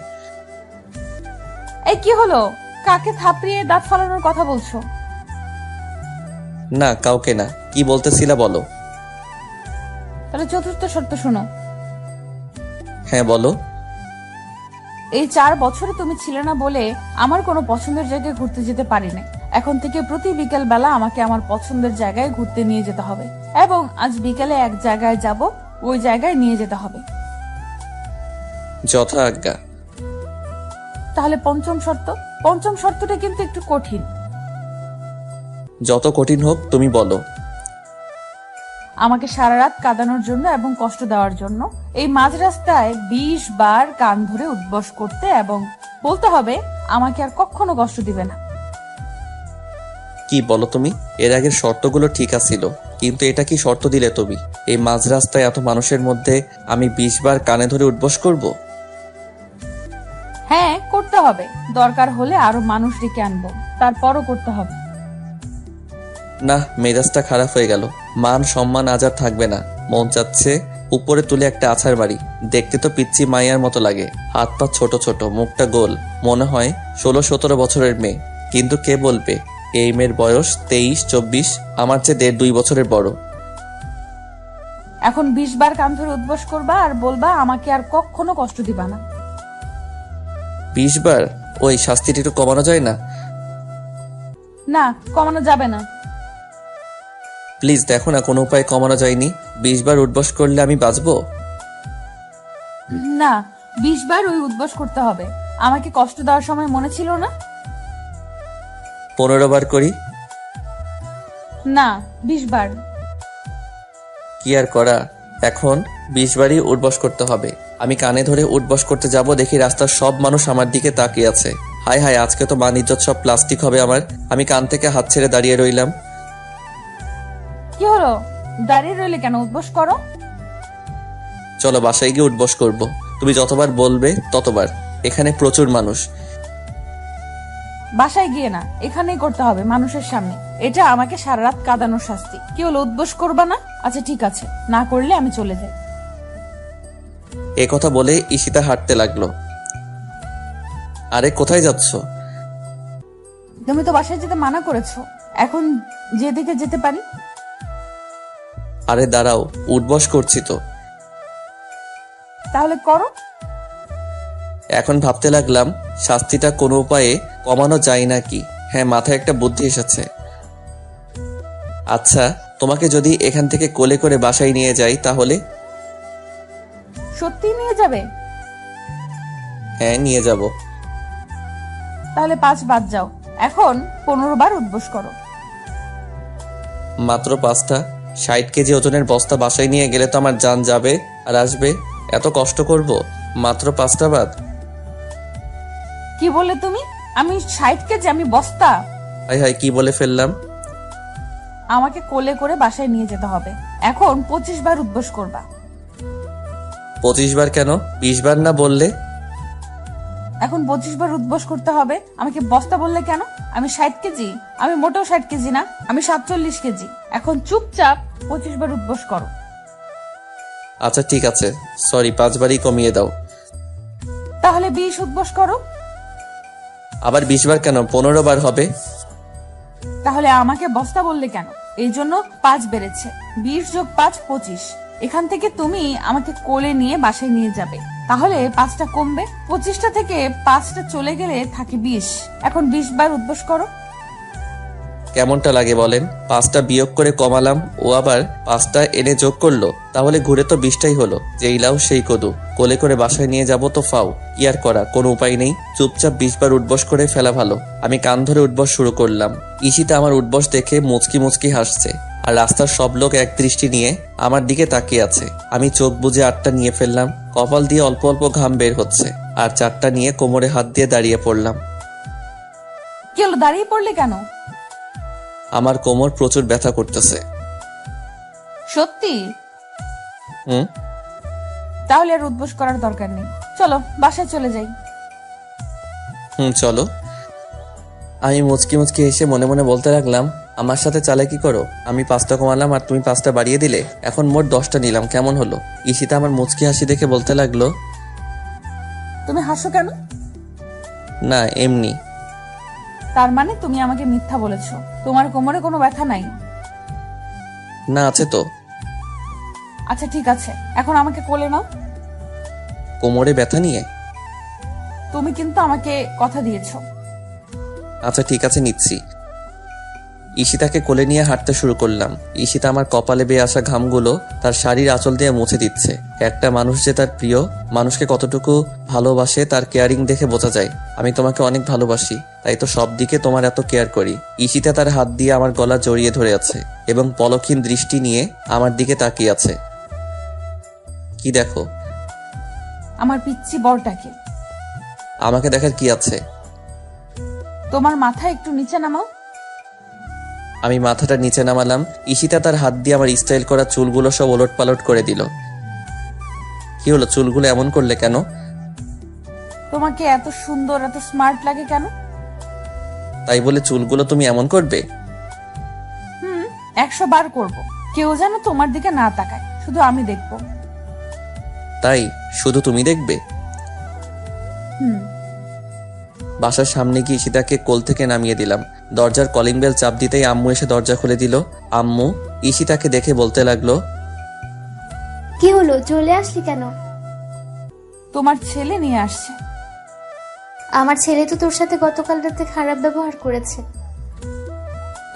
এই কি হলো? কাকে থাপড়িয়ে দাঁত ফালানোর কথা বলছো?
না, কাউকে না। কি বলতেছিলা বলো?
তাহলে চতুর্থ শর্ত শোনো।
হ্যাঁ বলো।
এই 4 বছরে তুমি ছিলে না বলে আমার কোনো পছন্দের জায়গায় ঘুরতে যেতে পারি না। এখন থেকে প্রতি বিকেল বেলা আমাকে আমার পছন্দের জায়গায় ঘুরতে নিয়ে যেতে হবে, এবং আজ বিকেলে এক জায়গায় যাব, ওই জায়গায় নিয়ে যেতে হবে।
যথা আজ্ঞা।
তাহলে পঞ্চম শর্ত। পঞ্চম শর্তটা কিন্তু একটু কঠিন।
যত কঠিন হোক তুমি বলো।
আমাকে সারা রাত কাঁদানোর জন্য এবং কষ্ট দেওয়ার জন্য এই মাঝ রাস্তায় 20 বার কান ধরে উদ্বস করতে এবং বলতে হবে আমাকে আর কখনো কষ্ট দিবে না।
কি বলো তুমি? এর আগের শর্তগুলো ঠিক আছিল, কিন্তু এটা কি শর্ত দিলে তুমি? এই মাঝ রাস্তায় এত মানুষের মধ্যে আমি 20 বার কানে ধরে উঠবস করব?
হ্যাঁ, করতে হবে। দরকার হলে আরো মানুষ ডেকে আনবো, তারপরও করতে হবে।
না, মেজাজটা খারাপ হয়ে গেল। মান সম্মান আজ আর থাকবে না। মন চাচ্ছে উপরে তুলে একটা আছাড় মারি। দেখতে তো পিচ্চি মাইয়ার মতো লাগে, হাত পা ছোট ছোট, মুখটা গোল, মনে হয় 16-17 বছরের মেয়ে। কিন্তু কে বলবে এই মেয়ের বয়স 23-24, আমার চেয়ে 1.5-2 বছরের বড়।
এখন 20 বার কান ধরে উদ্বস করবা আর বলবা আমাকে আর কখনো কষ্ট দিবা না।
20 বার? ওই শাস্তিটা একটু কমানো যায় না?
না, কমানো যাবে না।
প্লিজ দেখো না, কোনো উপায় কমানো যায়নি? 20 বার উঠবস করলে আমি বাঁচবো?
না, 20 বার ওই উদ্বস করতে হবে। আমাকে কষ্ট দেওয়ার সময় মনে ছিল না?
15 বার করি?
না, 20 বার।
কি আর করা, এখন 20 বারই উঠবস করতে হবে। আমি কানে ধরে উঠবস করতে যাব, দেখি রাস্তার সব মানুষ আমার দিকে তাকিয়ে আছে। হায় হায়, আজকে তো মান ইজ্জত সব প্লাস্টিক হবে আমার। আমি কান থেকে হাত ছেড়ে দাঁড়িয়ে রইলাম।
কি হলো? দাঁড়িয়ে রইলে কেন? উদ্বস করো।
চলো বাসায় গিয়ে উঠবস করব। তুমি যতবার বলবে ততবার। এখানে প্রচুর মানুষ।
বাসায় গিয়ে না, এখানেই করতে হবে, মানুষের সামনে। এটা আমাকে সারা রাত কাঁদানোর শাস্তি। কি হলো, উদ্বস করবা না? আচ্ছা ঠিক আছে, না করলে আমি চলে যাই।
এ কথা বলে ঈশিতা হাঁটতে লাগলো। আরে কোথায় যাচ্ছ?
তুমি তো বাসায় যেতে মানা করেছো, এখন যেদিকে যেতে পারি।
আরে দাঁড়াও, উঠবস করছি তো।
তাহলে করো।
এখন ভাবতে লাগলাম শাস্তিটা কোনো উপায়ে কমানো যায় নাকি। হ্যাঁ, মাথায় একটা বুদ্ধি এসেছে। আচ্ছা, তোমাকে যদি এখান থেকে কোলে করে বাসায় নিয়ে যাই তাহলে?
সত্যি নিয়ে যাবে?
হ্যাঁ, নিয়ে যাব।
তাহলে 5 বাদ যাও। এখন 15 বার উদ্বস করো।
মাত্র 5টা? 60 কেজি ওজনের বস্তা বাসায় নিয়ে গেলে তো আমার জান যাবে আর আসবে। এত কষ্ট করব? মাত্র 5টা বাদ?
কি বললে তুমি? আমি 60 কেজি? আমি বস্তা?
হাই হাই, কি বলে ফেললাম?
আমাকে কোলে করে বাসায় নিয়ে যেতে হবে। এখন 25 বার উদ্বস করবা।
25 বার কেন? 20 বার না বললে?
এখন 25 বার উদ্বস করতে হবে। আমাকে বস্তা বললে কেন? আমি 60 কেজি? আমি মোটেও 60 কেজি না, আমি 47 কেজি। এখন চুপচাপ 25 বার উদ্বস করো।
আচ্ছা ঠিক আছে, সরি, 5 বারই কমিয়ে দাও।
তাহলে 20 উদ্বস করো।
আবার 20 বার কেন? 15 বার হবে।
তাহলে আমাকে বস্তা বললে কেন? এই জন্য 5 বেড়েছে। 20 যোগ 5 25। এখান থেকে তুমি আমাকে কোলে নিয়ে বাসায় নিয়ে যাবে, তাহলে 5টা কমবে। 25টা থেকে 5টা চলে গেলে থাকে 20। এখন 20 বার উদ্বস করো।
কেমনটা লাগে বলেন? 5টা বিয়োগ করে কমালাম, ও আবার 5টা এনে যোগ করলো, তাহলে ঘুরে তো 20টাই হলো। যেই লাও সেই কদু, কোলে করে বাসায় নিয়ে যাব তো ফাও। কি আর করা, কোনো উপায় নেই, চুপচাপ 20 বার উঠবস করে ফেলা ভালো। আমি কান ধরে উঠবস শুরু করলাম। ঈশিতা আমার উঠবস দেখে মুচকি মুচকি হাসছে, আর রাস্তার সব লোক এক দৃষ্টি নিয়ে আমার দিকে তাকিয়ে আছে। আমি চোখ বুজে 8টা নিয়ে ফেললাম, কপাল দিয়ে অল্প অল্প ঘাম বের হচ্ছে, আর 4টা নিয়ে কোমরে হাত দিয়ে দাঁড়িয়ে পড়লাম।
কি হলো, দাঁড়িয়ে পড়লে কেন?
আমার কোমর প্রচুর ব্যথা করতেছে।
সত্যি?
হুম।
তাহলে আর উদ্বোস করার দরকার নেই, চলো বাসায় চলে যাই।
চলো। আমি মুচকি মুচকি এসে মনে মনে বলতে লাগলাম, আমার সাথে চালাকি করো। আমি 5টা কমালাম আর তুমি 5টা বাড়িয়ে দিলে, এখন মোট 10টা নিলাম, কেমন হলো? ঈশিতা আমার মুচকি হাসি দেখে বলতে লাগলো,
তুমি হাসো কেন?
না এমনি।
তার মানে তুমি আমাকে মিথ্যা বলেছো, তোমার কোমরে কোনো ব্যথা নাই?
না আছে তো।
আচ্ছা ঠিক আছে, এখন আমাকে কোলে নাও।
কোমরে ব্যথা নিয়ে?
তুমি কিন্তু আমাকে কথা দিয়েছো।
আচ্ছা ঠিক আছে, নিচ্ছি। ঈশিতাকে কোলে নিয়ে হাঁটতে শুরু করলাম। ঈশিতা আমার কপালে বেয়ে আসা ঘামগুলো তার শাড়ির আঁচল দিয়ে মুছে দিচ্ছে। একটা মানুষ যে তার প্রিয় মানুষকে কতটুকু ভালোবাসে তার কেয়ারিং দেখে বোঝা যায়। আমি তোমাকে অনেক ভালোবাসি, তাই তো সব দিকে তোমার এত কেয়ার করি। ঈশিতা তার হাত দিয়ে আমার গলা জড়িয়ে ধরে আছে এবং পলকহীন দৃষ্টি নিয়ে আমার দিকে তাকিয়ে আছে। কি দেখো?
আমার পিচ্চি বরটাকে।
আমাকে দেখার কি আছে?
তোমার মাথা একটু নিচে নামাও।
আমি মাথাটা নিচে নামালাম। ঈশিতা তার হাত দিয়ে আমার স্টাইল করা চুলগুলো সব ওলট পালট করে দিল। কি হলো, চুলগুলো এমন করলে কেন?
তোমাকে এত সুন্দর এত স্মার্ট লাগে কেন?
তাই বলে চুলগুলো তুমি এমন করবে?
100 বার করব, কেউ যেন তোমার দিকে না তাকায়, শুধু আমি দেখবো।
তাই শুধু তুমি দেখবে? বাসার সামনে গিয়ে ঈশিতাকে কোল থেকে নামিয়ে দিলাম। দরজার কলিং বেল চাপ দিতেই আম্মু এসে দরজা খুলে দিল। আম্মু ঈশিতাকে দেখে বলতে লাগলো,
কি হলো, চলে আসলি কেন?
তোমার ছেলে নিয়ে আসছে।
আমার ছেলে তো তোর সাথে গতকাল রাতে খারাপ ব্যবহার করেছে।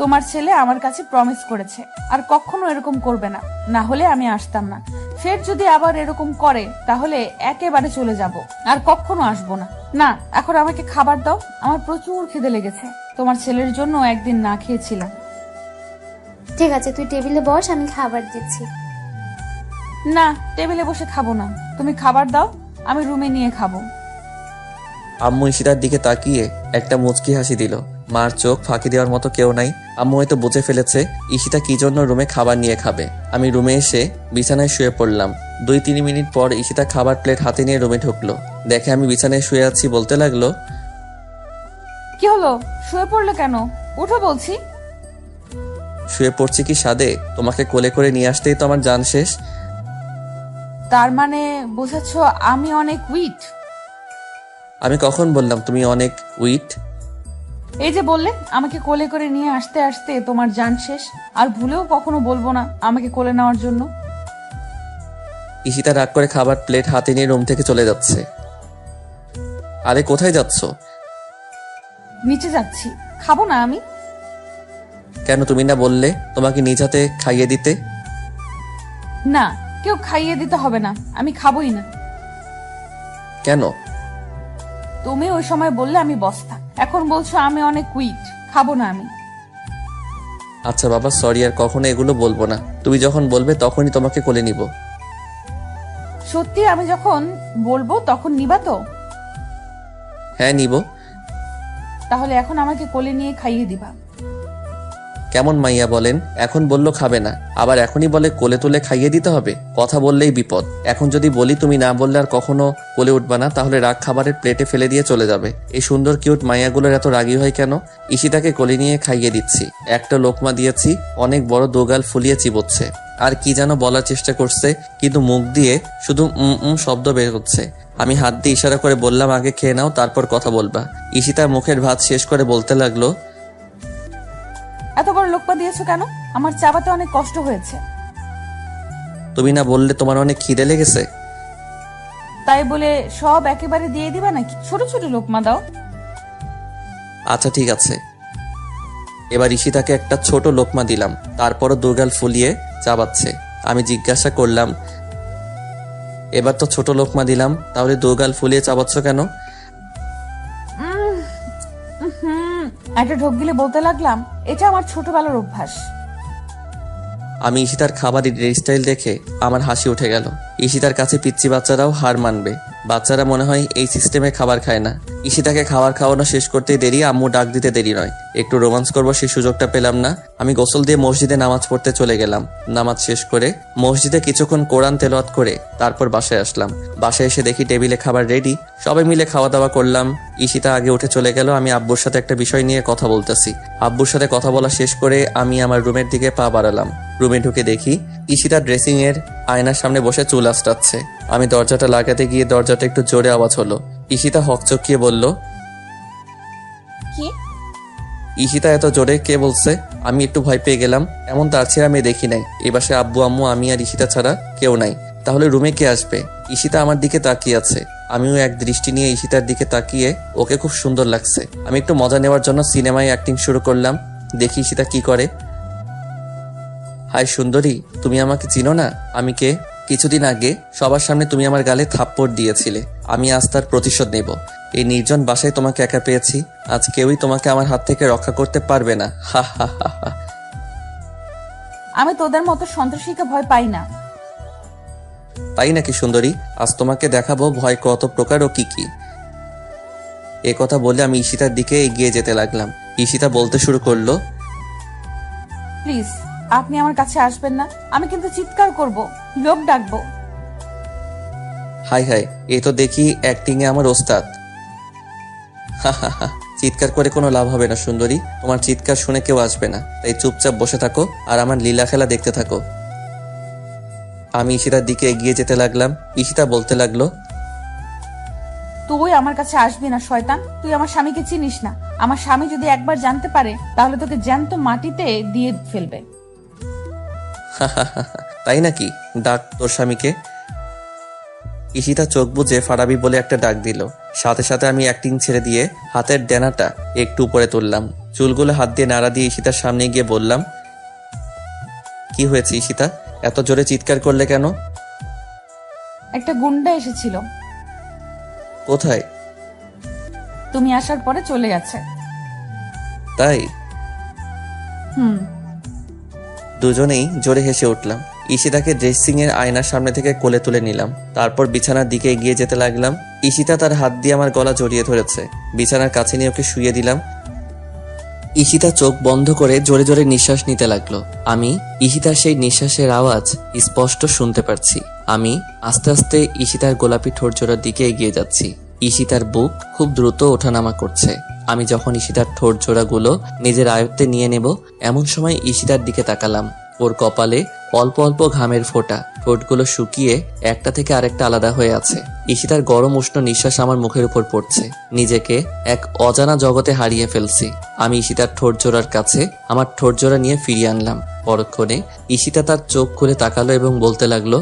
তোমার ছেলে আমার কাছে প্রমিস করেছে আর কখনো এরকম করবে না, না হলে আমি আসতাম না। ফের যদি আবার এরকম করে তাহলে একেবারে চলে যাব, আর কখনো আসবো না। না, এখন আমাকে খাবার দাও, আমার প্রচুর খিদে লেগেছে। তোমার ছেলের জন্য একদিন না খেয়েছিলাম।
ঠিক আছে, তুই টেবিলে বস, আমি খাবার দিচ্ছি।
না, টেবিলে বসে খাবো না, তুমি খাবার দাও, আমি রুমে নিয়ে খাবো।
আম্মু ঈশিতার দিকে তাকিয়ে একটা মুচকি হাসি দিল। মার চোখ ফাঁকি দেওয়ার মতো কেউ নাই। আম্মু হয়তো বুঝে ফেলেছে ঈশিতা কি জন্য রুমে খাবার নিয়ে খাবে। আমি রুমে এসে বিছানায় শুয়ে পড়লাম। 2-3 মিনিট পর ঈশিতা খাবার প্লেট হাতে নিয়ে রুমে ঢুকলো। দেখে আমি বিছানায় শুয়ে আছি বলতে লাগলো,
কি হলো, শুয়ে পড়লে কেন? উঠো বলছি।
শুয়ে পড়ছি কি সাদে? তোমাকে কোলে করে নিয়ে আসতেই তো আমার জান শেষ।
তার মানে বোঝাচ্ছ আমি অনেক উইট?
আমি কখন বললাম তুমি অনেক উইট?
এই যে বললে আমাকে কোলে করে নিয়ে আসতে আসতে তোমার জান শেষ, আর ভুলেও কখনো বলবো না আমাকে কোলে নেওয়ার জন্য।
ঈশিতা রাগ করে খাবার প্লেট হাতে নিয়ে রুম থেকে চলে যাচ্ছে। আরে কোথায় যাচ্ছ?
নিচে যাচ্ছি, খাবো না আমি?
কেন, তুমি না বললে তোমাকে নিজ হাতে খাইয়ে দিতে?
না, কেউ খাইয়ে দিতে হবে না, আমি খাবোই না।
কেন?
তুমি ওই সময় বললে আমি বস্তা, এখন বলছো আমি অনেক উইট, খাবো না আমি।
আচ্ছা বাবা, সরি, আর কখনো এগুলো বলবো না। তুমি যখন বলবে তখনই তোমাকে কোলে নিব।
সত্যি আমি যখন বলবো তখন নিবা তো?
হ্যাঁ নিব।
তাহলে এখন আমাকে কোলে নিয়ে খাইয়ে দিবা।
কেমন মাইয়া বলেন, এখন বললো খাবে না, আবার এখনই বলে কোলে তুলে খাইয়ে দিতে হবে। কথা বললেই বিপদ। এখন যদি বলি তুমি না বললে আর কখনো কোলে উঠবা না, তাহলে রাগ খাবারের প্লেটে ফেলে দিয়ে চলে যাবে। এই সুন্দর কিউট মাইয়াগুলোর এত রাগী হয় কেন? ঈশিতাকে কোলে নিয়ে খাইয়ে দিচ্ছি। একটা লোকমা দিয়েছি, অনেক বড় দোগাল ফুলিয়ে চিবোচ্ছে, আর কি যেন বলার চেষ্টা করছে, কিন্তু মুখ দিয়ে শুধু শব্দ বের হচ্ছে। আমি হাত দিয়ে ইশারা করে বললাম, আগে খেয়ে নাও, তারপর কথা বলবা। ঈশিতার মুখের ভাত শেষ করে বলতে লাগলো,
এত বড় লোকপা দিয়েছো কেন? আমার চাবাতে অনেক কষ্ট হয়েছে।
তুমি না বললে তোমার অনেক খিদে লেগেছে?
তাই বলে সব একেবারে দিয়ে দিবা নাকি? ছোট ছোট লোকমা দাও।
আচ্ছা ঠিক আছে। এবার ঈশিতাকে একটা ছোট লোকমা দিলাম, তারপরও দুগাল ফুলিয়ে চাবাচ্ছে। আমি জিজ্ঞাসা করলাম, এবার তো ছোট লোকমা দিলাম, তাহলে দুগাল ফুলিয়ে চাবাচ্ছ কেন?
একটা ঢোক গিলে বলতে লাগলাম, এটা আমার ছোটবেলার অভ্যাস।
আমি ঈশিতার খাবারের স্টাইল দেখে আমার হাসি উঠে গেল। ঈশিতার কাছে পিচ্চি বাচ্চারাও হার মানবে। বাচ্চারা মনে হয় এই সিস্টেমে খাবার খায় না। ঈশিতাকে খাবার খাওয়ানো শেষ করতেই দেরি, আম্মু ডাক দিতে দেরি নয়। একটু রোমান্স করবো সেই সুযোগটা পেলাম না। আমি গোসল দিয়ে মসজিদে নামাজ পড়তে চলে গেলাম। নামাজ শেষ করে মসজিদে কিছুক্ষণ কোরআন তেলাওয়াত করে তারপর বাসায় আসলাম। বাসায় এসে দেখি টেবিলে খাবার রেডি, সবাই মিলে খাওয়া দাওয়া করলাম। ঈশিতা আগে উঠে চলে গেল। আমি আব্বুর সাথে একটা বিষয় নিয়ে কথা বলতেছি। আব্বুর সাথে কথা বলা শেষ করে আমি আমার রুমের দিকে পা বাড়ালাম। রুমে ঢুকে দেখি ঈশিতা ড্রেসিং এর আয়নার সামনে বসে চুল আঁচড়াচ্ছে। আমি দরজাটা লাগাতে গিয়ে দরজাটা একটু জোরে আওয়াজ হলো। ঈশিতা হকচকিয়ে বলল,
কি?
ঈশিতা এত জোরে কে বলছে? আমি একটু ভয় পেয়ে গেলাম। এমন তার ছেড়ে আমি দেখি নাই। এ বাসায় আব্বু আম্মু আমি আর ঈশিতা ছাড়া কেউ নাই। তাহলে রুমে কে আসবে? ঈশিতা আমার দিকে তাকিয়ে আছে। আমিও এক দৃষ্টি নিয়ে ঈশিতার দিকে তাকিয়ে ওকে খুব সুন্দর লাগছে। আমি একটু মজা নেওয়ার জন্য সিনেমায় অ্যাক্টিং শুরু করলাম। দেখি ঈশিতা কি করে। হাই সুন্দরী, তুমি আমাকে চিনো না? আমি কে? কিছুদিন আগে সবার সামনে তুমি আমার গালে থাপ্পড় দিয়েছিলে। আমি আজ তার প্রতিশোধ নেব। এই নির্জন বাসায় তোমাকে একা পেয়েছি। আজ কেউই তোমাকে আমার হাত থেকে রক্ষা করতে পারবে না। হা হা হা হা।
আমি তোদের মতো সন্ত্রাসীকে ভয় পাই না।
তাই নাকি সুন্দরী? আজ তোমাকে দেখাবো ভয় কত প্রকার ও কি কি। এ কথা বলে আমি ঈশিতার দিকে এগিয়ে যেতে লাগলাম। ঈশিতা বলতে শুরু করলো,
প্লিজ আপনি আমার কাছে আসবেন না। আমি কিন্তু চিৎকার করব, লোক ডাকবো।
হাই হাই, এ তো দেখি অ্যাক্টিং এ আমার ওস্তাদ। হা হা হা। চিৎকার করে কোনো লাভ হবে না সুন্দরী। তোমার চিৎকার শুনে কেউ আসবে না। তাই চুপচাপ বসে থাকো আর আমার লীলা খেলা দেখতে থাকো। আমি ঈশিতার দিকে এগিয়ে যেতে লাগলাম। ঈশিতা বলতে লাগলো,
তুই আমার কাছে আসবি না শয়তান। তুই আমার স্বামীকে চিনিস না। আমার স্বামী যদি একবার জানতে পারে তাহলে তোকে জ্যান্ত মাটিতে দিয়ে ফেলবে।
তাই নাকি? ডাক তোর স্বামীকে। ঈশিতা চোখ বুজে ফারাবি বলে একটা ডাক দিল। সাথে সাথে আমি অ্যাক্টিং ছেড়ে দিয়ে হাতের ডেনাটা একটু উপরে তুললাম। চুলগুলো হাত দিয়ে নাড়া দিয়ে ঈশিতার সামনে গিয়ে বললাম, কি হয়েছে ঈশিতা? এত জোরে চিৎকার করলে কেন?
একটা গুন্ডা এসেছিল।
কোথায়?
তুমি আসার পরে চলে গেছে।
তাই?
হুম।
দুজনেই জোরে হেসে উঠলাম। ঈশিতাকে ড্রেসিং এর আয়নার সামনে থেকে কোলে তুলে নিলাম। তারপর বিছানার দিকে এগিয়ে যেতে লাগলাম। ঈশিতা তার হাত দিয়ে আমার গলা জড়িয়ে ধরেছে। বিছানার কাছে নিয়ে ওকে শুইয়ে দিলাম। ঈশিতা চোখ বন্ধ করে জোরে জোরে নিঃশ্বাস নিতে লাগলো। আমি ঈশিতার সেই নিঃশ্বাসের আওয়াজ স্পষ্ট শুনতে পারছি। আমি আস্তে আস্তে ঈশিতার গোলাপি ঠোঁট জোড়ার দিকে এগিয়ে যাচ্ছি। ঈশিতার বুক খুব দ্রুত ওঠানামা করছে। আমি যখন ঈশিতার ঠোঁট জোড়াগুলো নিজের আয়ত্তে নিয়ে নেব, এমন সময় ঈশিতার দিকে তাকালাম। ওর কপালে অল্প অল্প ঘামের ফোঁটা। ঠোঁটগুলো শুকিয়ে একটা থেকে আরেকটা আলাদা হয়ে আছে। ঈশিতার গরম উষ্ণ নিঃশ্বাস আমার মুখের উপর পড়ছে। নিজেকে এক অজানা জগতে হারিয়ে ফেলছি। আমি ঈশিতার ঠোঁট জোড়ার কাছে আমার ঠোঁট জোড়া নিয়ে ফিরিয়ে আনলাম। পরক্ষণে ঈশিতা তার চোখ খুলে তাকালো এবং বলতে লাগলো,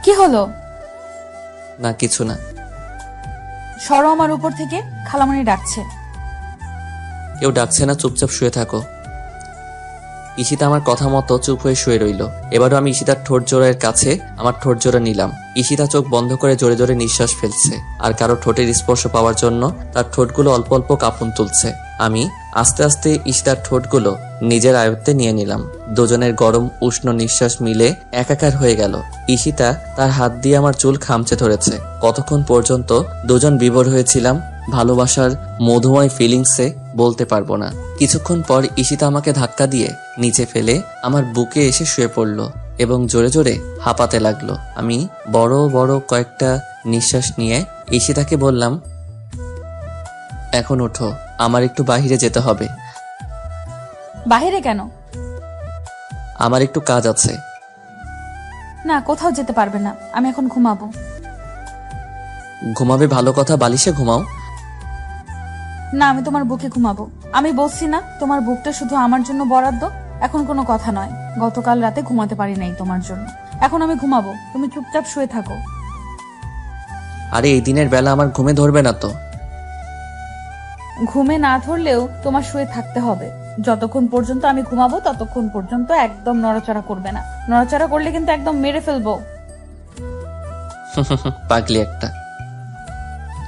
কি হলো?
না কিছু না।
সরো আমার উপর থেকে, খালামণি ডাকছে।
কেউ ডাকছে না, চুপচাপ শুয়ে থাকো। ঈশিতা আমার কথা মতো চুপ হয়ে শুয়ে রইল। এবারও আমি ঈশিতার ঠোঁট জোড়ার কাছে আমার ঠোঁট জোড়া নিলাম। ঈশিতা চোখ বন্ধ করে জোরে জোরে নিঃশ্বাস ফেলছে আর কারো ঠোঁটের স্পর্শ পাওয়ার জন্য তার ঠোঁটগুলো অল্প অল্প কাঁপুন তুলছে। আমি আস্তে আস্তে ঈশিতার ঠোঁটগুলো নিজের আয়ত্তে নিয়ে নিলাম। দুজনের গরম উষ্ণ নিঃশ্বাস মিলে একাকার হয়ে গেল। ঈশিতা তার হাত দিয়ে আমার চুল খামচে ধরেছে। কতক্ষণ পর্যন্ত দুজন বিভোর হয়েছিলাম ভালোবাসার মধুময় ফিলিংসে বলতে পারবো না। কিছুক্ষণ পর ঈশিতা আমাকে ধাক্কা দিয়ে নিচে ফেলে আমার বুকে এসে শুয়ে পড়ল এবং জোরে জোরে হাঁপাতে লাগলো। আমি বড় বড় কয়েকটা নিঃশ্বাস নিয়ে ঈশিতাকে বললাম, এখন ওঠো, আমার একটু বাইরে যেতে হবে।
বাহিরে কেন?
আমার একটু কাজ আছে।
না, কোথাও যেতে পারবে না। আমি এখন ঘুমাবো।
ঘুমাবে ভালো কথা, বালিশে ঘুমাও।
না, আমি তোমার বুকে ঘুমাবো। আমি বলছি না তোমার বুকটা শুধু আমার জন্য বরাদ্দ। এখন কোনো কথা নয়। গতকাল রাতে ঘুমাতে পারি নাই তোমার জন্য। এখন আমি ঘুমাবো, তুমি চুপচাপ শুয়ে থাকো।
আরে এই দিনের বেলা আমার ঘুমে ধরবে না তো।
ঘুমে না ধরলেও তোমার শুয়ে থাকতে হবে। যতক্ষণ পর্যন্ত আমি ঘুমাবো ততক্ষণ পর্যন্ত একদম নড়াচড়া করবে না। নড়াচড়া করলে কিন্তু একদম মেরে ফেলবো।
পাগলি একটা।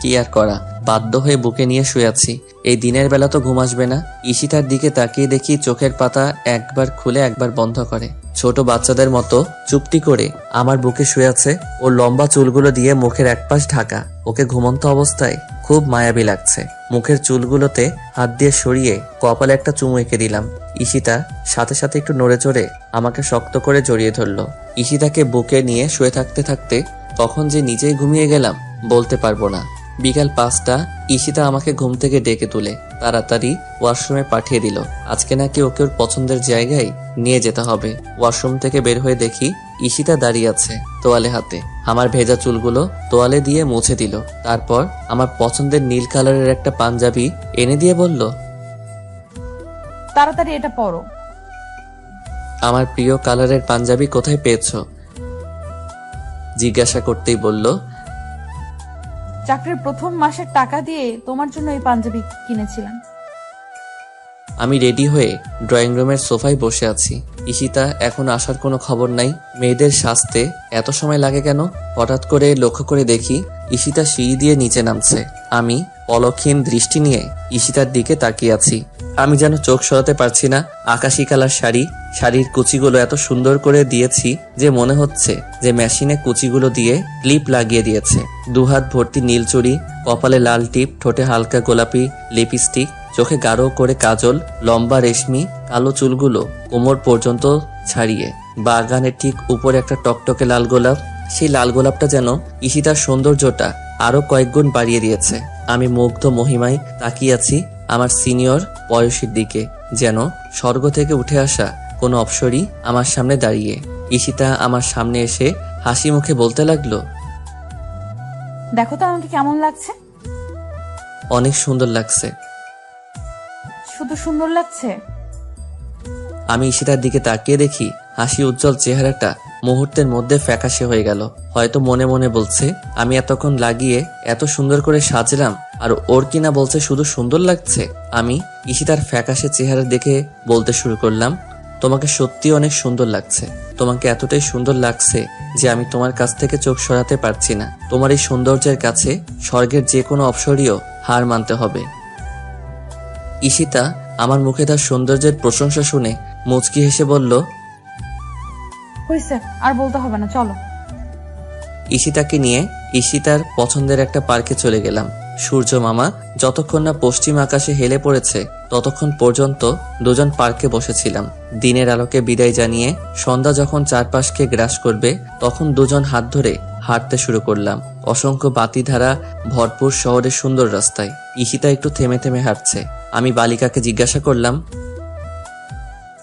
কি আর করা, বাধ্য হয়ে বুকে নিয়ে শুয়ে আছি। এই দিনের বেলা তো ঘুম আসবে না। ঈশিতার দিকে তাকিয়ে দেখি চোখের পাতা একবার খুলে একবার বন্ধ করে, ছোট বাচ্চাদের মতো চুপটি করে আমার বুকে শুয়ে আছে। ওর লম্বা চুলগুলো দিয়ে মুখের একপাশ ঢাকা। ওকে ঘুমন্ত অবস্থায় খুব মায়াবী লাগছে। মুখের চুলগুলোতে হাত দিয়ে সরিয়ে কপালে একটা চুমু এঁকে দিলাম। ঈশিতা সাথে সাথে একটু নড়ে চড়ে আমাকে শক্ত করে জড়িয়ে ধরলো। ঈশিতাকে বুকে নিয়ে শুয়ে থাকতে থাকতে কখন যে নিজেই ঘুমিয়ে গেলাম বলতে পারবো না। বিকাল 5টা ঈশিতা আমাকে ঘুম থেকে ডেকে তুলে তাড়াতাড়ি ওয়াশরুমে পাঠিয়ে দিল। আজকে নাকি ওকে ওর পছন্দের জায়গায় নিয়ে যেতে হবে। ওয়াশরুম থেকে বের হয়ে দেখি ঈশিতা দাঁড়িয়ে আছে তোয়ালে হাতে। আমার ভেজা চুলগুলো তোয়ালে দিয়ে মুছে দিল। তারপর আমার পছন্দের নীল কালারের একটা পাঞ্জাবি এনে দিয়ে বলল,
তাড়াতাড়ি এটা পরো।
আমার প্রিয় কালারের পাঞ্জাবি কোথায় পেয়েছো জিজ্ঞাসা করতেই বলল,
চাকরির প্রথম মাসের টাকা দিয়ে তোমার জন্য এই পাঞ্জাবি কিনেছিলাম।
আমি রেডি হয়ে ড্রয়িং রুমের সোফায় বসে আছি। ঈশিতা এখন আসার কোনো খবর নাই। মেয়েদের সাজতে এত সময় লাগে কেন? হঠাৎ করে লক্ষ্য করে দেখি ঈশিতা সিঁড়ি দিয়ে নিচে নামছে। আমি পলকহীন দৃষ্টি নিয়ে ঈশিতার দিকে তাকিয়ে আছি। আমি যেন চোখ সরাতে পারছি না। আকাশি কালার শাড়ির কুচিগুলো এত সুন্দর করে দিয়েছি যে মনে হচ্ছে যে মেশিনে কুচিগুলো দিয়ে ক্লিপ লাগিয়ে দিয়েছে। দুহাত ভর্তি নীল চুড়ি, কপালে লাল টিপ, ঠোঁটে হালকা গোলাপি লিপস্টিক, চোখে গাঢ় করে কাজল, লম্বা রেশমি কালো চুলগুলো কোমর পর্যন্ত ছাড়িয়ে। বাগানের ঠিক উপরে একটা টকটকে লাল গোলাপ। সেই লাল গোলাপটা যেন ঈশিতার সৌন্দর্যটা আরো কয়েক গুণ বাড়িয়ে দিয়েছে। আমি মুগ্ধ মহিমায় তাকিয়ে আছি আমার সিনিয়র বয়সীর দিকে, যেন স্বর্গ থেকে উঠে আসা কোনো অপ্সরী আমার সামনে দাঁড়িয়ে। ঈশিতা আমার সামনে এসে হাসি মুখে বলতে লাগলো,
দেখো তো আমাকে কেমন লাগছে।
অনেক সুন্দর লাগছে।
শুধু সুন্দর লাগছে?
আমি ঈশিতার দিকে তাকিয়ে দেখি হাসি উজ্জ্বল চেহারাটা মুহূর্তের মধ্যে ফ্যাকাশে হয়ে গেল। হয়তো মনে মনে বলছে, আমি এতক্ষণ লাগিয়ে এত সুন্দর করে সাজলাম আর ওর কিনা বলছে শুধু সুন্দর লাগছে। আমি ঈশিতার ফ্যাকাশে চেহারা দেখে বলতে শুরু করলাম, তোমাকে সত্যি অনেক সুন্দর লাগছে। তোমাকে এতটাই সুন্দর লাগছে যে আমি তোমার কাছ থেকে চোখ সরাতে পারছি না। তোমার এই সৌন্দর্যের কাছে স্বর্গের যে কোনো অপ্সরীয় হার মানতে হবে। ঈশিতা আমার মুখে তার সৌন্দর্যের প্রশংসা শুনে মুচকি হেসে বলল,
হইছে, আর বলতে হবে না, চলো।
ঈশিতাকে নিয়ে ঈশিতার পছন্দের একটা পার্কে চলে গেলাম। সূর্য মামা যতক্ষণ না পশ্চিম আকাশে হেলে পড়েছে ততক্ষণ পর্যন্ত দুজন পার্কে বসেছিলাম। দিনের আলোকে বিদায় জানিয়ে সন্ধ্যা যখন চারপাশকে গ্রাস করবে তখন দুজন হাত ধরে হাঁটতে শুরু করলাম অসংখ্য বাতিধারা ভরপুর শহরের সুন্দর রাস্তায়। ঈশিতা একটু থেমে থেমে হাঁটছে। আমি বালিকাকে জিজ্ঞাসা করলাম,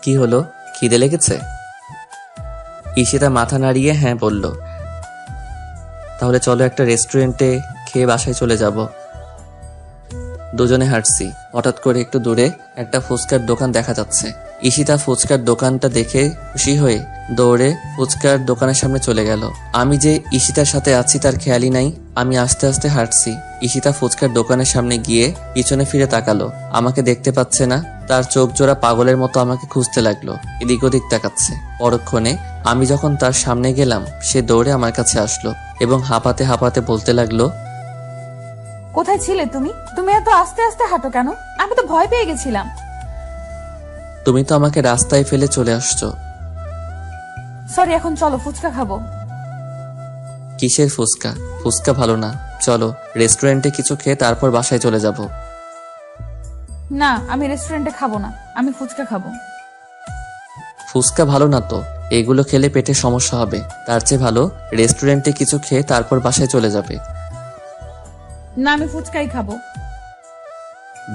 কি হলো, খিদে লেগেছে? ঈশিতা মাথা নাড়িয়ে হ্যাঁ বলল। তাহলে চলো একটা রেস্টুরেন্টে খেয়ে বাসায় চলে যাব। দুজনে হাঁটছি। হঠাৎ করে একটু দূরে একটা ফুচকার দোকান দেখা যাচ্ছে। ঈশিতা ফুচকার দোকানটা দেখে খুশি হয়ে দৌড়ে ফুচকার দোকানের সামনে চলে গেল। আমি যে ঈশিতার সাথে আছি তার খেয়ালই নাই। আমি আস্তে আস্তে হাঁটছি। ঈশিতা ফুচকার দোকানের সামনে গিয়ে পিছনে ফিরে তাকালো। আমাকে দেখতে পাচ্ছে না। তার চোখ জোড়া পাগলের মতো আমাকে খুঁজতে লাগলো, এদিক ওদিক তাকাচ্ছে। পরক্ষণে আমি যখন তার সামনে গেলাম সে দৌড়ে আমার কাছে আসলো এবং হাঁপাতে হাঁপাতে বলতে লাগলো,
কোথায় ছিলে তুমি? তুমি এত আস্তে আস্তে হাঁটো কেন? আমি তো ভয় পেয়ে গেছিলাম।
তুমি তো আমাকে রাস্তায় ফেলে চলে আসছো।
সরি, এখন চলো ফুচকা খাবো।
কিসের ফুচকা? ফুচকা ভালো না, চলো রেস্টুরেন্টে কিছু খেয়ে তারপর বাসায় চলে যাব।
না, আমি রেস্টুরেন্টে খাবো না, আমি ফুচকা খাবো।
ফুচকা ভালো না তো, এগুলো খেলে পেটে সমস্যা হবে। তার চেয়ে ভালো রেস্টুরেন্টে কিছু খেয়ে তারপর বাসায় চলে যাবে।
না, আমি ফুচকাই খাবো।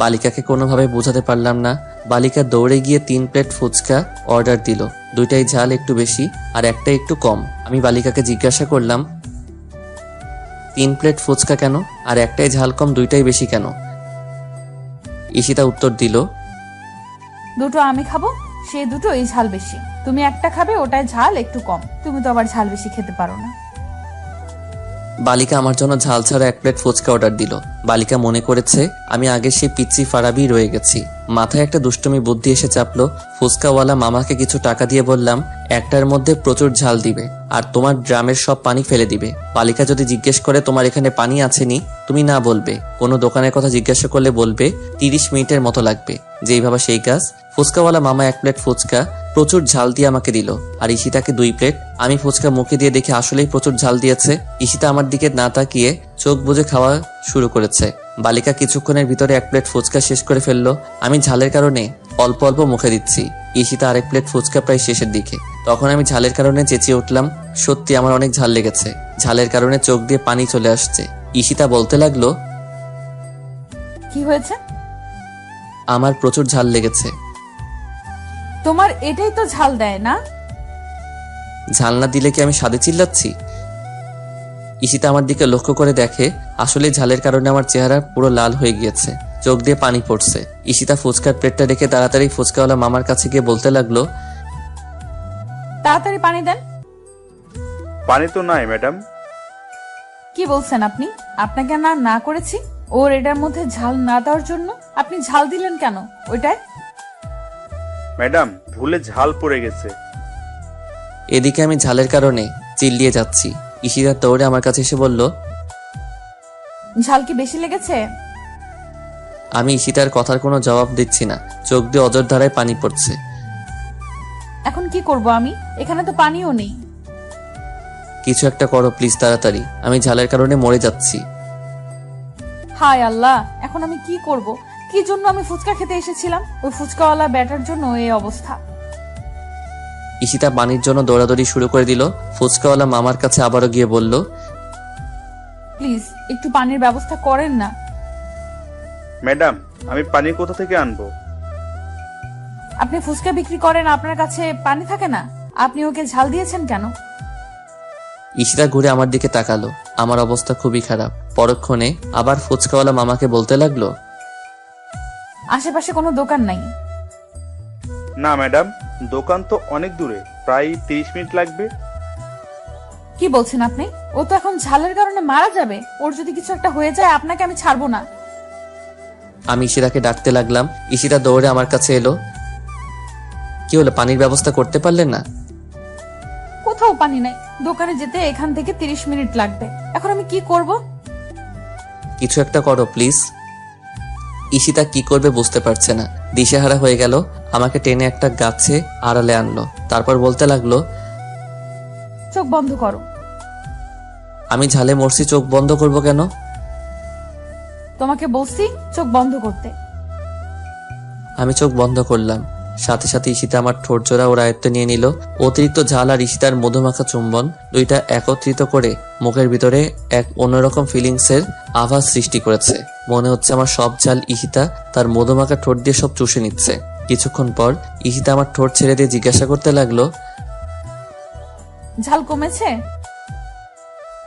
বালিকাকে কোনোভাবে বোঝাতে পারলাম না। বালিকা দৌড়ে গিয়ে 3 প্লেট ফুচকা অর্ডার দিল। 2টাই ঝাল একটু বেশি আর একটা একটু কম। আমি বালিকাকে জিজ্ঞাসা করলাম, 3 প্লেট ফুচকা কেন আর একটাই ঝাল কম, 2টাই বেশি কেন? ঈশিতা উত্তর দিল,
দুটো আমি খাবো, সে দুটো এই ঝাল বেশি। তুমি একটা খাবে, ওটায় ঝাল একটু কম। তুমি তো আবার ঝাল বেশি খেতে পারো না।
বালিকা আমার জন্য ঝাল ছাড়া 1 প্লেট ফুচকা অর্ডার দিল। বালিকা মনে করেছে আমি আগে সেই পিচ্চি ফারাবি রয়ে গেছি। মাথায় একটা দুষ্টুমি বুদ্ধি এসে চাপলো। ফুচকাওয়ালা মামাকে কিছু টাকা দিয়ে বললাম, একটার মধ্যে প্রচুর ঝাল দিবে আর তোমার ড্রামের সব পানি ফেলে দিবে। বালিকা যদি জিজ্ঞেস করে তোমার এখানে পানি আছেনি, তুমি না বলবে। কোনো দোকানের কথা জিজ্ঞাসা করলে বলবে 30 মিনিটের মতো লাগবে। যেই ভাবা সেই কাজ। ফুচকাওয়ালা মামা 1 প্লেট ফুচকা প্রচুর ঝাল দিয়ে আমাকে দিল আর ঈশিতাকে 2 প্লেট। আমি ফুচকা মুখে দিয়ে দেখে আসলেই প্রচুর ঝাল দিয়েছে। ঈশিতা আমার দিকে না তাকিয়ে চোখ বুজে খাওয়া শুরু করেছে। বালিকা কিছুক্ষণের ভিতরে 1 প্লেট ফুচকা শেষ করে ফেললো। আমি ঝালের কারণে অল্প অল্প মুখে দিচ্ছি। ঈশিতা আরেক প্লেট ফুচকা প্রায় শেষের দিকে। তখন আমি ঝালের কারণে চেঁচিয়ে উঠলাম, সত্যি আমার অনেক ঝাল লেগেছে। ঝালের কারণে চোখ দিয়ে পানি চলে আসছে। ঈশিতা বলতে লাগলো,
কি হয়েছে?
আমার প্রচুর ঝাল লেগেছে।
তোমার এটাই তো ঝাল দেয় না?
ঝাল না দিলে কি আমি স্বাদে চিল্লাচ্ছি? ঈশিতা আমার দিকে লক্ষ্য করে দেখে আসলে ঝালের কারণে আমার চেহারা পুরো লাল হয়ে গিয়েছে, চোখ দিয়ে পানি পড়ছে। ঈশিতা ফুচকার প্লেটটা রেখে তাড়াতাড়ি ফুচকাওয়ালা মামার কাছে গিয়ে বলতে লাগলো,
তাড়াতাড়ি পানি দেন।
পানি তো নাই ম্যাডাম।
কি বলছেন আপনি? আপনাকে না না করেছি ওর এটার মধ্যে ঝাল না দেওয়ার জন্য? আপনি ঝাল দিলেন কেন ওইটায়?
ম্যাডাম ভুলে ঝাল পড়ে গেছে।
এদিকে আমি ঝালের কারণে চিল্লিয়ে যাচ্ছি। ঈশিতা দৌড়ে আমার কাছে এসে বলল,
ঝাল কি বেশি লেগেছে?
আমি ঈশিতার কথার কোনো জবাব দিচ্ছি না। চোখ দিয়ে অজর ধারায় পানি পড়ছে।
এখন কি করব আমি? এখানে তো পানিও নেই।
কিছু একটা করো প্লিজ, তাড়াতাড়ি। আমি ঝালের কারণে মরে যাচ্ছি।
হায় আল্লাহ, এখন আমি কি করব? কি জন্য আমি ফুচকা খেতে এসেছিলাম? ওই ফুচকাওয়ালা ব্যাটার জন্য এই অবস্থা।
ঈশিতা পানির জন্য দৌড়াদৌড়ি শুরু করে দিল। ফুচকাওয়ালা মামার কাছে আবারও গিয়ে বলল,
প্লিজ একটু পানির ব্যবস্থা করেন না।
ম্যাডাম আমি পানি কোথা থেকে আনবো?
আপনি ফুচকা বিক্রি করেন, আপনার কাছে পানি থাকে না? আপনি ওকে ঝাল দিয়েছেন কেন?
ঈশিতা ঘুরে আমার দিকে তাকালো। আমার অবস্থা খুবই খারাপ। পরক্ষণে আবার ফুচকাওয়ালা মামাকে বলতে লাগলো,
আশেপাশে কোনো দোকান নাই?
না ম্যাডাম, দোকান তো অনেক দূরে, প্রায় 30 মিনিট লাগবে।
কি বলছেন আপনি? ও তো এখন ঝালের কারণে মারা যাবে। ওর যদি কিছু একটা হয়ে যায় আপনাকে আমি ছাড়বো না।
আমি ঈশিতাকে ডাকতে লাগলাম। ঈশিতা দৌড়ে আমার কাছে এলো। কি হলো, পানির ব্যবস্থা করতে পারলেন না?
কোথাও পানি নাই। দোকানে যেতে এখান থেকে 30 মিনিট লাগবে। এখন আমি কি করব?
কিছু একটা করো প্লিজ। ঈশিতা কি করবে বুঝতে পারছে না। দিশেহারা হয়ে গেল। আমাকে টেনে একটা গাছে আড়ালে আনলো। তারপর বলতে লাগলো,
চোখ বন্ধ করো।
আমি ঝালে মরছি, চোখ বন্ধ করব কেন?
তোমাকে বলছি চোখ বন্ধ করতে।
আমি চোখ বন্ধ করলাম। সাথে সাথে ঈশিতা আমার ঠোঁট জোড়া ওর আয়ত্তে নিয়ে নিল। অতিরিক্ত ঝাল আর ঈশিতার মধুমাখা চুম্বন দুইটা একত্রিত করে মুখের ভিতরে এক অন্যরকম ফিলিংসের আভাস সৃষ্টি করেছে। মনে হচ্ছে আমার সব ঝাল ঈশিতা তার মধুমাখা ঠোঁট দিয়ে সব চুষে নিচ্ছে। কিছুক্ষণ পর ঈশিতা আমার ঠোঁট ছেড়ে দিয়ে জিজ্ঞাসা করতে লাগলো,
ঝাল কমেছে?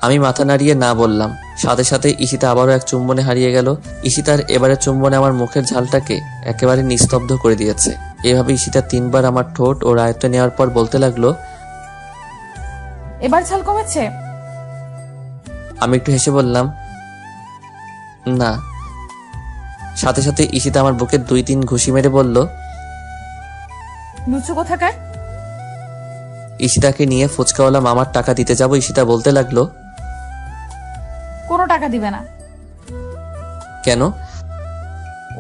আমি মাথা নাড়িয়ে না বললাম। সাথে সাথে ঈশিতা আবারও এক চুম্বনে হারিয়ে গেল। ঈশিতার এবারে চুম্বনে আমার মুখের ঝালটাকে একেবারে নিস্তব্ধ করে দিয়েছে। এভাবে ঈশিতা 3 বার আমার ঠোঁট ওর আয়ত্তে নেওয়ার পর বলতে লাগলো,
এবার ঝাল কমেছে?
আমি একটু হেসে বললাম, না। সাথে সাথে ঈশিতা আমার বুকে 2-3 ঘুষি মেরে বলল,
লুচু কোথাকার?
ঈশিতাকে নিয়ে ফুচকাওয়ালা মামার টাকা দিতে যাব। ঈশিতা বলতে লাগলো,
কোনো টাকা দিবে না।
কেন?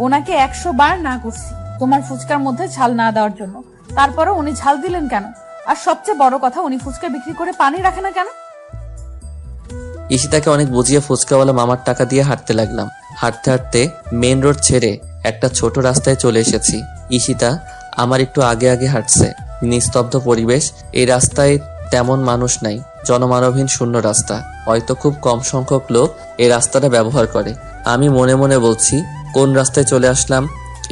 ওনাকে 100 বার না করছি তোমার ফুচকার মধ্যে ঝাল না দেওয়ার জন্য। তারপরে উনি ঝাল দিলেন কেন? আর সবচেয়ে বড় কথা, উনি ফুচকা বিক্রি করে পানি রাখে না কেন?
ঈশিতাকে অনেক বুঝিয়ে ফুচকাওয়ালা মামার টাকা দিয়ে হাঁটতে লাগলাম। হাঁটতে হাঁটতে মেন রোড ছেড়ে একটা ছোট রাস্তায় চলে এসেছি। ঈশিতা আমার একটু আগে আগে হাঁটছে। নিস্তব্ধ পরিবেশ। এই রাস্তায় তেমন মানুষ নাই। জনমানবহীন শূন্য রাস্তা। হয়তো খুব কম সংখ্যক লোক এই রাস্তাটা ব্যবহার করে। আমি মনে মনে বলছি, কোন রাস্তায় চলে আসলাম?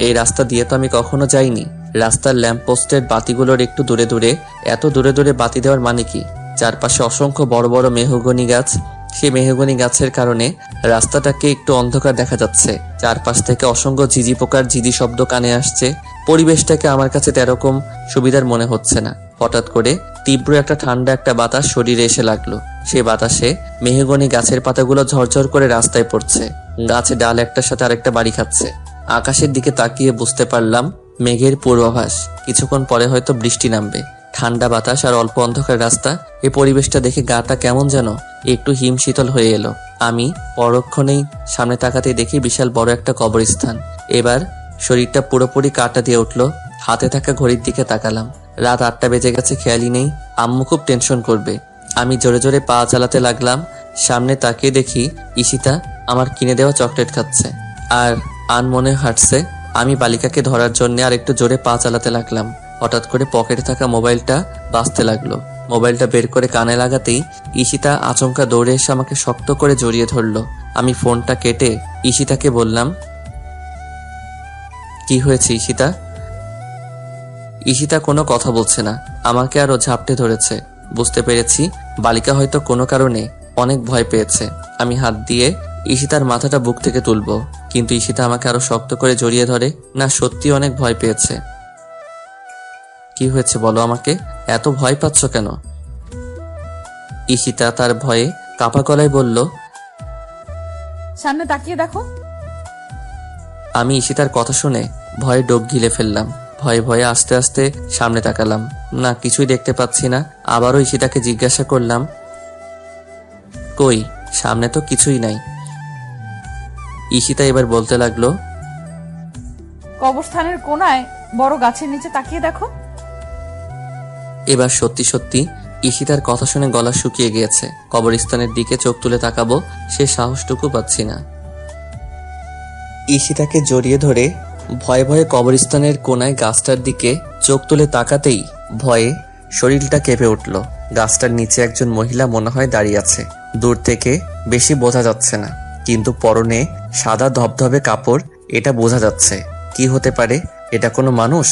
এই রাস্তা দিয়ে তো আমি কখনো যাইনি। রাস্তার ল্যাম্পপোস্টের বাতিগুলোর একটু দূরে দূরে। এত দূরে দূরে বাতি দেওয়ার মানে কি? চারপাশে অসংখ্য বড় বড় মেহগনি গাছ। সেই মেহগনি গাছের কারণে রাস্তাটাকে একটু অন্ধকার দেখা যাচ্ছে। চারপাশ থেকে অসংখ্য ঝিঝি পোকার ঝিঝি শব্দ কানে আসছে। পরিবেশটাকে আমার কাছে তেরকম সুবিধার মনে হচ্ছে না। হঠাৎ করে
তীব্র একটা ঠান্ডা একটা বাতাস শরীরে এসে লাগলো। সেই বাতাসে মেহগনি গাছের পাতাগুলো ঝরঝর করে রাস্তায় পড়ছে। গাছে ডাল একটার সাথে আরেকটা বাড়ি খাচ্ছে। আকাশের দিকে তাকিয়ে বুঝতে পারলাম মেঘের পূর্বাভাস, কিছুক্ষণ পরে হয়তো বৃষ্টি নামবে। ঠান্ডা বাতাস আর অল্প অন্ধকার রাস্তা, এই পরিবেশটা দেখে গাটা কেমন যেন একটু হিমশীতল হয়ে এলো। আমি পরক্ষণেই সামনে তাকাতে দেখি বিশাল বড় একটা কবরস্থান। এবার শরীরটা পুরোপুরি কাটা দিয়ে উঠলো। হাতে থাকা ঘড়ির দিকে তাকালাম, রাত 8টা বেজে গেছে, খেয়ালই নেই। আম্মু খুব টেনশন করবে। আমি জোরে জোরে পা চালাতে লাগলাম। সামনে তাকিয়ে দেখি ঈশিতা আমার কিনে দেওয়া চকলেট খাচ্ছে আর আনমনে হাঁটছে। আমি বালিকাকে ধরার জন্য আর একটু জোরে পা চালাতে লাগলাম। হঠাৎ করে পকেটে থাকা মোবাইলটা বাজতে লাগলো। মোবাইলটা বের করে কানে লাগাতেই ঈশিতা আচমকা দৌড়ে এসে আমাকে শক্ত করে জড়িয়ে ধরলো। আমি ফোনটা কেটে ঈশিতাকে বললাম, কি হয়েছে ঈশিতা? ঈশিতা কোনো কথা বলছে না, আমাকে আরো ঝাপটে ধরেছে। বুঝতে পেরেছি বালিকা হয়তো কোনো কারণে অনেক ভয় পেয়েছে। আমি হাত দিয়ে ঈশিতার মাথাটা বুক থেকে তুলবো, কিন্তু ঈশিতা আমাকে আরো শক্ত করে জড়িয়ে ধরে। না, সত্যি অনেক ভয় পেয়েছে। কি হয়েছে বলো আমাকে, এত ভয় পাচ্ছ কেন? ঈশিতা তার ভয়ে কাপা গলায় বলল।
সামনে তাকিয়ে দেখো।
আমি ঈশিতার কথা শুনে ভয়ে ডোক গিলে ফেললাম। ভয়ে ভয়ে আস্তে আস্তে সামনে তাকালাম, না কিছুই দেখতে পাচ্ছি না। আবারও ঈশিতাকে জিজ্ঞাসা করলাম, কই? সামনে তো কিছুই নাই। ঈশিতা এবার বলতে লাগলো,
কবরস্থানের কোনায় বড় গাছের নিচে তাকিয়ে দেখো।
এবার সত্যি সত্যি ঈশিতার কথা শুনে গলা শুকিয়ে গিয়েছে। কবরস্থানের দিকে চোখ তুলে তাকাবো, সে সাহসটুকু পাচ্ছি না। ঈশিতাকে জড়িয়ে ধরে ভয়ে ভয়ে কবরস্থানের কোনায় গাছটার দিকে চোখ তুলে তাকাতেই ভয়ে শরীরটা কেঁপে উঠল। গাছটার নিচে একজন মহিলা মনে হয় দাঁড়িয়ে আছে। দূর থেকে বেশি বোঝা যাচ্ছে না, কিন্তু পরনে সাদা ধবধবে কাপড়, এটা বোঝা যাচ্ছে। কি হতে পারে? এটা কোনো মানুষ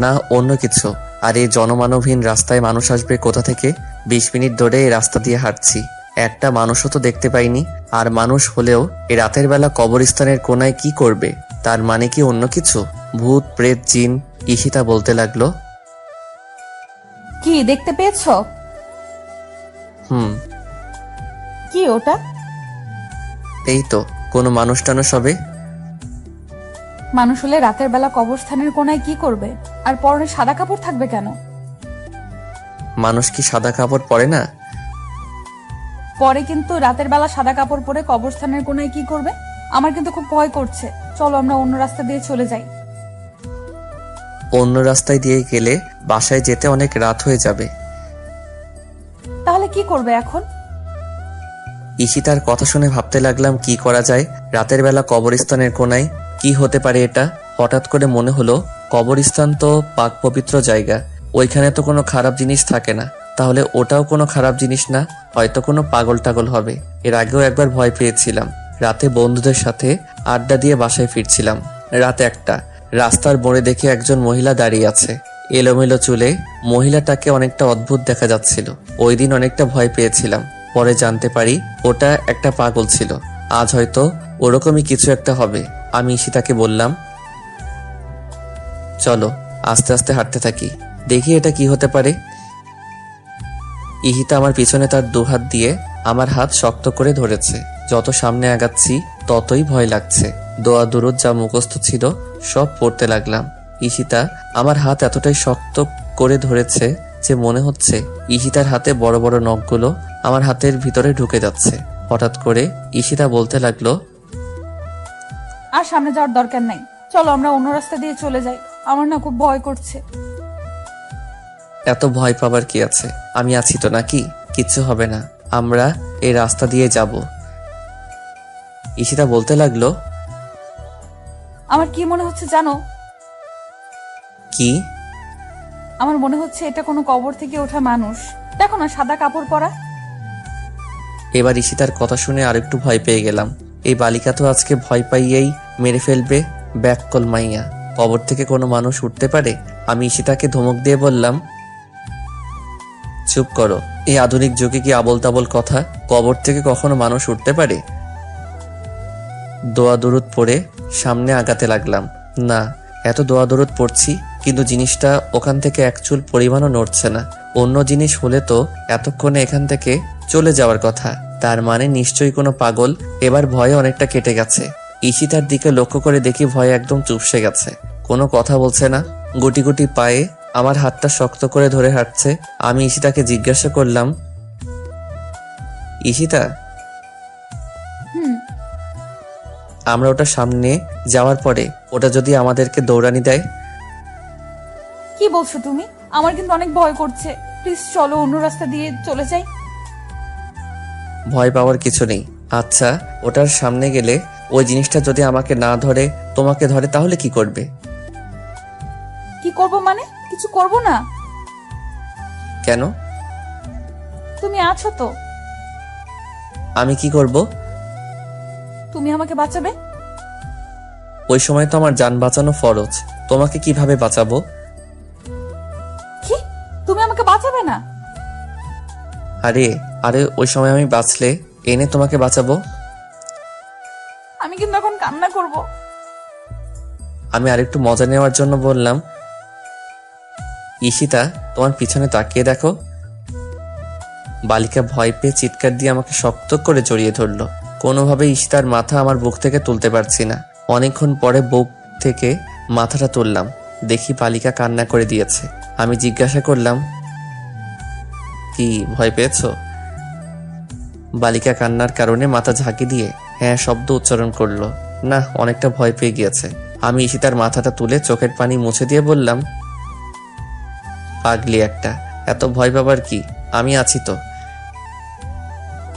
না অন্য কিছু? আর এই জনমানবহীন রাস্তায় মানুষ আসবে কোথা থেকে? 20 মিনিট ধরে এই রাস্তা দিয়ে হাঁটছি, একটা মানুষও তো দেখতে পাইনি। আর মানুষ হলেও এই রাতের বেলা কবরস্থানের কোনায় কি করবে? তার মানে কি অন্য কিছু? ভূত, প্রেত, জিন? ঈশিতা বলতে লাগলো,
কি দেখতে পেয়েছো? কি ওটা?
এই তো কোনো মানুষ টানুষ হবে।
মানুষ হলে রাতের বেলা কবরস্থানের কোনায় কি করবে? আর পরনে সাদা কাপড় থাকবে কেন?
মানুষ কি সাদা কাপড় পরে না?
পরে, কিন্তু রাতের বেলা সাদা কাপড় পরে কবরস্থানের কোনায় কি করবে? আমার কিন্তু খুব ভয় করছে। চলো আমরা অন্য রাস্তা দিয়ে চলে যাই।
অন্য রাস্তায় দিয়ে গেলে বাসায় যেতে অনেক রাত হয়ে যাবে।
তাহলে কি করবে এখন?
ঈশিতার কথা শুনে ভাবতে লাগলাম কি করা যায়। রাতের বেলা কবরস্থানের কোনায় কি হতে পারে এটা? হঠাৎ করে মনে হলো কবরস্থান তো পাক পবিত্র জায়গা, ওইখানে তো কোনো খারাপ জিনিস থাকে না। তাহলে ওটাও কোনো খারাপ জিনিস না, হয়তো কোনো পাগল টাগল হবে। এর আগেও একবার ভয় পেয়েছিলাম। রাতে বন্ধুদের সাথে আড্ডা দিয়ে বাসায় ফিরছিলাম। রাত 1টা। রাস্তার মোড়ে দেখে একজন মহিলা দাঁড়িয়ে আছে, এলোমেলো চুলে। মহিলাটাকে অনেকটা অদ্ভুত দেখা যাচ্ছিল। ওই দিন অনেকটা ভয় পেয়েছিলাম, পরে জানতে পারি ওটা একটা পাগল ছিল। আজ হয়তো ওরকমই কিছু একটা হবে। আমি ঈশিতাকে বললাম, চলো আস্তে আস্তে হাঁটতে থাকি, দেখি এটা কি হতে পারে। ঈশিতা আমার পিছনে তার দুহাত দিয়ে আমার হাত শক্ত করে ধরেছে। যত সামনে আগাচ্ছি ততই ভয় লাগছে। দোয়া দুরুদ যা মুখস্থ ছিল সব পড়তে লাগলাম। ঈশিতা আমার হাত এতটাই শক্ত করে ধরেছে যে মনে হচ্ছে ঈশিতার হাতে বড় বড় নখগুলো আমার হাতের ভিতরে ঢুকে যাচ্ছে। হঠাৎ করে ঈশিতা বলতে লাগলো,
আর সামনে যাওয়ার দরকার নাই, চলো আমরা অন্য রাস্তা দিয়ে চলে যাই। আমার না খুব ভয় করছে।
এত ভয় পাবার কি আছে? আমি আছি তো নাকি, কিচ্ছু হবে না, আমরা এই রাস্তা দিয়ে যাব। ঈশিতা বলতে লাগলো,
আমার কি মনে হচ্ছে জানো?
কি?
আমার মনে হচ্ছে এটা কোনো কবর থেকে ওঠা মানুষ। দেখো না, সাদা কাপড় পরা।
এবার ঈশিতার কথা শুনে আরেকটু ভয় পেয়ে গেলাম। এই বালিকা তো আজকে ভয় পাইয়েই মেরে ফেলবে। ব্যাককল মাইয়া, কবর থেকে কোনো মানুষ উঠতে পারে? আমি ঈশিতাকে ধমক দিয়ে বললাম, চুপ করো, এই আধুনিক যুগে কি আবল তাবল কথা? কবর থেকে কখনো মানুষ উঠতে পারে? দোয়া দরুদ পড়ে সামনে আগাতে লাগলাম। না, এত দোয়া দরুদ পড়ছি
কিন্তু জিনিসটা ওখান থেকে এক চুল পরিমাণও নড়ছে না। অন্য জিনিস হলে তো এতক্ষণে এখান থেকে চলে যাওয়ার কথা। তার মানে নিশ্চয়ই কোনো পাগল। এবার ভয়ে অনেকটা কেটে গেছে। ঈশিতার দিকে লক্ষ্য করে দেখি ভয়ে একদম চুপসে গেছে, কোনো কথা বলছে না। গুটি গুটি পায়ে আমার হাতটা শক্ত করে ধরে হাঁটছে। আমি ঈশিতাকে জিজ্ঞাসা করলাম, ঈশিতা,
হুম।
আমরা ওটার সামনে যাওয়ার পরে ওটা যদি আমাদেরকে দৌড়ানি দেয়?
কি বলছো তুমি? আমার কিন্তু অনেক ভয় করছে। প্লিজ চলো, অন্য রাস্তা দিয়ে চলে যাই।
ভয় পাওয়ার কিছু নেই। আচ্ছা, ওটার সামনে গেলে ওই জিনিসটা যদি আমাকে না ধরে তোমাকে ধরে তাহলে কি করবে?
কি করব মানে? কিছু করব না।
কেন?
তুমি আছো তো।
আমি কি করব?
তুমি আমাকে বাঁচাবে।
ওই সময় তো আমার জান বাঁচানো ফরজ। তোমাকে কিভাবে বাঁচাবো?
কি? তুমি আমাকে বাঁচাবে না?
আরে আরে ওই সময় আমি বাঁচলে এনে তোমাকে বাঁচাবো।
আমি কিন্তু এখন কান্না করব।
আমি আরেকটু মজা নেওয়ার জন্য বললাম, ঈশিতা, তোমার পিছনে তাকিয়ে দেখো। বালিকা ভয় পেয়ে চিৎকার দিয়ে আমাকে শক্ত করে জড়িয়ে ধরলো। কোনোভাবে ঈশিতার মাথা আমার বুক থেকে তুলতে পারছি না। অনেকক্ষণ পরে বুক থেকে মাথাটা তুললাম, দেখি বালিকা কান্না করে দিয়েছে। আমি জিজ্ঞাসা করলাম, কি ভয় পেয়েছো? বালিকা কান্নার কারণে মাথা ঝাঁকি দিয়ে হ্যাঁ শব্দ উচ্চারণ করলো। না, অনেকটা ভয় পেয়ে গিয়েছে। আমি ঈশিতার মাথাটা তুলে চোখের পানি মুছে দিয়ে বললাম, পাগলি একটা, এত ভয় পাবার কি, আমি আছি তো।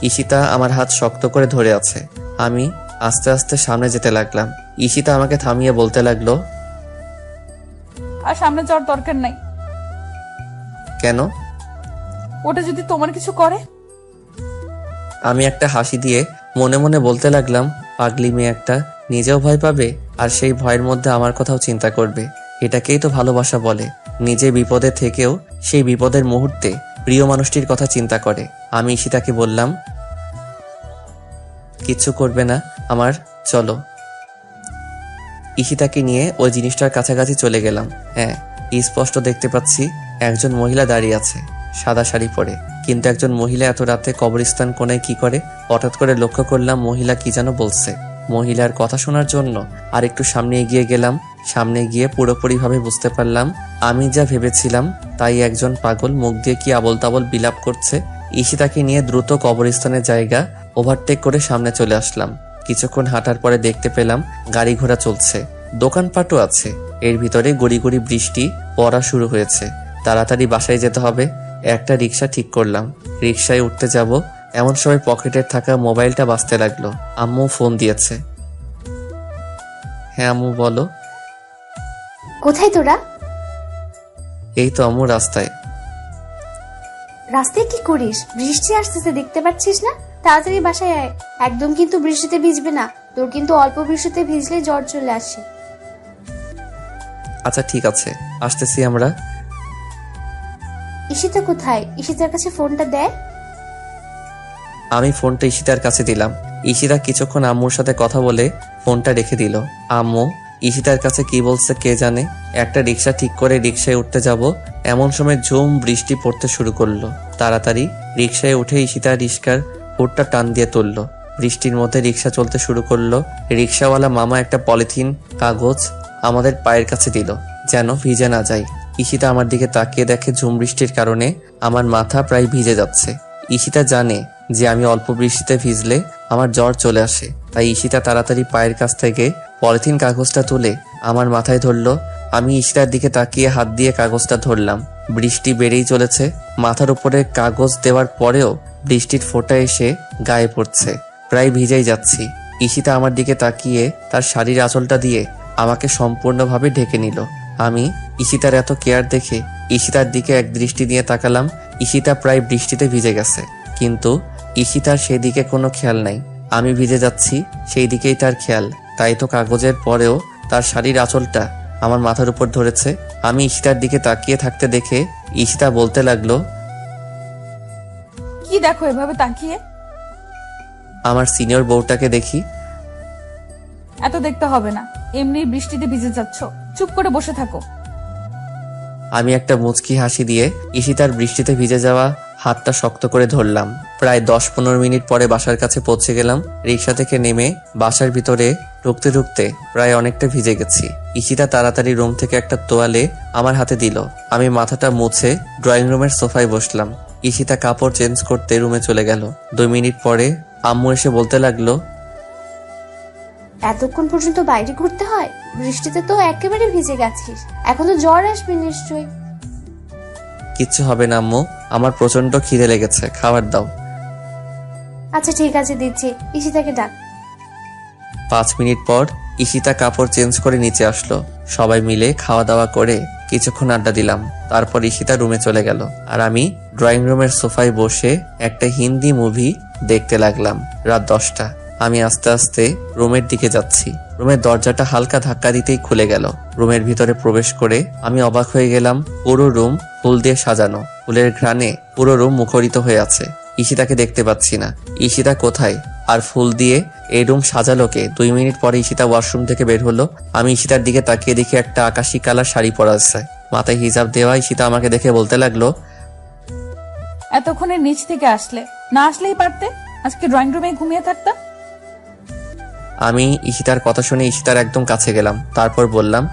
ঈশিতা আমার হাত শক্ত করে ধরে আছে। আমি আস্তে আস্তে সামনে যেতে লাগলাম। ঈশিতা আমাকে থামিয়ে বলতে লাগলো,
আর সামনে যাওয়ার দরকার নাই।
কেন?
ওটা যদি তোমার কিছু করে?
আমি একটা হাসি দিয়ে মনে মনে বলতে লাগলাম, পাগলি মেয়ে একটা, নিজেও ভয় পাবে আর সেই ভয়ের মধ্যে আমার কথাও চিন্তা করবে। এটাকেই তো ভালোবাসা বলে। নিজে বিপদে থেকেও সেই বিপদের মুহূর্তে প্রিয় মানুষটির কথা চিন্তা করে। আমি ঈশিতাকে বললাম, কিচ্ছু করবে না আমার, চলো। ঈশিতাকে নিয়ে ওই জিনিসটার কাছাকাছি চলে গেলাম। হ্যাঁ, স্পষ্ট দেখতে পাচ্ছি একজন মহিলা দাঁড়িয়ে আছে সাদা শাড়ি পরে। কিন্তু একজন মহিলা এত রাতে কবরস্থান কোণায় কি করে? হঠাৎ করে লক্ষ্য করলাম মহিলা কি যেন বলছে। মহিলার কথা শোনার জন্য আর একটু সামনে এগিয়ে গেলাম। সামনে গিয়ে পুরোপুরিভাবে বুঝতে পারলাম আমি যা ভেবেছিলাম তাই একজন পাগল মুখ দিয়ে কি আবল তাবল বিলাপ করছে। ঈশিতাকে নিয়ে দ্রুত কবরস্থানের জায়গা ওভারটেক করে সামনে চলে আসলাম। কিছুক্ষণ হাঁটার পরে দেখতে পেলাম গাড়ি ঘোড়া চলছে, দোকানপাটও আছে। এর ভিতরে গড়ি গড়ি বৃষ্টি পড়া শুরু হয়েছে। তাড়াতাড়ি বাসায় যেতে হবে। একটা রিক্সা ঠিক করলাম, রিক্সায় উঠতে যাব। এমন সময় পকেটের থাকা মোবাইলটা বাজতে লাগলো। আম্মু ফোন দিয়েছে। হ্যাঁ আম্মু বলো।
কোথায় তোরা?
এই তো আম্মু, রাস্তায়।
রাস্তায় কি করিস? বৃষ্টি আসতেছে, দেখতে পাচ্ছিস না? তাড়াতাড়ি বাসায় আয়। একদম কিন্তু বৃষ্টিতে ভিজবে না, তোর কিন্তু অল্প বৃষ্টিতে ভিজলে জ্বর চলে আসে।
আচ্ছা ঠিক আছে, আসতেছি আমরা।
ঈশিতা কোথায়? ঈশিতার কাছে ফোনটা দেয়।
আমি ফোনটা ঈশিতার কাছে দিলাম। ঈশিতা কিছুক্ষণ আম্মুর সাথে কথা বলে ফোনটা রেখে দিল। আম্মু ঈশিতার কাছে কি বলছে কে জানে। একটা রিক্সা ঠিক করে রিক্সায় উঠতে যাব, এমন সময় ঝুম বৃষ্টি পড়তে শুরু করলো। তাড়াতাড়ি রিক্সায় উঠে ঈশিতা রিক্সার হুডটা টান দিয়ে তুললো। বৃষ্টির মধ্যে রিক্সা চলতে শুরু করলো। রিক্সাওয়ালা মামা একটা পলিথিন কাগজ আমাদের পায়ের কাছে দিল, যেন ভিজে না যায়। ঈশিতা আমার দিকে তাকিয়ে দেখে ঝুম বৃষ্টির কারণে আমার মাথা প্রায় ভিজে যাচ্ছে। ঈশিতা জানে যে আমি অল্প বৃষ্টিতে ভিজলে আমার জ্বর চলে আসে, তাই ঈশিতা তাড়াতাড়ি পায়ের কাছ থেকে পলিথিন কাগজটা তুলে আমার মাথায় ধরলো। আমি ঈশিতার দিকে তাকিয়ে হাত দিয়ে কাগজটা ধরলাম। বৃষ্টি বেড়েই চলেছে। মাথার উপরে কাগজ দেওয়ার পরেও বৃষ্টির ফোঁটা এসে গায়ে পড়ছে, প্রায় ভিজেই যাচ্ছি। ঈশিতা আমার দিকে তাকিয়ে তার শাড়ির আঁচলটা দিয়ে আমাকে সম্পূর্ণভাবে ঢেকে নিল। আমি ঈশিতার এত কেয়ার দেখে ঈশিতার দিকে এক দৃষ্টি দিয়ে তাকালাম। ঈশিতা প্রায় বৃষ্টিতে ভিজে গেছে, কিন্তু ঈশিতার সেদিকে কোনো খেয়াল নাই। আমি ভিজে যাচ্ছি সেই দিকেই তার খেয়াল, তাই তো কাগজের পরেও তার শাড়ির আঁচলটা আমার মাথার উপর ধরেছে। আমি ঈশিতার দিকে তাকিয়ে থাকতে দেখে ঈশিতা বলতে লাগলো,
কি দেখো এভাবে তাকিয়ে?
আমার সিনিয়র বউটাকে দেখি।
এত দেখতে হবে না, এমনি বৃষ্টিতে ভিজে যাচ্ছ, চুপ করে বসে থাকো।
আমি একটা মুচকি হাসি দিয়ে ঈশিতার বৃষ্টিতে ভিজে যাওয়া হাতটা শক্ত করে ধরলাম। প্রায় 10-15 মিনিট পরে বাসার কাছে পৌঁছে গেলাম। রিক্সা থেকে নেমে বাসার ভিতরে ঢুকতে ঢুকতে প্রায় অনেকটা ভিজে গেছি। ঈশিতা তাড়াতাড়ি রুম থেকে একটা তোয়ালে আমার হাতে দিল। আমি মাথাটা মুছে ড্রয়িং রুমের সোফায় বসলাম। ঈশিতা কাপড় চেঞ্জ করতে রুমে চলে গেল। 2 মিনিট পরে আম্মু এসে বলতে লাগলো,
এতক্ষণ পর্যন্ত বাইরে ঘুরতে হয়? বৃষ্টিতে তো একেবারে ভিজে গেছিস, এখন তো জ্বর আসবে নিশ্চয়ই।
কিচ্ছু হবে না আম্মু, আমার প্রচন্ড খিদে লেগেছে, খাবার দাও।
আচ্ছা ঠিক আছে, দিচ্ছি। ঈশিতাকে ডাক।
5 মিনিট পর ঈশিতা কাপড় চেঞ্জ করে নিচে আসলো। সবাই মিলে খাওয়া দাওয়া করে কিছুক্ষণ আড্ডা দিলাম। তারপর ঈশিতা রুমে চলে গেল আর আমি ড্রয়িং রুমের সোফায় বসে একটা হিন্দি মুভি দেখতে লাগলাম। রাত 10টা। আমি আস্তে আস্তে রুমের দিকে যাচ্ছি। রুমের দরজাটা হালকা ধাক্কা দিতেই খুলে গেল। রুমের ভিতরে প্রবেশ করে আমি অবাক হয়ে গেলাম। পুরো রুম ফুল দিয়ে সাজানো, ফুলের ঘ্রাণে পুরো রুম মুখরিত হয়ে আছে। ঈশিতাকে দেখতে পাচ্ছি না। ঈশিতা কোথায়? আর ফুল দিয়ে এই রুম সাজালো কে? 2 মিনিট পরে ঈশিতা ওয়াশরুম থেকে বের হলো। আমি ঈশিতার দিকে তাকিয়ে দেখি একটা আকাশি কালার শাড়ি পরা আছে, মাথায় হিজাব দেওয়া। ঈশিতা আমাকে দেখে বলতে লাগলো,
এতক্ষণে নিচ থেকে আসলে, না আসলেই পারতে, আজকে ড্রয়িং রুমে ঘুমিয়ে থাকতা।
আমি ঈশিতার কথা শুনে ঈশিতার একদম কাছে গেলাম। তারপর বললাম,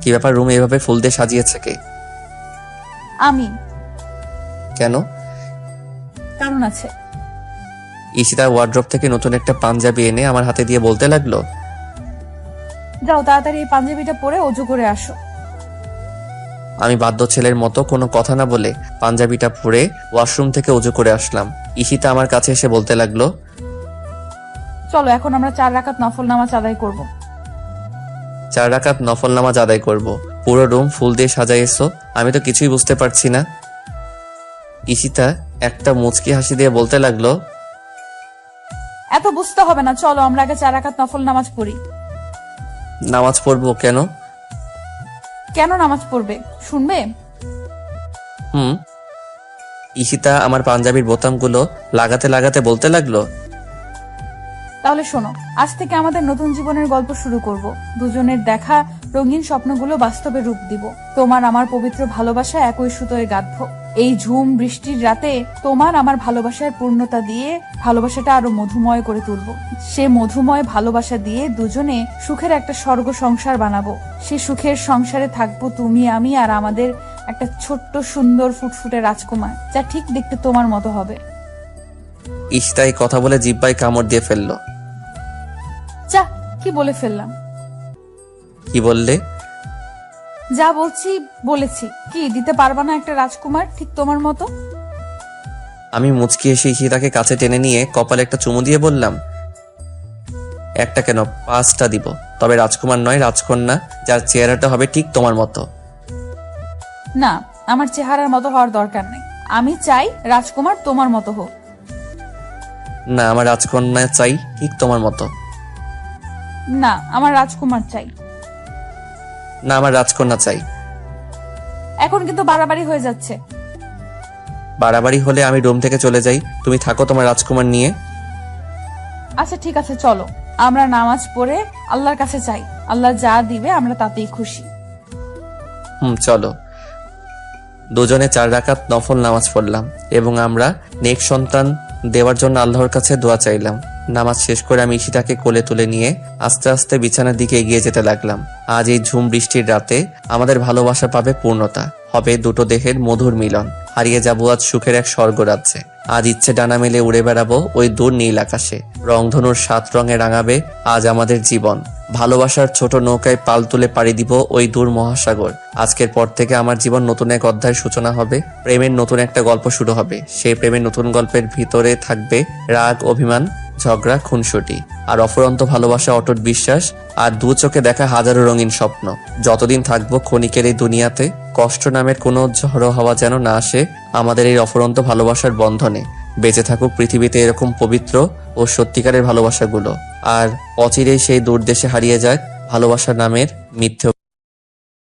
কি ব্যাপার, রুম এভাবে ফুল দিয়ে সাজিয়েছে কে?
আমি।
কেন?
কারণ আছে।
ঈশিতা ওয়ার্ড্রপ থেকে নতুন একটা পাঞ্জাবি এনে আমার হাতে দিয়ে বলতে লাগলো,
যাও তাড়াতাড়ি এই পাঞ্জাবিটা পরে অজু করে আসো।
আমি বাধ্য ছেলের মতো কোনো কথা না বলে পাঞ্জাবিটা পরে ওয়াশরুম থেকে অজু করে আসলাম। ঈশিতা আমার কাছে এসে বলতে লাগলো,
চলো এখন আমরা 4 রাকাত নফল নামাজ আদায় করব।
4 রাকাত নফল নামাজ আদায় করব? পুরো রুম ফুল দিয়ে সাজাইছো, আমি তো কিছুই বুঝতে পারছি না। ঈশিতা একটা মুচকি হাসি দিয়ে বলতে লাগলো,
এত বুঝতে হবে না, চলো আমরা আগে 4 রাকাত নফল নামাজ পড়ি।
নামাজ পড়বো কেন?
কেন নামাজ পড়বে শুনবে?
ঈশিতা আমার পাঞ্জাবির বোতামগুলো লাগাতে লাগাতে বলতে লাগলো,
তাহলে শোনো, আজ থেকে আমাদের নতুন জীবনের গল্প শুরু করব। দুজনের দেখা রঙিন স্বপ্নগুলো বাস্তবে রূপ দিব। তোমার আমার পবিত্র ভালোবাসা একই সুতোয় গাঁথবো। এই ঝুম বৃষ্টির রাতে তোমার আমার ভালোবাসার পূর্ণতা দিয়ে ভালোবাসাটা আরো মধুময় করে তুলবো। সে মধুময় ভালোবাসা দিয়ে দুজনে সুখের একটা স্বর্গ সংসার বানাবো। সে সুখের সংসারে থাকবো তুমি, আমি আর আমাদের একটা ছোট্ট সুন্দর ফুটফুটে রাজকুমার, যা ঠিক দেখতে তোমার মতো হবে।
ঈশিতা এই কথা বলে জিহ্বায় কামড় দিয়ে ফেললো।
যা, কি বলে ফেললাম?
কি বললে?
যা বলছি বলেছি। কি দিতে পারবা না একটা রাজকুমার ঠিক তোমার মতো?
আমি মুচকি এসে ঈশিতাকে কাছে টেনে নিয়ে কপালে একটা চুমু দিয়ে বললাম, একটা কেন, 5টা দিব, তবে রাজকুমার নয়, রাজকন্যা, যার চেহারাটা হবে ঠিক তোমার মতো।
না, আমার চেহারার মতো হওয়ার দরকার নেই। আমি চাই রাজকুমার তোমার মতো হোক।
না, আমার রাজকন্যা চাই ঠিক তোমার মতো।
না, আমার রাজকুমার চাই।
না, আমার রাজকন্যা চাই।
এখন কিন্তু বাড়াবাড়ি হয়ে যাচ্ছে।
বাড়াবাড়ি হলে আমি রুম থেকে চলে যাই, তুমি থাকো তোমার রাজকুমার নিয়ে।
আচ্ছা ঠিক আছে, চলো আমরা নামাজ পড়ে আল্লাহর কাছে চাই। আল্লাহ যা দিবে আমরা তাতেই খুশি।
চলো। দুজনে 4 রাকাত নফল নামাজ পড়লাম এবং আমরা নেক সন্তান দেওয়ার জন্য আল্লাহর কাছে দোয়া চাইলাম। নামাজ শেষ করে আমি ঈশিতাকে কোলে তুলে নিয়ে আস্তে আস্তে বিছানার দিকে এগিয়ে যেতে লাগলাম। আজ এই ঝুম বৃষ্টির রাতে আমাদের ভালোবাসা পাবে পূর্ণতা, হবে দুটো দেহের মধুর মিলন। হারিয়ে যাবো আজ সুখের এক স্বর্গরাজ্যে। আজ ইচ্ছে ডানা মেলে উড়ে বেড়াবো ওই দূর নীল আকাশে। রংধনুর 7 রঙে রাঙাবে আজ আমাদের জীবন। ভালোবাসার ছোট নৌকায় পাল তুলে পাড়ি দিব ওই দূর মহাসাগর। আজকের পর থেকে আমার জীবন নতুন এক অধ্যায়ের সূচনা হবে। প্রেমের নতুন একটা গল্প শুরু হবে। সেই প্রেমের নতুন গল্পের ভিতরে থাকবে রাগ, অভিমান, ঝগড়া, খুনসুটি, আর অফুরন্ত ভালোবাসা, অটুট বিশ্বাস, আর 2 চোখে দেখা হাজারো রঙিন স্বপ্ন। যতদিন থাকবো ক্ষণিকের এই দুনিয়াতে, কষ্ট নামের কোনো ঝড়ো হাওয়া যেন না আসে আমাদের এই অফুরন্ত ভালোবাসার বন্ধনে। বেঁচে থাকুক পৃথিবীতে এরকম পবিত্র ও সত্যিকারের ভালোবাসাগুলো, আর অচিরেই সেই দূর দেশে হারিয়ে যাক ভালোবাসা নামের মিথ্যে